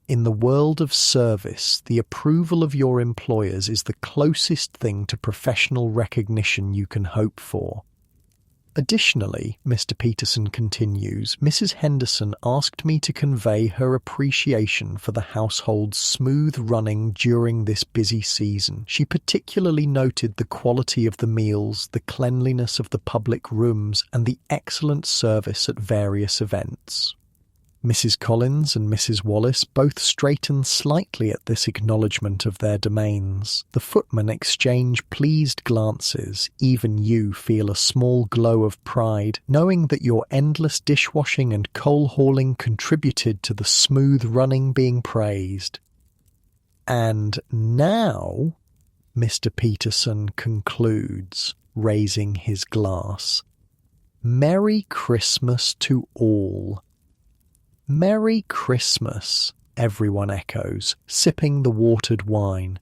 In the world of service, the approval of your employers is the closest thing to professional recognition you can hope for. Additionally, Mr. Peterson continues, Mrs. Henderson asked me to convey her appreciation for the household's smooth running during this busy season. She particularly noted the quality of the meals, the cleanliness of the public rooms, and the excellent service at various events. Mrs. Collins and Mrs. Wallace both straighten slightly at this acknowledgement of their domains. The footmen exchange pleased glances. Even you feel a small glow of pride, knowing that your endless dishwashing and coal hauling contributed to the smooth running being praised. "And now," Mr. Peterson concludes, raising his glass, "Merry Christmas to all." "Merry Christmas," everyone echoes, sipping the watered wine.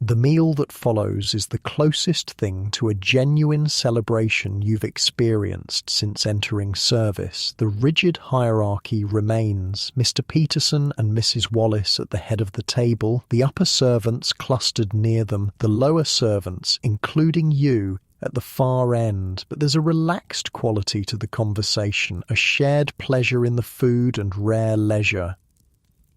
The meal that follows is the closest thing to a genuine celebration you've experienced since entering service. The rigid hierarchy remains. Mr. Peterson and Mrs. Wallace at the head of the table, the upper servants clustered near them, the lower servants, including you, at the far end, but there's a relaxed quality to the conversation, a shared pleasure in the food and rare leisure.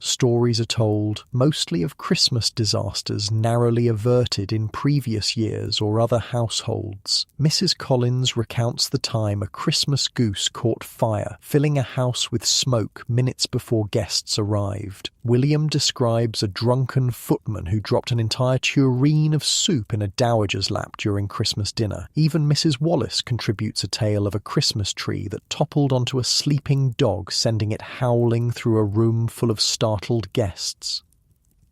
Stories are told, mostly of Christmas disasters narrowly averted in previous years or other households. Mrs. Collins recounts the time a Christmas goose caught fire, filling a house with smoke minutes before guests arrived. William describes a drunken footman who dropped an entire tureen of soup in a dowager's lap during Christmas dinner. Even Mrs. Wallace contributes a tale of a Christmas tree that toppled onto a sleeping dog, sending it howling through a room full of startled guests.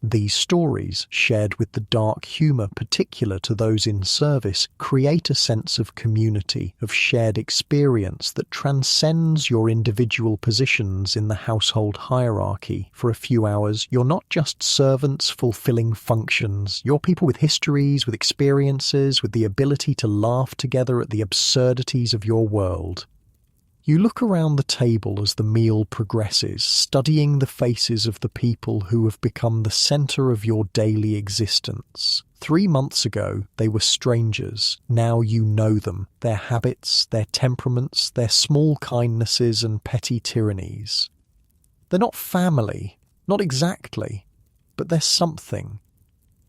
These stories, shared with the dark humour particular to those in service, create a sense of community, of shared experience that transcends your individual positions in the household hierarchy. For a few hours, you're not just servants fulfilling functions, you're people with histories, with experiences, with the ability to laugh together at the absurdities of your world. You look around the table as the meal progresses, studying the faces of the people who have become the centre of your daily existence. 3 months ago, they were strangers. Now you know them, their habits, their temperaments, their small kindnesses and petty tyrannies. They're not family, not exactly, but they're something.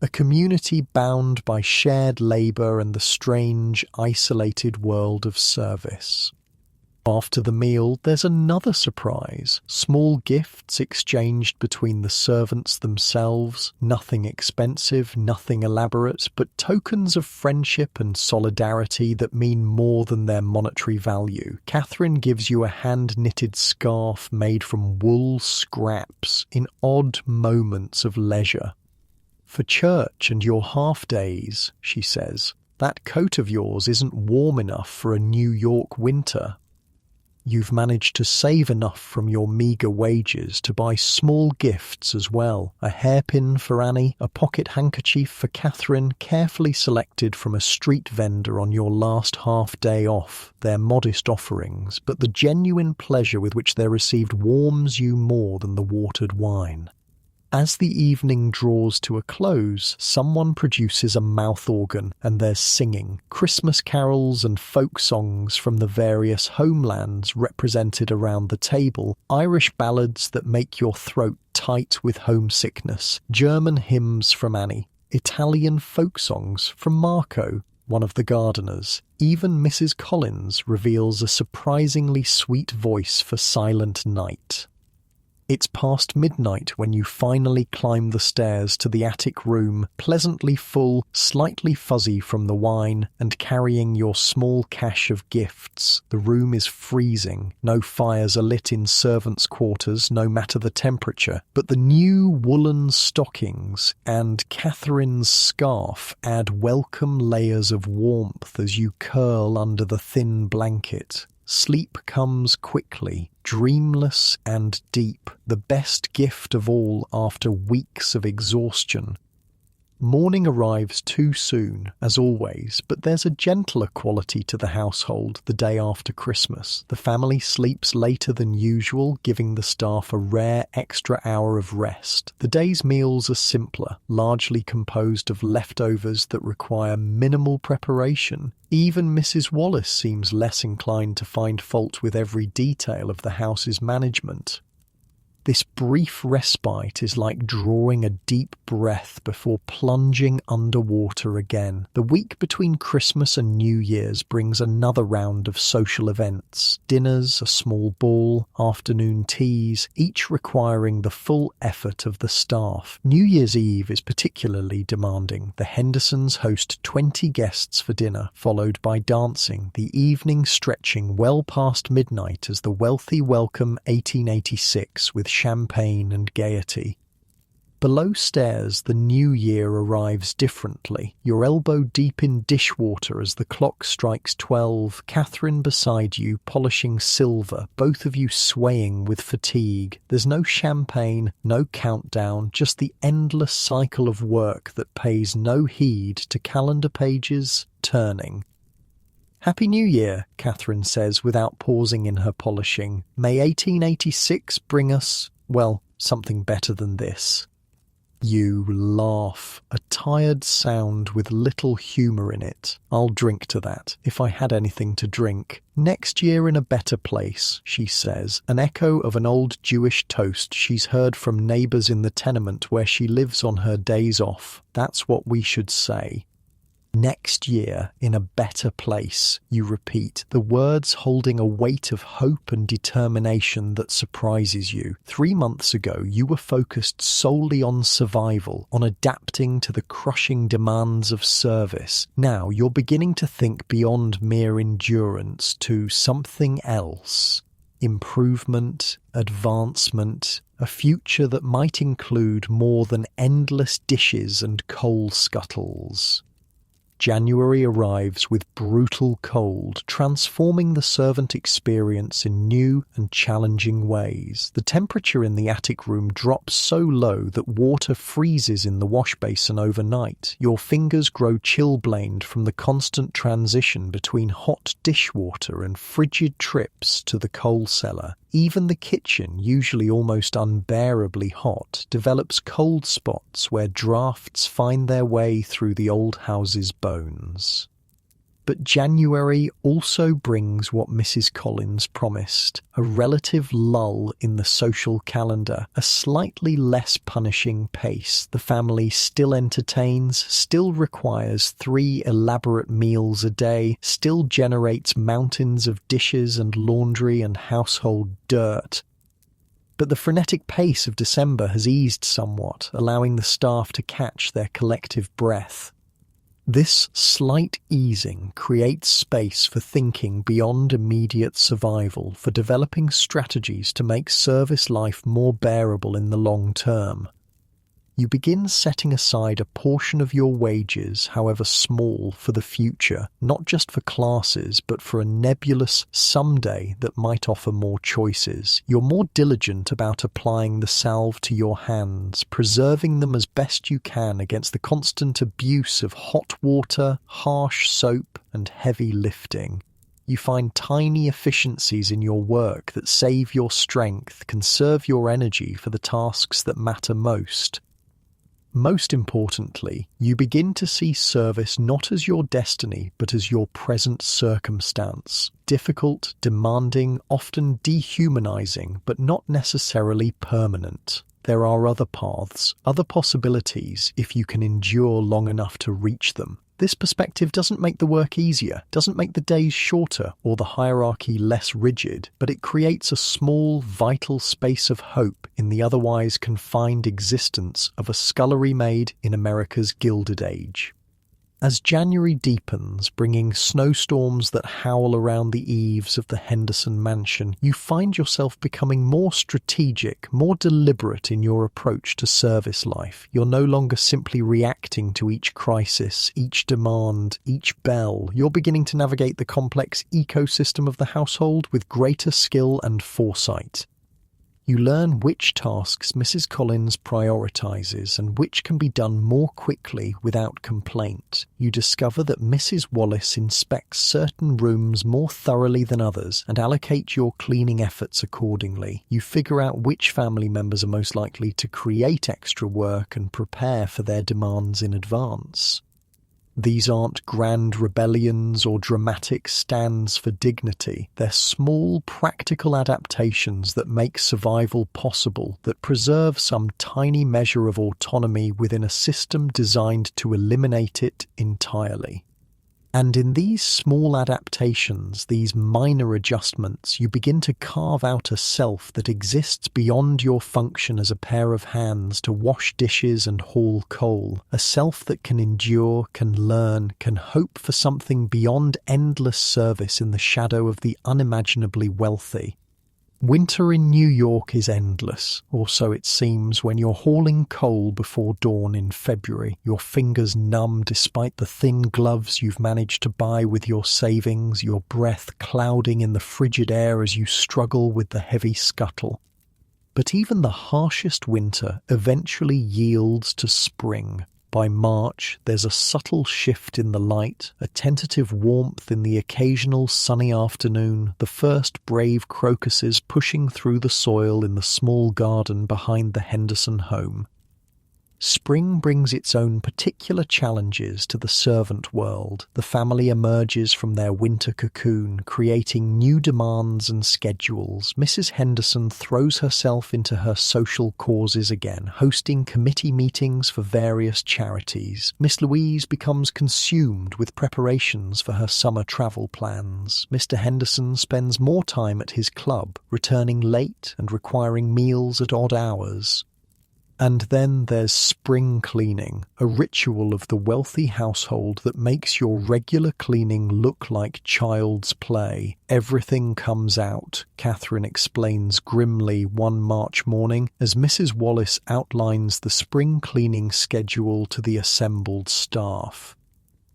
A community bound by shared labour and the strange, isolated world of service. After the meal, there's another surprise. Small gifts exchanged between the servants themselves. Nothing expensive, nothing elaborate, but tokens of friendship and solidarity that mean more than their monetary value. Catherine gives you a hand-knitted scarf made from wool scraps in odd moments of leisure. For church and your half-days, she says, that coat of yours isn't warm enough for a New York winter. You've managed to save enough from your meagre wages to buy small gifts as well. A hairpin for Annie, a pocket handkerchief for Catherine, carefully selected from a street vendor on your last half-day off. They're modest offerings, but the genuine pleasure with which they're received warms you more than the watered wine. As the evening draws to a close, someone produces a mouth organ and there's singing, Christmas carols and folk songs from the various homelands represented around the table, Irish ballads that make your throat tight with homesickness, German hymns from Annie, Italian folk songs from Marco, one of the gardeners. Even Mrs. Collins reveals a surprisingly sweet voice for Silent Night. It's past midnight when you finally climb the stairs to the attic room, pleasantly full, slightly fuzzy from the wine, and carrying your small cache of gifts. The room is freezing. No fires are lit in servants' quarters, no matter the temperature, but the new woolen stockings and Catherine's scarf add welcome layers of warmth as you curl under the thin blanket. Sleep comes quickly, dreamless and deep, the best gift of all after weeks of exhaustion. Morning arrives too soon, as always, but there's a gentler quality to the household the day after Christmas. The family sleeps later than usual, giving the staff a rare extra hour of rest. The day's meals are simpler, largely composed of leftovers that require minimal preparation. Even Mrs. Wallace seems less inclined to find fault with every detail of the house's management. This brief respite is like drawing a deep breath before plunging underwater again. The week between Christmas and New Year's brings another round of social events. Dinners, a small ball, afternoon teas, each requiring the full effort of the staff. New Year's Eve is particularly demanding. The Hendersons host 20 guests for dinner, followed by dancing, the evening stretching well past midnight as the wealthy welcome 1886 with champagne and gaiety. Below stairs, the new year arrives differently. You're elbow deep in dishwater as the clock strikes 12, Catherine beside you polishing silver, both of you swaying with fatigue. There's no champagne, no countdown, just the endless cycle of work that pays no heed to calendar pages turning. Happy New Year, Catherine says without pausing in her polishing. May 1886 bring us, well, something better than this. You laugh, a tired sound with little humour in it. I'll drink to that, if I had anything to drink. Next year in a better place, she says, an echo of an old Jewish toast she's heard from neighbours in the tenement where she lives on her days off. That's what we should say. Next year, in a better place, you repeat, the words holding a weight of hope and determination that surprises you. 3 months ago, you were focused solely on survival, on adapting to the crushing demands of service. Now, you're beginning to think beyond mere endurance to something else. Improvement, advancement, a future that might include more than endless dishes and coal scuttles. January arrives with brutal cold, transforming the servant experience in new and challenging ways. The temperature in the attic room drops so low that water freezes in the wash basin overnight. Your fingers grow chilblained from the constant transition between hot dishwater and frigid trips to the coal cellar. Even the kitchen, usually almost unbearably hot, develops cold spots where drafts find their way through the old house's bones. But January also brings what Mrs. Collins promised, a relative lull in the social calendar, a slightly less punishing pace. The family still entertains, still requires 3 elaborate meals a day, still generates mountains of dishes and laundry and household dirt. But the frenetic pace of December has eased somewhat, allowing the staff to catch their collective breath. This slight easing creates space for thinking beyond immediate survival, for developing strategies to make service life more bearable in the long term. You begin setting aside a portion of your wages, however small, for the future, not just for classes, but for a nebulous someday that might offer more choices. You're more diligent about applying the salve to your hands, preserving them as best you can against the constant abuse of hot water, harsh soap, and heavy lifting. You find tiny efficiencies in your work that save your strength, conserve your energy for the tasks that matter most. Most importantly, you begin to see service not as your destiny, but as your present circumstance. Difficult, demanding, often dehumanizing, but not necessarily permanent. There are other paths, other possibilities, if you can endure long enough to reach them. This perspective doesn't make the work easier, doesn't make the days shorter or the hierarchy less rigid, but it creates a small, vital space of hope in the otherwise confined existence of a scullery maid in America's Gilded Age. As January deepens, bringing snowstorms that howl around the eaves of the Henderson mansion, you find yourself becoming more strategic, more deliberate in your approach to service life. You're no longer simply reacting to each crisis, each demand, each bell. You're beginning to navigate the complex ecosystem of the household with greater skill and foresight. You learn which tasks Mrs. Collins prioritizes and which can be done more quickly without complaint. You discover that Mrs. Wallace inspects certain rooms more thoroughly than others and allocate your cleaning efforts accordingly. You figure out which family members are most likely to create extra work and prepare for their demands in advance. These aren't grand rebellions or dramatic stands for dignity. They're small, practical adaptations that make survival possible, that preserve some tiny measure of autonomy within a system designed to eliminate it entirely. And in these small adaptations, these minor adjustments, you begin to carve out a self that exists beyond your function as a pair of hands to wash dishes and haul coal, a self that can endure, can learn, can hope for something beyond endless service in the shadow of the unimaginably wealthy. Winter in New York is endless, or so it seems when you're hauling coal before dawn in February, your fingers numb despite the thin gloves you've managed to buy with your savings, your breath clouding in the frigid air as you struggle with the heavy scuttle. But even the harshest winter eventually yields to spring. By March, there's a subtle shift in the light, a tentative warmth in the occasional sunny afternoon, the first brave crocuses pushing through the soil in the small garden behind the Henderson home. Spring brings its own particular challenges to the servant world. The family emerges from their winter cocoon, creating new demands and schedules. Mrs. Henderson throws herself into her social causes again, hosting committee meetings for various charities. Miss Louise becomes consumed with preparations for her summer travel plans. Mr. Henderson spends more time at his club, returning late and requiring meals at odd hours. And then there's spring cleaning, a ritual of the wealthy household that makes your regular cleaning look like child's play. Everything comes out, Catherine explains grimly one March morning as Mrs. Wallace outlines the spring cleaning schedule to the assembled staff.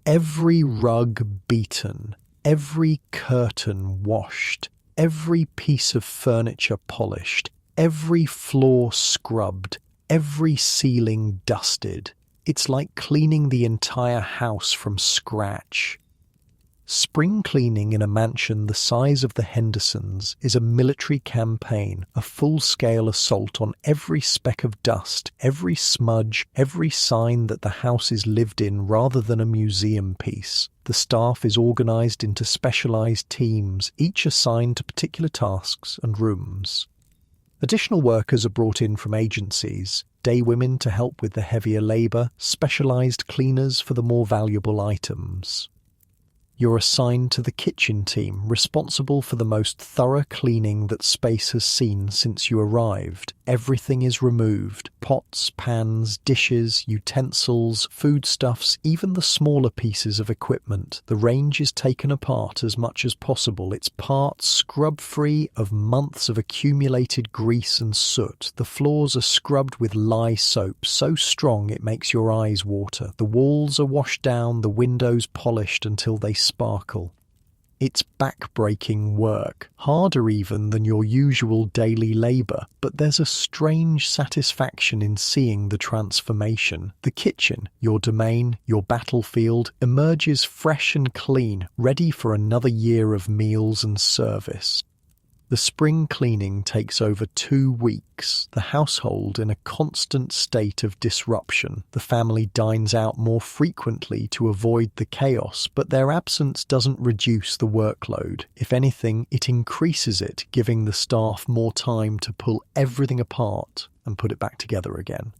Every rug beaten, every curtain washed, every piece of furniture polished, every floor scrubbed, every ceiling dusted. It's like cleaning the entire house from scratch. Spring cleaning in a mansion the size of the Hendersons is a military campaign, a full-scale assault on every speck of dust, every smudge, every sign that the house is lived in rather than a museum piece. The staff is organised into specialised teams, each assigned to particular tasks and rooms. Additional workers are brought in from agencies, day women to help with the heavier labour, specialised cleaners for the more valuable items. You're assigned to the kitchen team, responsible for the most thorough cleaning that space has seen since you arrived. Everything is removed: pots, pans, dishes, utensils, foodstuffs, even the smaller pieces of equipment. The range is taken apart as much as possible, its parts scrub-free of months of accumulated grease and soot. The floors are scrubbed with lye soap, so strong it makes your eyes water. The walls are washed down, the windows polished until they sparkle. It's back-breaking work, harder even than your usual daily labour, but there's a strange satisfaction in seeing the transformation. The kitchen, your domain, your battlefield, emerges fresh and clean, ready for another year of meals and service. The spring cleaning takes over 2 weeks, the household in a constant state of disruption. The family dines out more frequently to avoid the chaos, but their absence doesn't reduce the workload. If anything, it increases it, giving the staff more time to pull everything apart and put it back together again.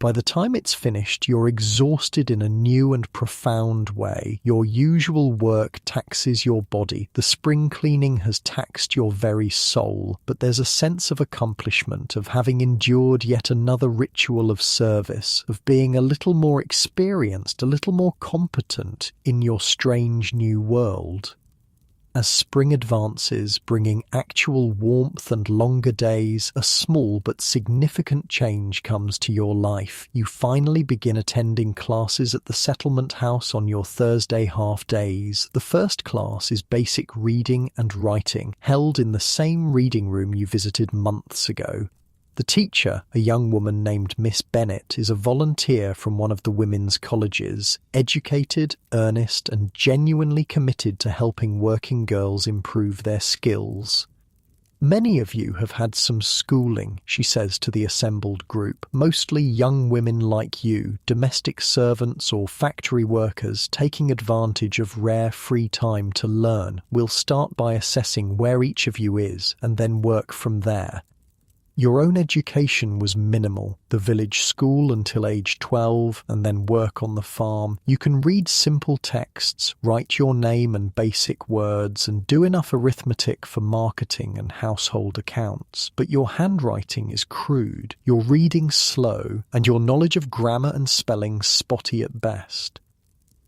By the time it's finished, you're exhausted in a new and profound way. Your usual work taxes your body. The spring cleaning has taxed your very soul. But there's a sense of accomplishment, of having endured yet another ritual of service, of being a little more experienced, a little more competent in your strange new world. As spring advances, bringing actual warmth and longer days, a small but significant change comes to your life. You finally begin attending classes at the settlement house on your Thursday half-days. The first class is basic reading and writing, held in the same reading room you visited months ago. The teacher, a young woman named Miss Bennett, is a volunteer from one of the women's colleges, educated, earnest, and genuinely committed to helping working girls improve their skills. Many of you have had some schooling, she says to the assembled group, mostly young women like you, domestic servants or factory workers taking advantage of rare free time to learn. We'll start by assessing where each of you is and then work from there. Your own education was minimal, the village school until age 12 and then work on the farm. You can read simple texts, write your name and basic words, and do enough arithmetic for marketing and household accounts. But your handwriting is crude, your reading slow, and your knowledge of grammar and spelling spotty at best.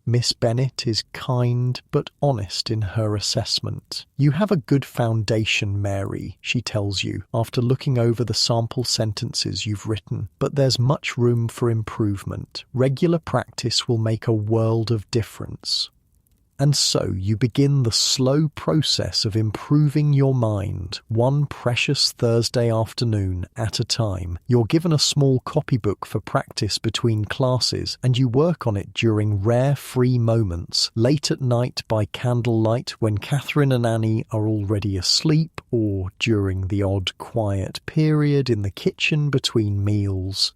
Miss Bennett is kind but honest in her assessment. You have a good foundation, Mary, she tells you, after looking over the sample sentences you've written. But there's much room for improvement. Regular practice will make a world of difference. And so you begin the slow process of improving your mind, one precious Thursday afternoon at a time. You're given a small copybook for practice between classes, and you work on it during rare free moments, late at night by candlelight when Catherine and Annie are already asleep, or during the odd quiet period in the kitchen between meals.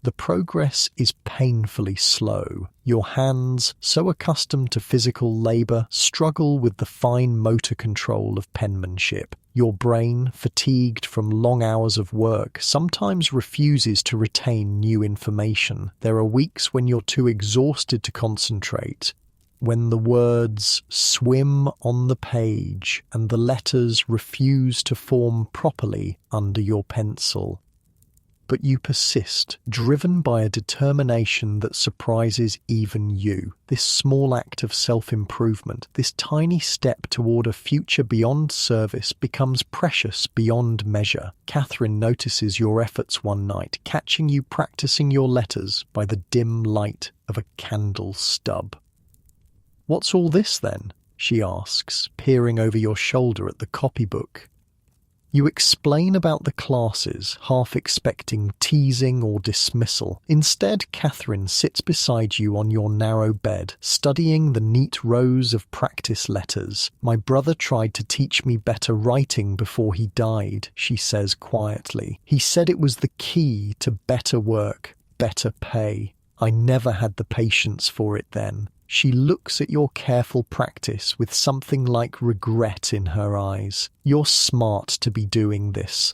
The progress is painfully slow. Your hands, so accustomed to physical labor, struggle with the fine motor control of penmanship. Your brain, fatigued from long hours of work, sometimes refuses to retain new information. There are weeks when you're too exhausted to concentrate, when the words swim on the page and the letters refuse to form properly under your pencil. But you persist, driven by a determination that surprises even you. This small act of self-improvement, this tiny step toward a future beyond service, becomes precious beyond measure. Catherine notices your efforts one night, catching you practicing your letters by the dim light of a candle stub. "What's all this, then?" she asks, peering over your shoulder at the copybook. You explain about the classes, half expecting teasing or dismissal. Instead, Catherine sits beside you on your narrow bed, studying the neat rows of practice letters. "My brother tried to teach me better writing before he died," she says quietly. "He said it was the key to better work, better pay. I never had the patience for it then." She looks at your careful practice with something like regret in her eyes. "You're smart to be doing this."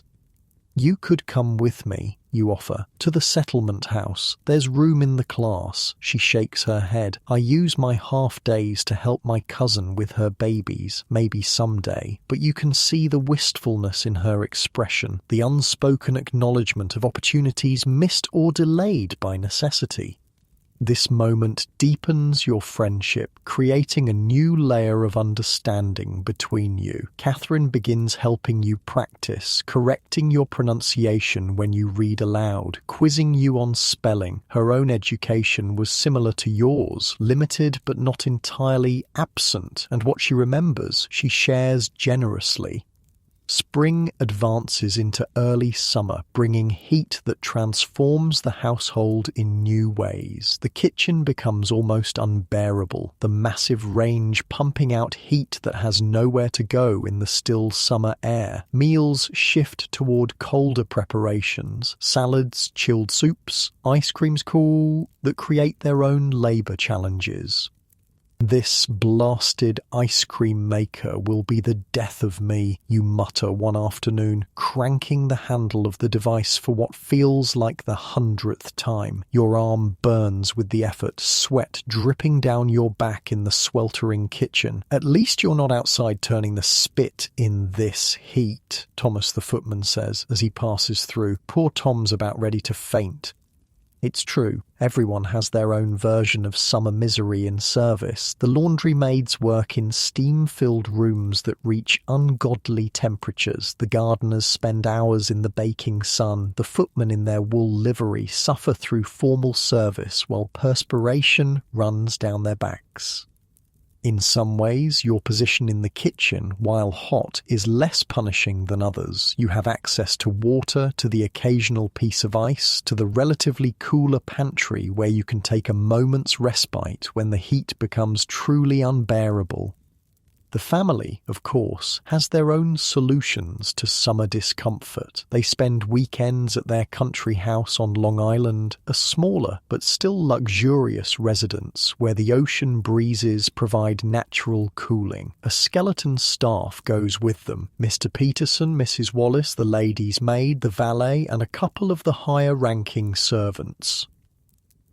"You could come with me," you offer, "to the settlement house. There's room in the class." She shakes her head. "I use my half days to help my cousin with her babies, maybe someday." But you can see the wistfulness in her expression, the unspoken acknowledgement of opportunities missed or delayed by necessity. This moment deepens your friendship, creating a new layer of understanding between you. Catherine begins helping you practice, correcting your pronunciation when you read aloud, quizzing you on spelling. Her own education was similar to yours, limited but not entirely absent, and what she remembers, she shares generously. Spring advances into early summer, bringing heat that transforms the household in new ways. The kitchen becomes almost unbearable, the massive range pumping out heat that has nowhere to go in the still summer air. Meals shift toward colder preparations, salads, chilled soups, ice creams cool, that create their own labor challenges. "This blasted ice cream maker will be the death of me," you mutter one afternoon, cranking the handle of the device for what feels like the 100th time. Your arm burns with the effort, sweat dripping down your back in the sweltering kitchen. "At least you're not outside turning the spit in this heat," Thomas the footman says as he passes through. Poor Tom's about ready to faint. It's true, everyone has their own version of summer misery in service. The laundry maids work in steam-filled rooms that reach ungodly temperatures. The gardeners spend hours in the baking sun. The footmen in their wool livery suffer through formal service while perspiration runs down their backs. In some ways, your position in the kitchen, while hot, is less punishing than others. You have access to water, to the occasional piece of ice, to the relatively cooler pantry where you can take a moment's respite when the heat becomes truly unbearable. The family, of course, has their own solutions to summer discomfort. They spend weekends at their country house on Long Island, a smaller but still luxurious residence where the ocean breezes provide natural cooling. A skeleton staff goes with them. Mr. Peterson, Mrs. Wallace, the lady's maid, the valet, and a couple of the higher-ranking servants.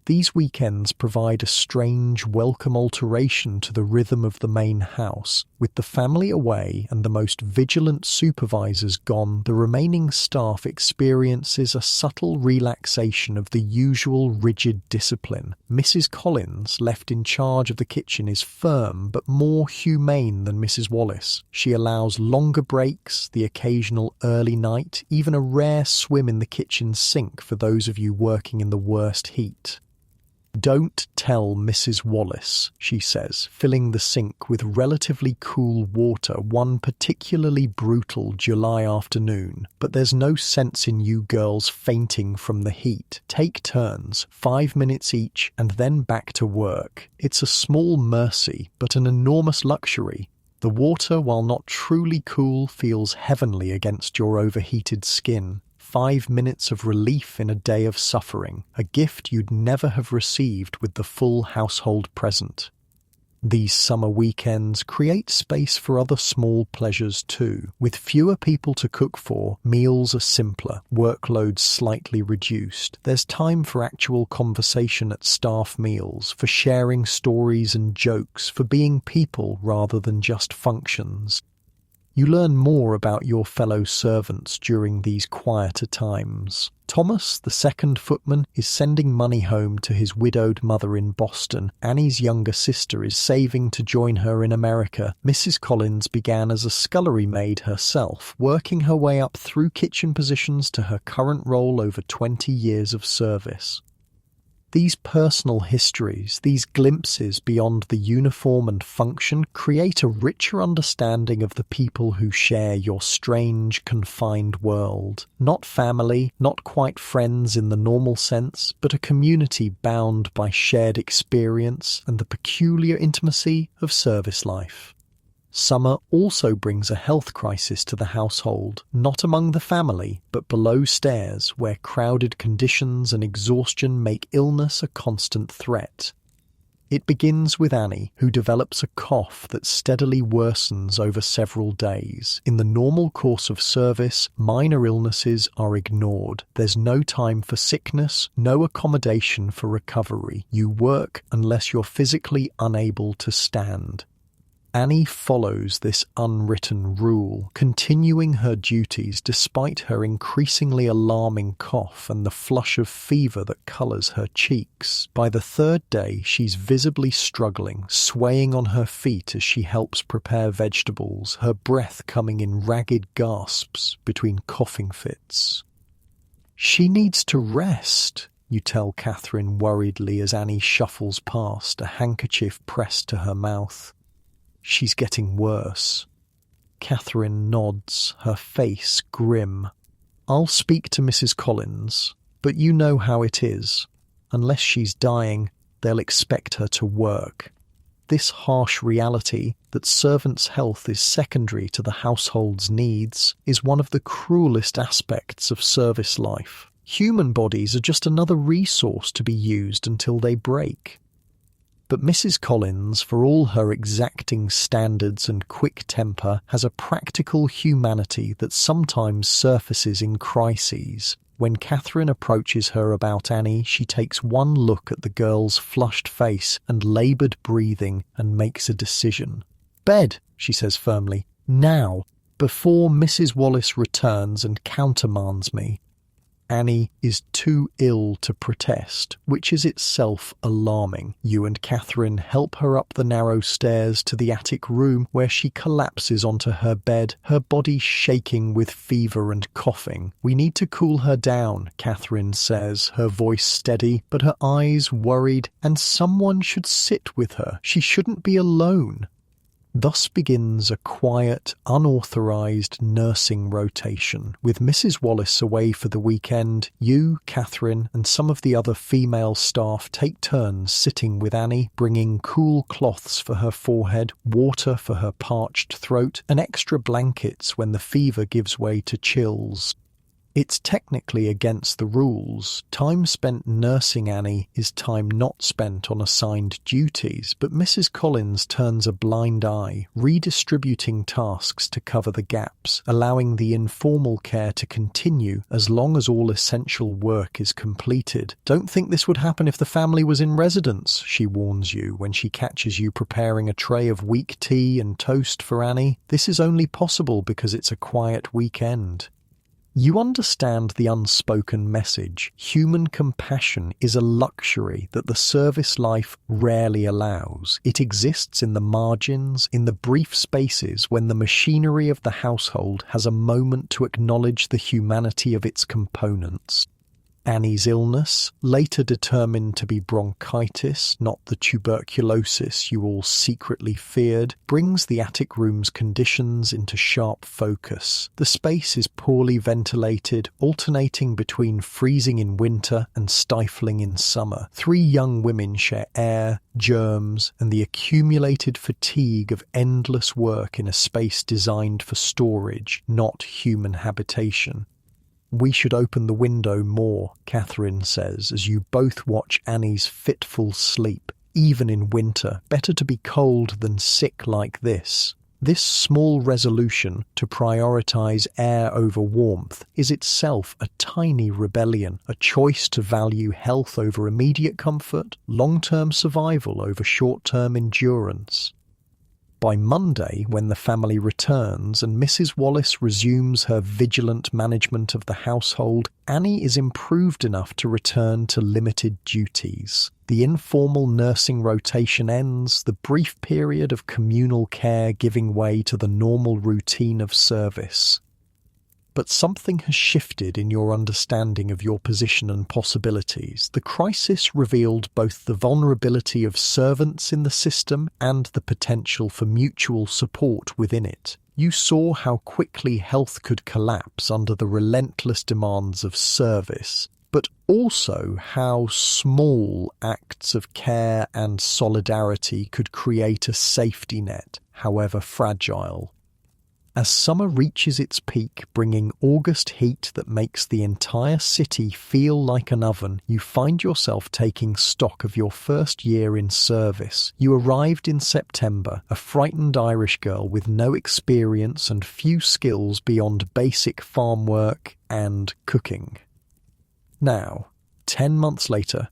These weekends provide a strange, welcome alteration to the rhythm of the main house. With the family away and the most vigilant supervisors gone, the remaining staff experiences a subtle relaxation of the usual rigid discipline. Mrs. Collins, left in charge of the kitchen, is firm but more humane than Mrs. Wallace. She allows longer breaks, the occasional early night, even a rare swim in the kitchen sink for those of you working in the worst heat. "Don't tell Mrs. Wallace," she says, filling the sink with relatively cool water one particularly brutal July afternoon. "But there's no sense in you girls fainting from the heat. Take turns, 5 minutes each, and then back to work. It's a small mercy, but an enormous luxury. The water, while not truly cool, feels heavenly against your overheated skin. 5 minutes of relief in a day of suffering, a gift you'd never have received with the full household present. These summer weekends create space for other small pleasures too. With fewer people to cook for, meals are simpler, workloads slightly reduced. There's time for actual conversation at staff meals, for sharing stories and jokes, for being people rather than just functions. You learn more about your fellow servants during these quieter times. Thomas, the second footman, is sending money home to his widowed mother in Boston. Annie's younger sister is saving to join her in America. Mrs. Collins began as a scullery maid herself, working her way up through kitchen positions to her current role over 20 years of service. These personal histories, these glimpses beyond the uniform and function, create a richer understanding of the people who share your strange, confined world. Not family, not quite friends in the normal sense, but a community bound by shared experience and the peculiar intimacy of service life. Summer also brings a health crisis to the household, not among the family, but below stairs, where crowded conditions and exhaustion make illness a constant threat. It begins with Annie, who develops a cough that steadily worsens over several days. In the normal course of service, minor illnesses are ignored. There's no time for sickness, no accommodation for recovery. You work unless you're physically unable to stand. Annie follows this unwritten rule, continuing her duties despite her increasingly alarming cough and the flush of fever that colours her cheeks. By the third day, she's visibly struggling, swaying on her feet as she helps prepare vegetables, her breath coming in ragged gasps between coughing fits. "She needs to rest," you tell Catherine worriedly as Annie shuffles past, a handkerchief pressed to her mouth. "She's getting worse." Catherine nods, her face grim. "I'll speak to Mrs. Collins, but you know how it is. Unless she's dying, they'll expect her to work." This harsh reality, that servants' health is secondary to the household's needs, is one of the cruelest aspects of service life. Human bodies are just another resource to be used until they break. But Mrs. Collins, for all her exacting standards and quick temper, has a practical humanity that sometimes surfaces in crises. When Catherine approaches her about Annie, she takes one look at the girl's flushed face and laboured breathing and makes a decision. "Bed," she says firmly, "now, before Mrs. Wallace returns and countermands me." Annie is too ill to protest, which is itself alarming. You and Catherine help her up the narrow stairs to the attic room, where she collapses onto her bed, her body shaking with fever and coughing. "We need to cool her down," Catherine says, her voice steady, but her eyes worried, "and someone should sit with her. She shouldn't be alone." Thus begins a quiet, unauthorised nursing rotation. With Mrs. Wallace away for the weekend, you, Catherine, and some of the other female staff take turns sitting with Annie, bringing cool cloths for her forehead, water for her parched throat, and extra blankets when the fever gives way to chills. It's technically against the rules. Time spent nursing Annie is time not spent on assigned duties, but Mrs. Collins turns a blind eye, redistributing tasks to cover the gaps, allowing the informal care to continue as long as all essential work is completed. "Don't think this would happen if the family was in residence," she warns you when she catches you preparing a tray of weak tea and toast for Annie. "This is only possible because it's a quiet weekend." You understand the unspoken message. Human compassion is a luxury that the service life rarely allows. It exists in the margins, in the brief spaces when the machinery of the household has a moment to acknowledge the humanity of its components. Annie's illness, later determined to be bronchitis, not the tuberculosis you all secretly feared, brings the attic room's conditions into sharp focus. The space is poorly ventilated, alternating between freezing in winter and stifling in summer. 3 young women share air, germs, and the accumulated fatigue of endless work in a space designed for storage, not human habitation. "We should open the window more," Catherine says, as you both watch Annie's fitful sleep. "Even in winter, better to be cold than sick like this." This small resolution to prioritize air over warmth is itself a tiny rebellion, a choice to value health over immediate comfort, long-term survival over short-term endurance. By Monday, when the family returns and Mrs. Wallace resumes her vigilant management of the household, Annie is improved enough to return to limited duties. The informal nursing rotation ends, the brief period of communal care giving way to the normal routine of service. But something has shifted in your understanding of your position and possibilities. The crisis revealed both the vulnerability of servants in the system and the potential for mutual support within it. You saw how quickly health could collapse under the relentless demands of service, but also how small acts of care and solidarity could create a safety net, however fragile. As summer reaches its peak, bringing August heat that makes the entire city feel like an oven, you find yourself taking stock of your first year in service. You arrived in September, a frightened Irish girl with no experience and few skills beyond basic farm work and cooking. Now, 10 months later,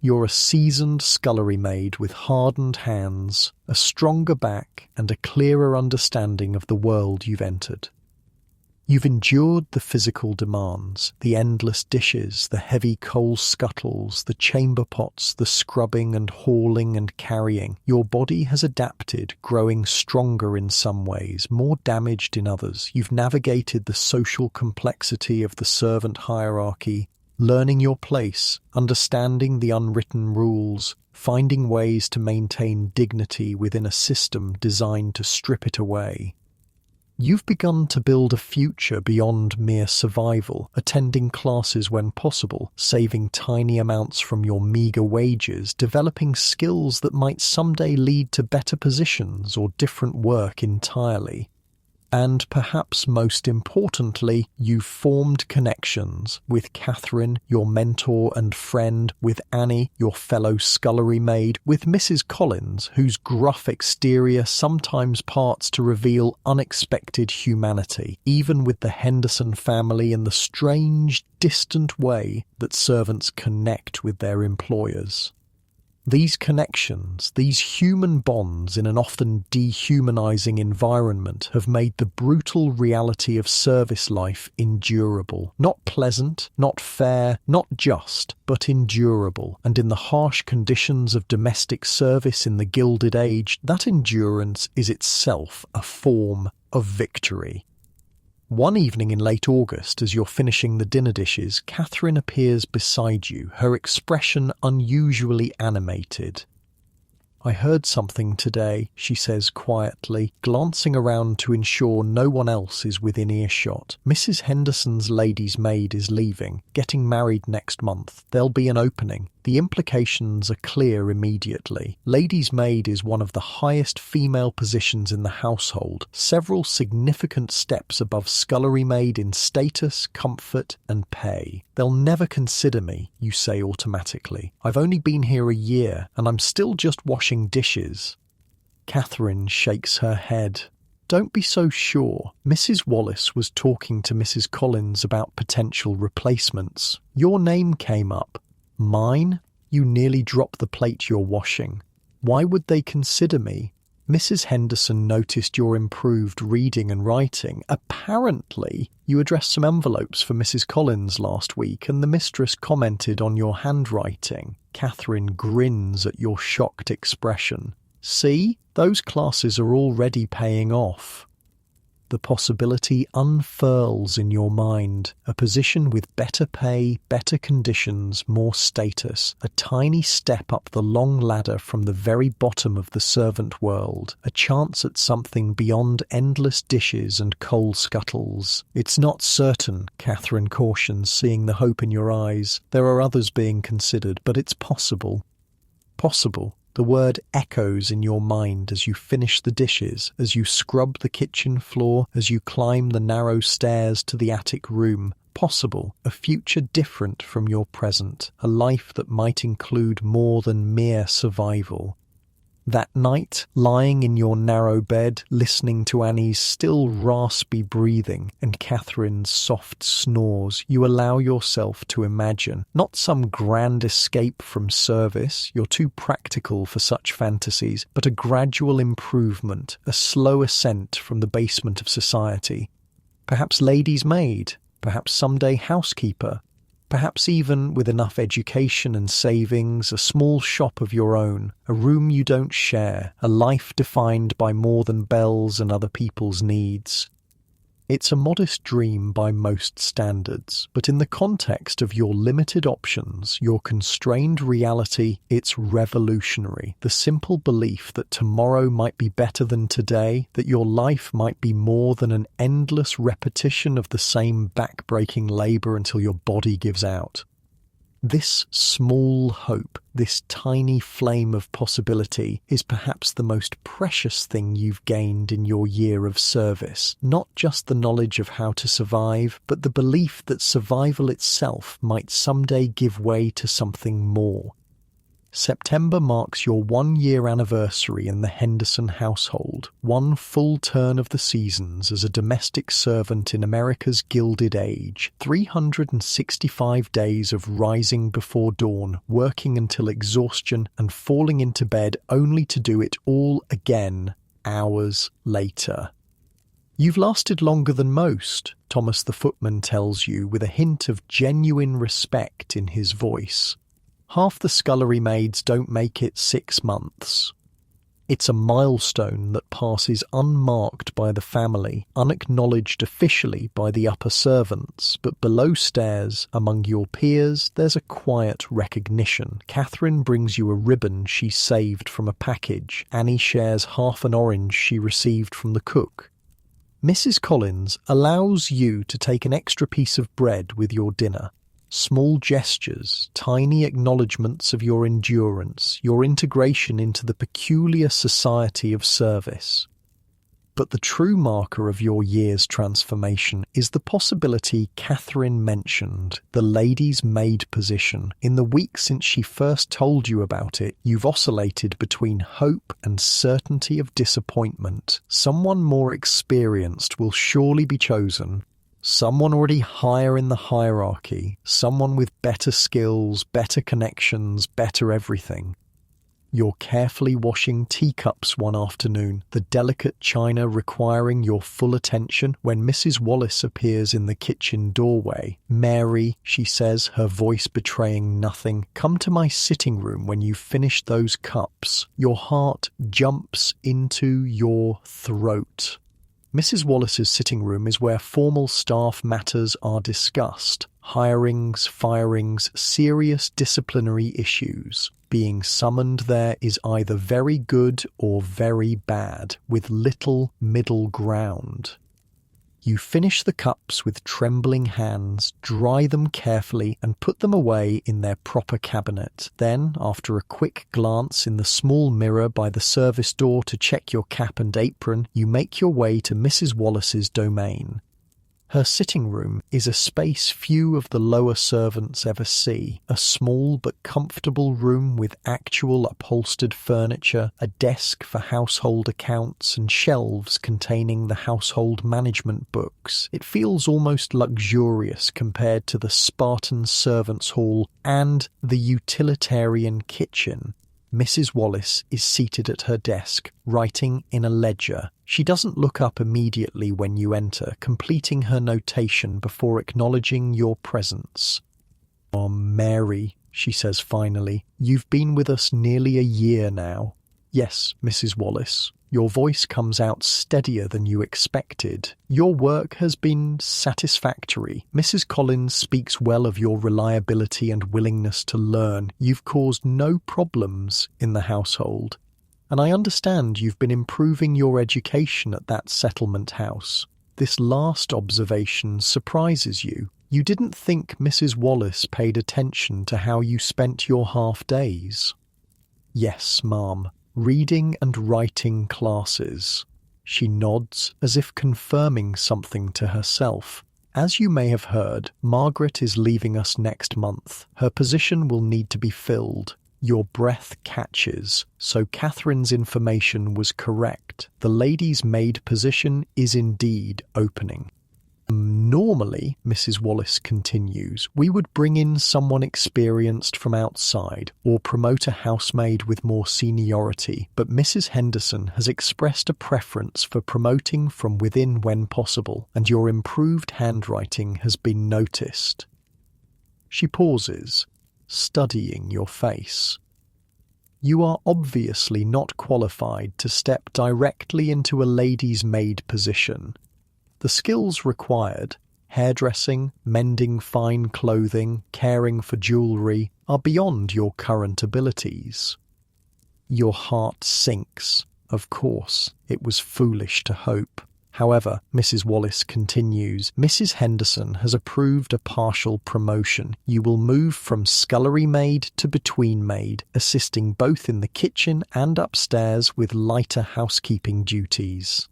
you're a seasoned scullery maid with hardened hands, a stronger back, and a clearer understanding of the world you've entered. You've endured the physical demands, the endless dishes, the heavy coal scuttles, the chamber pots, the scrubbing and hauling and carrying. Your body has adapted, growing stronger in some ways, more damaged in others. You've navigated the social complexity of the servant hierarchy, learning your place, understanding the unwritten rules, finding ways to maintain dignity within a system designed to strip it away. You've begun to build a future beyond mere survival, attending classes when possible, saving tiny amounts from your meagre wages, developing skills that might someday lead to better positions or different work entirely. And perhaps most importantly, you've formed connections with Catherine, your mentor and friend, with Annie, your fellow scullery maid, with Mrs. Collins, whose gruff exterior sometimes parts to reveal unexpected humanity, even with the Henderson family and the strange, distant way that servants connect with their employers. These connections, these human bonds in an often dehumanizing environment have made the brutal reality of service life endurable. Not pleasant, not fair, not just, but endurable. And in the harsh conditions of domestic service in the Gilded Age, that endurance is itself a form of victory. One evening in late August, as you're finishing the dinner dishes, Catherine appears beside you, her expression unusually animated. "I heard something today," she says quietly, glancing around to ensure no one else is within earshot. "Mrs. Henderson's lady's maid is leaving, getting married next month. There'll be an opening. The implications are clear immediately. Lady's maid is one of the highest female positions in the household, several significant steps above scullery maid in status, comfort, and pay. They'll never consider me," you say automatically. "I've only been here a year, and I'm still just washing dishes." Catherine shakes her head. "Don't be so sure. Mrs. Wallace was talking to Mrs. Collins about potential replacements. Your name came up. Mine? You nearly dropped the plate you're washing. Why would they consider me? Mrs. Henderson noticed your improved reading and writing. Apparently, you addressed some envelopes for Mrs. Collins last week, and the mistress commented on your handwriting." Catherine grins at your shocked expression. "See? Those classes are already paying off." The possibility unfurls in your mind, a position with better pay, better conditions, more status, a tiny step up the long ladder from the very bottom of the servant world, a chance at something beyond endless dishes and coal scuttles. "It's not certain," Catherine cautions, seeing the hope in your eyes. "There are others being considered, but it's possible." Possible. The word echoes in your mind as you finish the dishes, as you scrub the kitchen floor, as you climb the narrow stairs to the attic room. Possible, a future different from your present, a life that might include more than mere survival. That night, lying in your narrow bed, listening to Annie's still raspy breathing and Catherine's soft snores, you allow yourself to imagine not some grand escape from service, you're too practical for such fantasies, but a gradual improvement, a slow ascent from the basement of society. Perhaps lady's maid, perhaps someday housekeeper, perhaps even with enough education and savings, a small shop of your own, a room you don't share, a life defined by more than bells and other people's needs. It's a modest dream by most standards, but in the context of your limited options, your constrained reality, it's revolutionary. The simple belief that tomorrow might be better than today, that your life might be more than an endless repetition of the same back-breaking labor until your body gives out. This small hope, this tiny flame of possibility, is perhaps the most precious thing you've gained in your year of service. Not just the knowledge of how to survive, but the belief that survival itself might someday give way to something more. September marks your 1-year anniversary in the Henderson household, one full turn of the seasons as a domestic servant in America's Gilded Age, 365 days of rising before dawn, working until exhaustion, and falling into bed only to do it all again hours later. You've lasted longer than most, Thomas the footman tells you with a hint of genuine respect in his voice. Half the scullery maids don't make it 6 months. It's a milestone that passes unmarked by the family, unacknowledged officially by the upper servants, but below stairs, among your peers, there's a quiet recognition. Catherine brings you a ribbon she saved from a package. Annie shares half an orange she received from the cook. Mrs. Collins allows you to take an extra piece of bread with your dinner. Small gestures, tiny acknowledgements of your endurance, your integration into the peculiar society of service. But the true marker of your year's transformation is the possibility Catherine mentioned, the lady's maid position. In the week since she first told you about it, you've oscillated between hope and certainty of disappointment. Someone more experienced will surely be chosen. Someone already higher in the hierarchy, someone with better skills, better connections, better everything. You're carefully washing teacups one afternoon, the delicate china requiring your full attention, when Mrs. Wallace appears in the kitchen doorway. "Mary," she says, her voice betraying nothing, "come to my sitting room when you've finished those cups." Your heart jumps into your throat. Mrs. Wallace's sitting room is where formal staff matters are discussed. Hirings, firings, serious disciplinary issues. Being summoned there is either very good or very bad, with little middle ground. You finish the cups with trembling hands, dry them carefully, and put them away in their proper cabinet. Then, after a quick glance in the small mirror by the service door to check your cap and apron, you make your way to Mrs. Wallace's domain. Her sitting room is a space few of the lower servants ever see, a small but comfortable room with actual upholstered furniture, a desk for household accounts, and shelves containing the household management books. It feels almost luxurious compared to the Spartan servants' hall and the utilitarian kitchen. Mrs. Wallace is seated at her desk, writing in a ledger. She doesn't look up immediately when you enter, completing her notation before acknowledging your presence. "Oh, Mary," she says finally, "you've been with us nearly a year now." "Yes, Mrs. Wallace." Your voice comes out steadier than you expected. "Your work has been satisfactory. Mrs. Collins speaks well of your reliability and willingness to learn. You've caused no problems in the household. And I understand you've been improving your education at that settlement house. This last observation surprises you. You didn't think Mrs. Wallace paid attention to how you spent your half-days." "Yes, ma'am. Reading and writing classes." She nods, as if confirming something to herself. As you may have heard, Margaret is leaving us next month. Her position will need to be filled. Your breath catches, so Catherine's information was correct. The lady's maid position is indeed opening. Normally, Mrs. Wallace continues, we would bring in someone experienced from outside or promote a housemaid with more seniority, but Mrs. Henderson has expressed a preference for promoting from within when possible, and your improved handwriting has been noticed. She pauses, studying your face. You are obviously not qualified to step directly into a lady's maid position. The skills required, hairdressing, mending fine clothing, caring for jewellery, are beyond your current abilities. Your heart sinks. Of course, it was foolish to hope. However, Mrs. Wallace continues, Mrs. Henderson has approved a partial promotion. You will move from scullery maid to between maid, assisting both in the kitchen and upstairs with lighter housekeeping duties.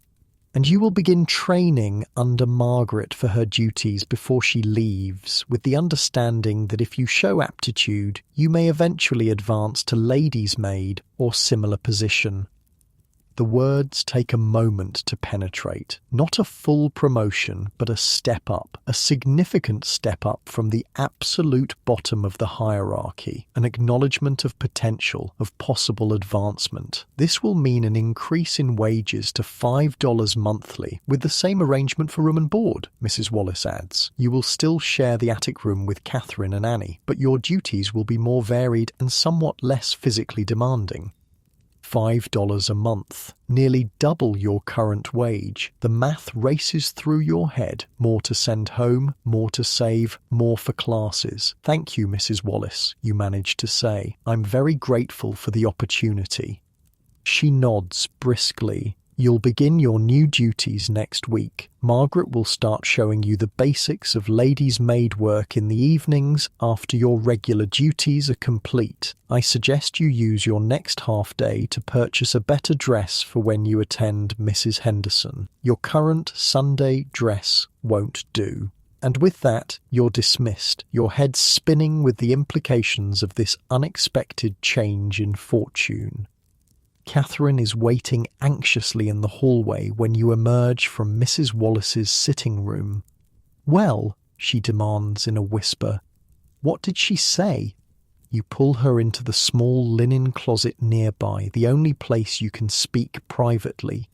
And you will begin training under Margaret for her duties before she leaves, with the understanding that if you show aptitude, you may eventually advance to lady's maid or similar position. The words take a moment to penetrate. Not a full promotion, but a step up, a significant step up from the absolute bottom of the hierarchy, an acknowledgement of potential, of possible advancement. This will mean an increase in wages to $5 monthly, with the same arrangement for room and board, Mrs. Wallace adds. You will still share the attic room with Catherine and Annie, but your duties will be more varied and somewhat less physically demanding. $5 a month, nearly double your current wage. The math races through your head. More to send home, more to save, more for classes. Thank you, Mrs. Wallace, you manage to say. I'm very grateful for the opportunity. She nods briskly. You'll begin your new duties next week. Margaret will start showing you the basics of ladies' maid work in the evenings after your regular duties are complete. I suggest you use your next half day to purchase a better dress for when you attend Mrs. Henderson. Your current Sunday dress won't do. And with that, you're dismissed, your head spinning with the implications of this unexpected change in fortune. Catherine is waiting anxiously in the hallway when you emerge from Mrs. Wallace's sitting room. Well, she demands in a whisper. What did she say? You pull her into the small linen closet nearby, the only place you can speak privately.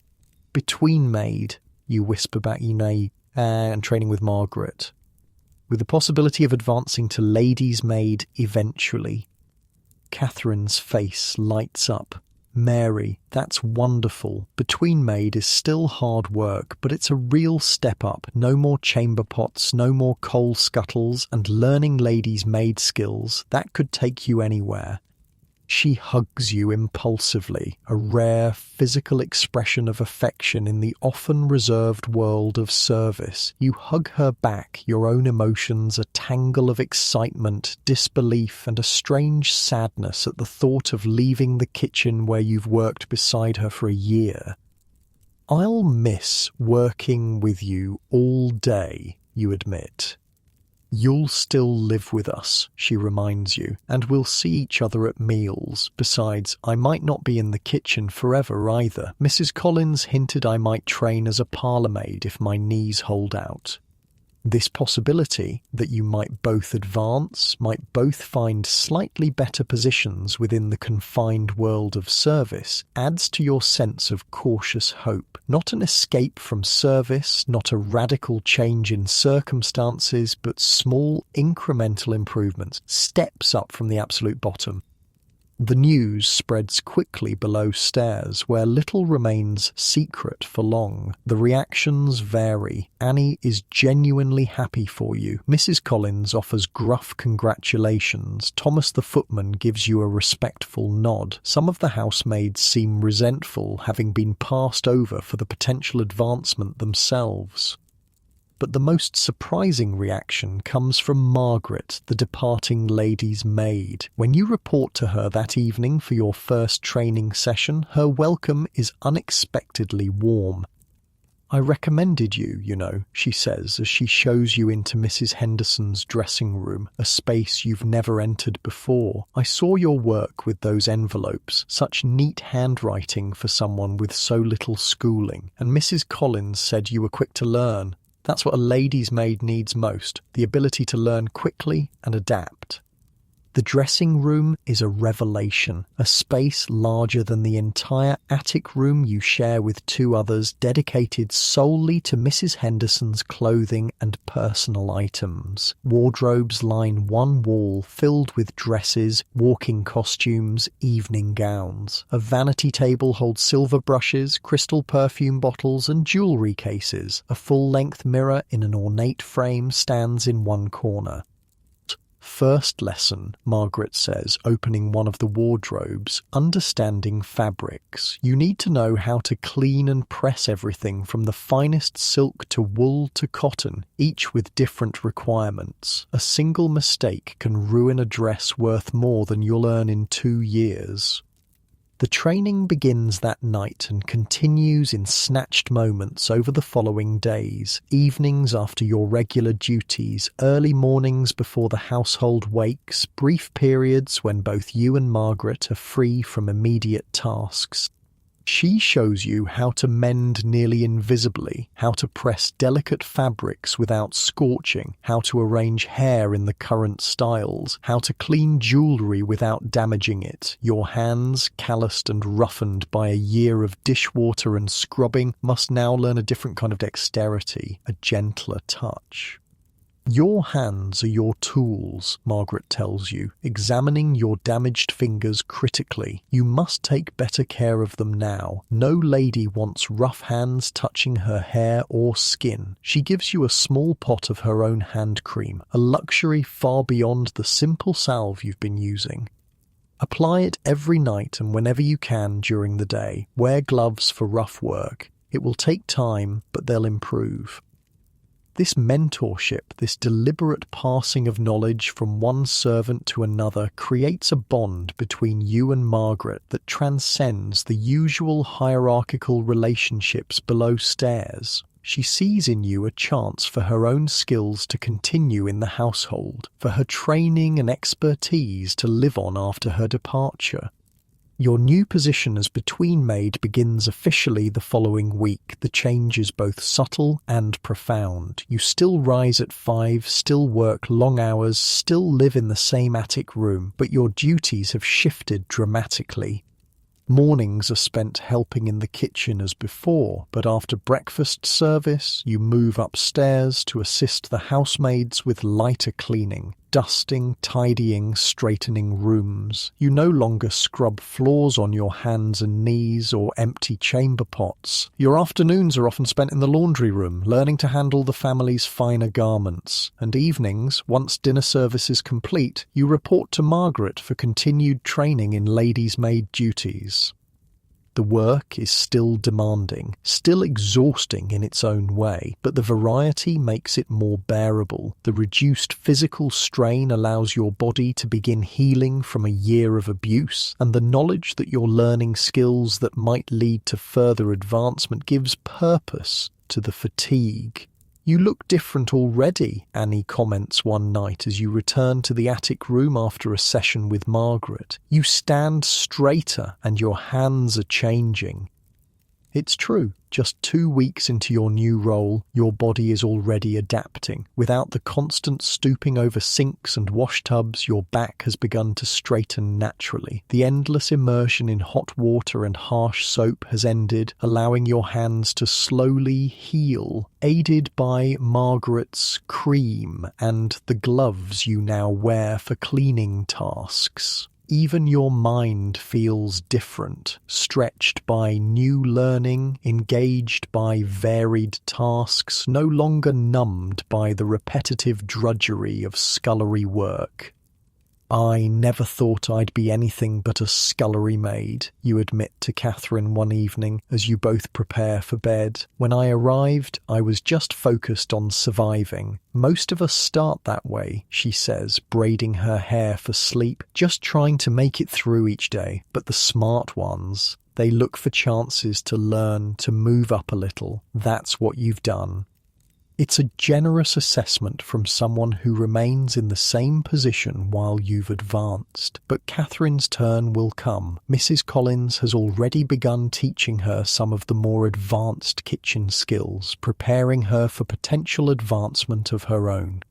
Between maid, you whisper back, and training with Margaret, with the possibility of advancing to lady's maid eventually. Catherine's face lights up. Mary, that's wonderful. Between maid is still hard work, but it's a real step up. No more chamber pots, no more coal scuttles, and learning ladies' maid skills, that could take you anywhere. She hugs you impulsively, a rare physical expression of affection in the often reserved world of service. You hug her back, your own emotions a tangle of excitement, disbelief, and a strange sadness at the thought of leaving the kitchen where you've worked beside her for a year. I'll miss working with you all day, you admit. You'll still live with us, she reminds you, and we'll see each other at meals. Besides, I might not be in the kitchen forever either. Mrs. Collins hinted I might train as a parlourmaid if my knees hold out. This possibility that you might both advance, might both find slightly better positions within the confined world of service, adds to your sense of cautious hope. Not an escape from service, not a radical change in circumstances, but small incremental improvements, steps up from the absolute bottom. The news spreads quickly below stairs, where little remains secret for long. The reactions vary. Annie is genuinely happy for you. Mrs. Collins offers gruff congratulations. Thomas the footman gives you a respectful nod. Some of the housemaids seem resentful, having been passed over for the potential advancement themselves. But the most surprising reaction comes from Margaret, the departing lady's maid. When you report to her that evening for your first training session, her welcome is unexpectedly warm. "I recommended you, she says as she shows you into Mrs. Henderson's dressing room, a space you've never entered before. "I saw your work with those envelopes, such neat handwriting for someone with so little schooling, and Mrs. Collins said you were quick to learn. That's what a lady's maid needs most, the ability to learn quickly and adapt." The dressing room is a revelation, a space larger than the entire attic room you share with two others, dedicated solely to Mrs. Henderson's clothing and personal items. Wardrobes line one wall filled with dresses, walking costumes, evening gowns. A vanity table holds silver brushes, crystal perfume bottles and jewellery cases. A full-length mirror in an ornate frame stands in one corner. "First lesson," Margaret says, opening one of the wardrobes, "understanding fabrics. You need to know how to clean and press everything from the finest silk to wool to cotton, each with different requirements. A single mistake can ruin a dress worth more than you'll earn in 2 years." The training begins that night and continues in snatched moments over the following days, evenings after your regular duties, early mornings before the household wakes, brief periods when both you and Margaret are free from immediate tasks. She shows you how to mend nearly invisibly, how to press delicate fabrics without scorching, how to arrange hair in the current styles, how to clean jewellery without damaging it. Your hands, calloused and roughened by a year of dishwater and scrubbing, must now learn a different kind of dexterity, a gentler touch. "Your hands are your tools," Margaret tells you, examining your damaged fingers critically. "You must take better care of them now. No lady wants rough hands touching her hair or skin." She gives you a small pot of her own hand cream, a luxury far beyond the simple salve you've been using. "Apply it every night and whenever you can during the day. Wear gloves for rough work. It will take time, but they'll improve." This mentorship, this deliberate passing of knowledge from one servant to another, creates a bond between you and Margaret that transcends the usual hierarchical relationships below stairs. She sees in you a chance for her own skills to continue in the household, for her training and expertise to live on after her departure. Your new position as between maid begins officially the following week. The change is both subtle and profound. You still rise at 5, still work long hours, still live in the same attic room, but your duties have shifted dramatically. Mornings are spent helping in the kitchen as before, but after breakfast service, you move upstairs to assist the housemaids with lighter cleaning, dusting, tidying, straightening rooms. You no longer scrub floors on your hands and knees or empty chamber pots. Your afternoons are often spent in the laundry room, learning to handle the family's finer garments. And evenings, once dinner service is complete, you report to Margaret for continued training in ladies' maid duties. The work is still demanding, still exhausting in its own way, but the variety makes it more bearable. The reduced physical strain allows your body to begin healing from a year of abuse, and the knowledge that you're learning skills that might lead to further advancement gives purpose to the fatigue. "You look different already," Annie comments one night as you return to the attic room after a session with Margaret. "You stand straighter and your hands are changing." It's true. Just 2 weeks into your new role, your body is already adapting. Without the constant stooping over sinks and wash tubs, your back has begun to straighten naturally. The endless immersion in hot water and harsh soap has ended, allowing your hands to slowly heal, aided by Margaret's cream and the gloves you now wear for cleaning tasks. Even your mind feels different, stretched by new learning, engaged by varied tasks, no longer numbed by the repetitive drudgery of scullery work. "I never thought I'd be anything but a scullery maid," you admit to Catherine one evening as you both prepare for bed. "When I arrived, I was just focused on surviving. Most of us start that way," she says, braiding her hair for sleep, just trying to make it through each day. "But the smart ones, They look for chances to learn, to move up a little. That's what you've done. It's a generous assessment from someone who remains in the same position while you've advanced. But Catherine's turn will come. Mrs. Collins has already begun teaching her some of the more advanced kitchen skills, preparing her for potential advancement of her own.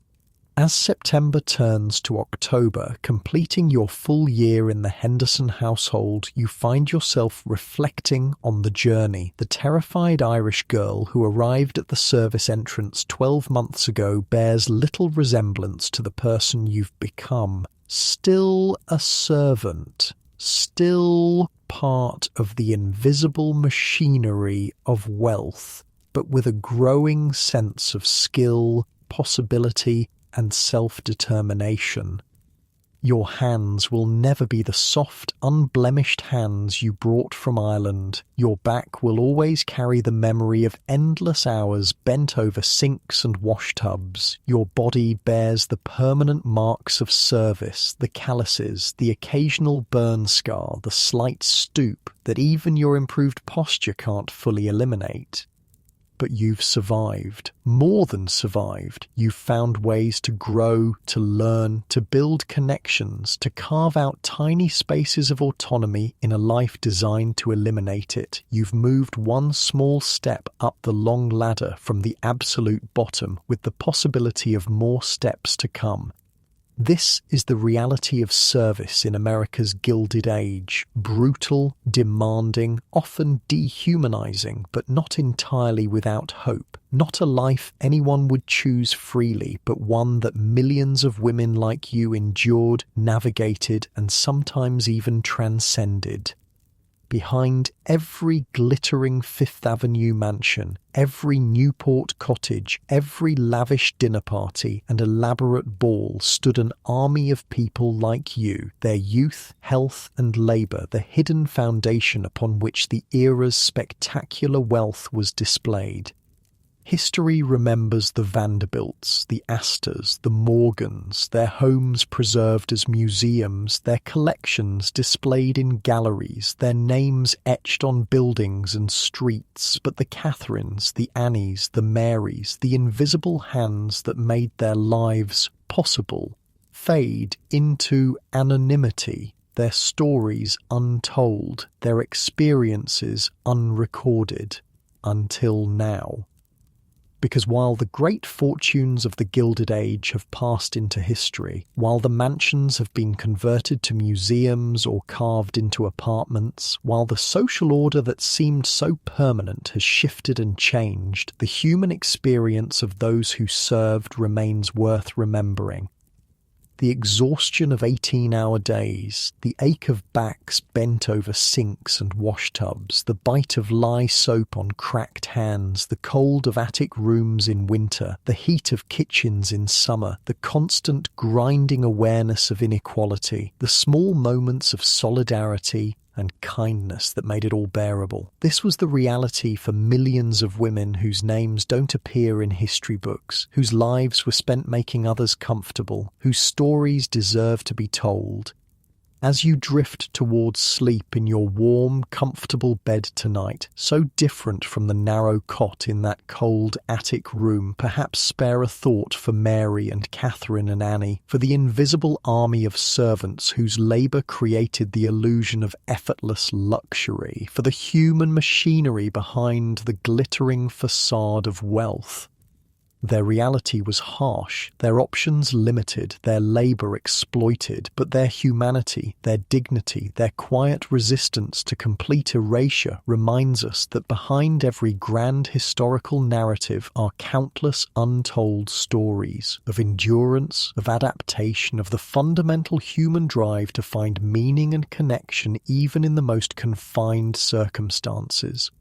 As September turns to October, completing your full year in the Henderson household, you find yourself reflecting on the journey. The terrified Irish girl who arrived at the service entrance 12 months ago bears little resemblance to the person you've become. Still a servant, still part of the invisible machinery of wealth, but with a growing sense of skill, possibility, and self-determination. Your hands will never be the soft, unblemished hands you brought from Ireland. Your back will always carry the memory of endless hours bent over sinks and wash tubs. Your body bears the permanent marks of service, the calluses, the occasional burn scar, the slight stoop that even your improved posture can't fully eliminate. But you've survived. More than survived. You've found ways to grow, to learn, to build connections, to carve out tiny spaces of autonomy in a life designed to eliminate it. You've moved one small step up the long ladder from the absolute bottom, with the possibility of more steps to come. This is the reality of service in America's Gilded Age. Brutal, demanding, often dehumanizing, but not entirely without hope. Not a life anyone would choose freely, but one that millions of women like you endured, navigated, and sometimes even transcended. Behind every glittering Fifth Avenue mansion, every Newport cottage, every lavish dinner party and elaborate ball stood an army of people like you, their youth, health and labour, the hidden foundation upon which the era's spectacular wealth was displayed. History remembers the Vanderbilts, the Astors, the Morgans, their homes preserved as museums, their collections displayed in galleries, their names etched on buildings and streets, but the Catherines, the Annies, the Marys, the invisible hands that made their lives possible, fade into anonymity, their stories untold, their experiences unrecorded, until now. Because while the great fortunes of the Gilded Age have passed into history, while the mansions have been converted to museums or carved into apartments, while the social order that seemed so permanent has shifted and changed, the human experience of those who served remains worth remembering. The exhaustion of 18-hour days, the ache of backs bent over sinks and wash tubs, the bite of lye soap on cracked hands, the cold of attic rooms in winter, the heat of kitchens in summer, the constant grinding awareness of inequality, the small moments of solidarity and kindness that made it all bearable. This was the reality for millions of women whose names don't appear in history books, whose lives were spent making others comfortable, whose stories deserve to be told. As you drift towards sleep in your warm, comfortable bed tonight, so different from the narrow cot in that cold attic room, perhaps spare a thought for Mary and Catherine and Annie, for the invisible army of servants whose labour created the illusion of effortless luxury, for the human machinery behind the glittering facade of wealth. Their reality was harsh, their options limited, their labour exploited, but their humanity, their dignity, their quiet resistance to complete erasure reminds us that behind every grand historical narrative are countless untold stories of endurance, of adaptation, of the fundamental human drive to find meaning and connection even in the most confined circumstances.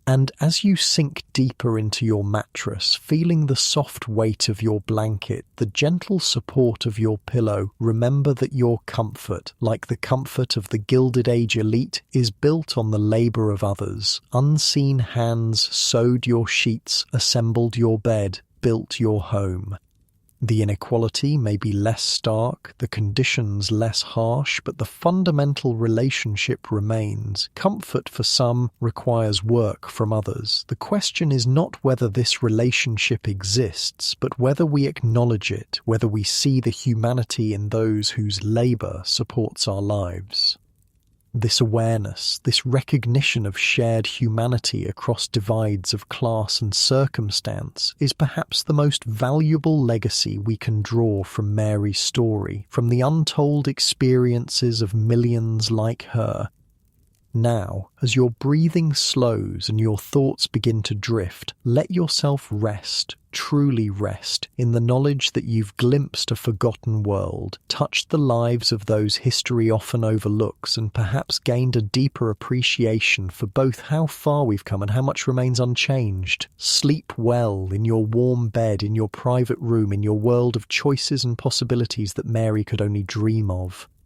And as you sink deeper into your mattress, feeling the soft weight of your blanket, the gentle support of your pillow, remember that your comfort, like the comfort of the Gilded Age elite, is built on the labour of others. Unseen hands sewed your sheets, assembled your bed, built your home. The inequality may be less stark, the conditions less harsh, but the fundamental relationship remains. Comfort for some requires work from others. The question is not whether this relationship exists, but whether we acknowledge it, whether we see the humanity in those whose labour supports our lives. This awareness, this recognition of shared humanity across divides of class and circumstance is perhaps the most valuable legacy we can draw from Mary's story, from the untold experiences of millions like her. Now, as your breathing slows and your thoughts begin to drift, let yourself rest, truly rest, in the knowledge that you've glimpsed a forgotten world, touched the lives of those history often overlooks, and perhaps gained a deeper appreciation for both how far we've come and how much remains unchanged. Sleep well in your warm bed, in your private room, in your world of choices and possibilities that Mary could only dream of.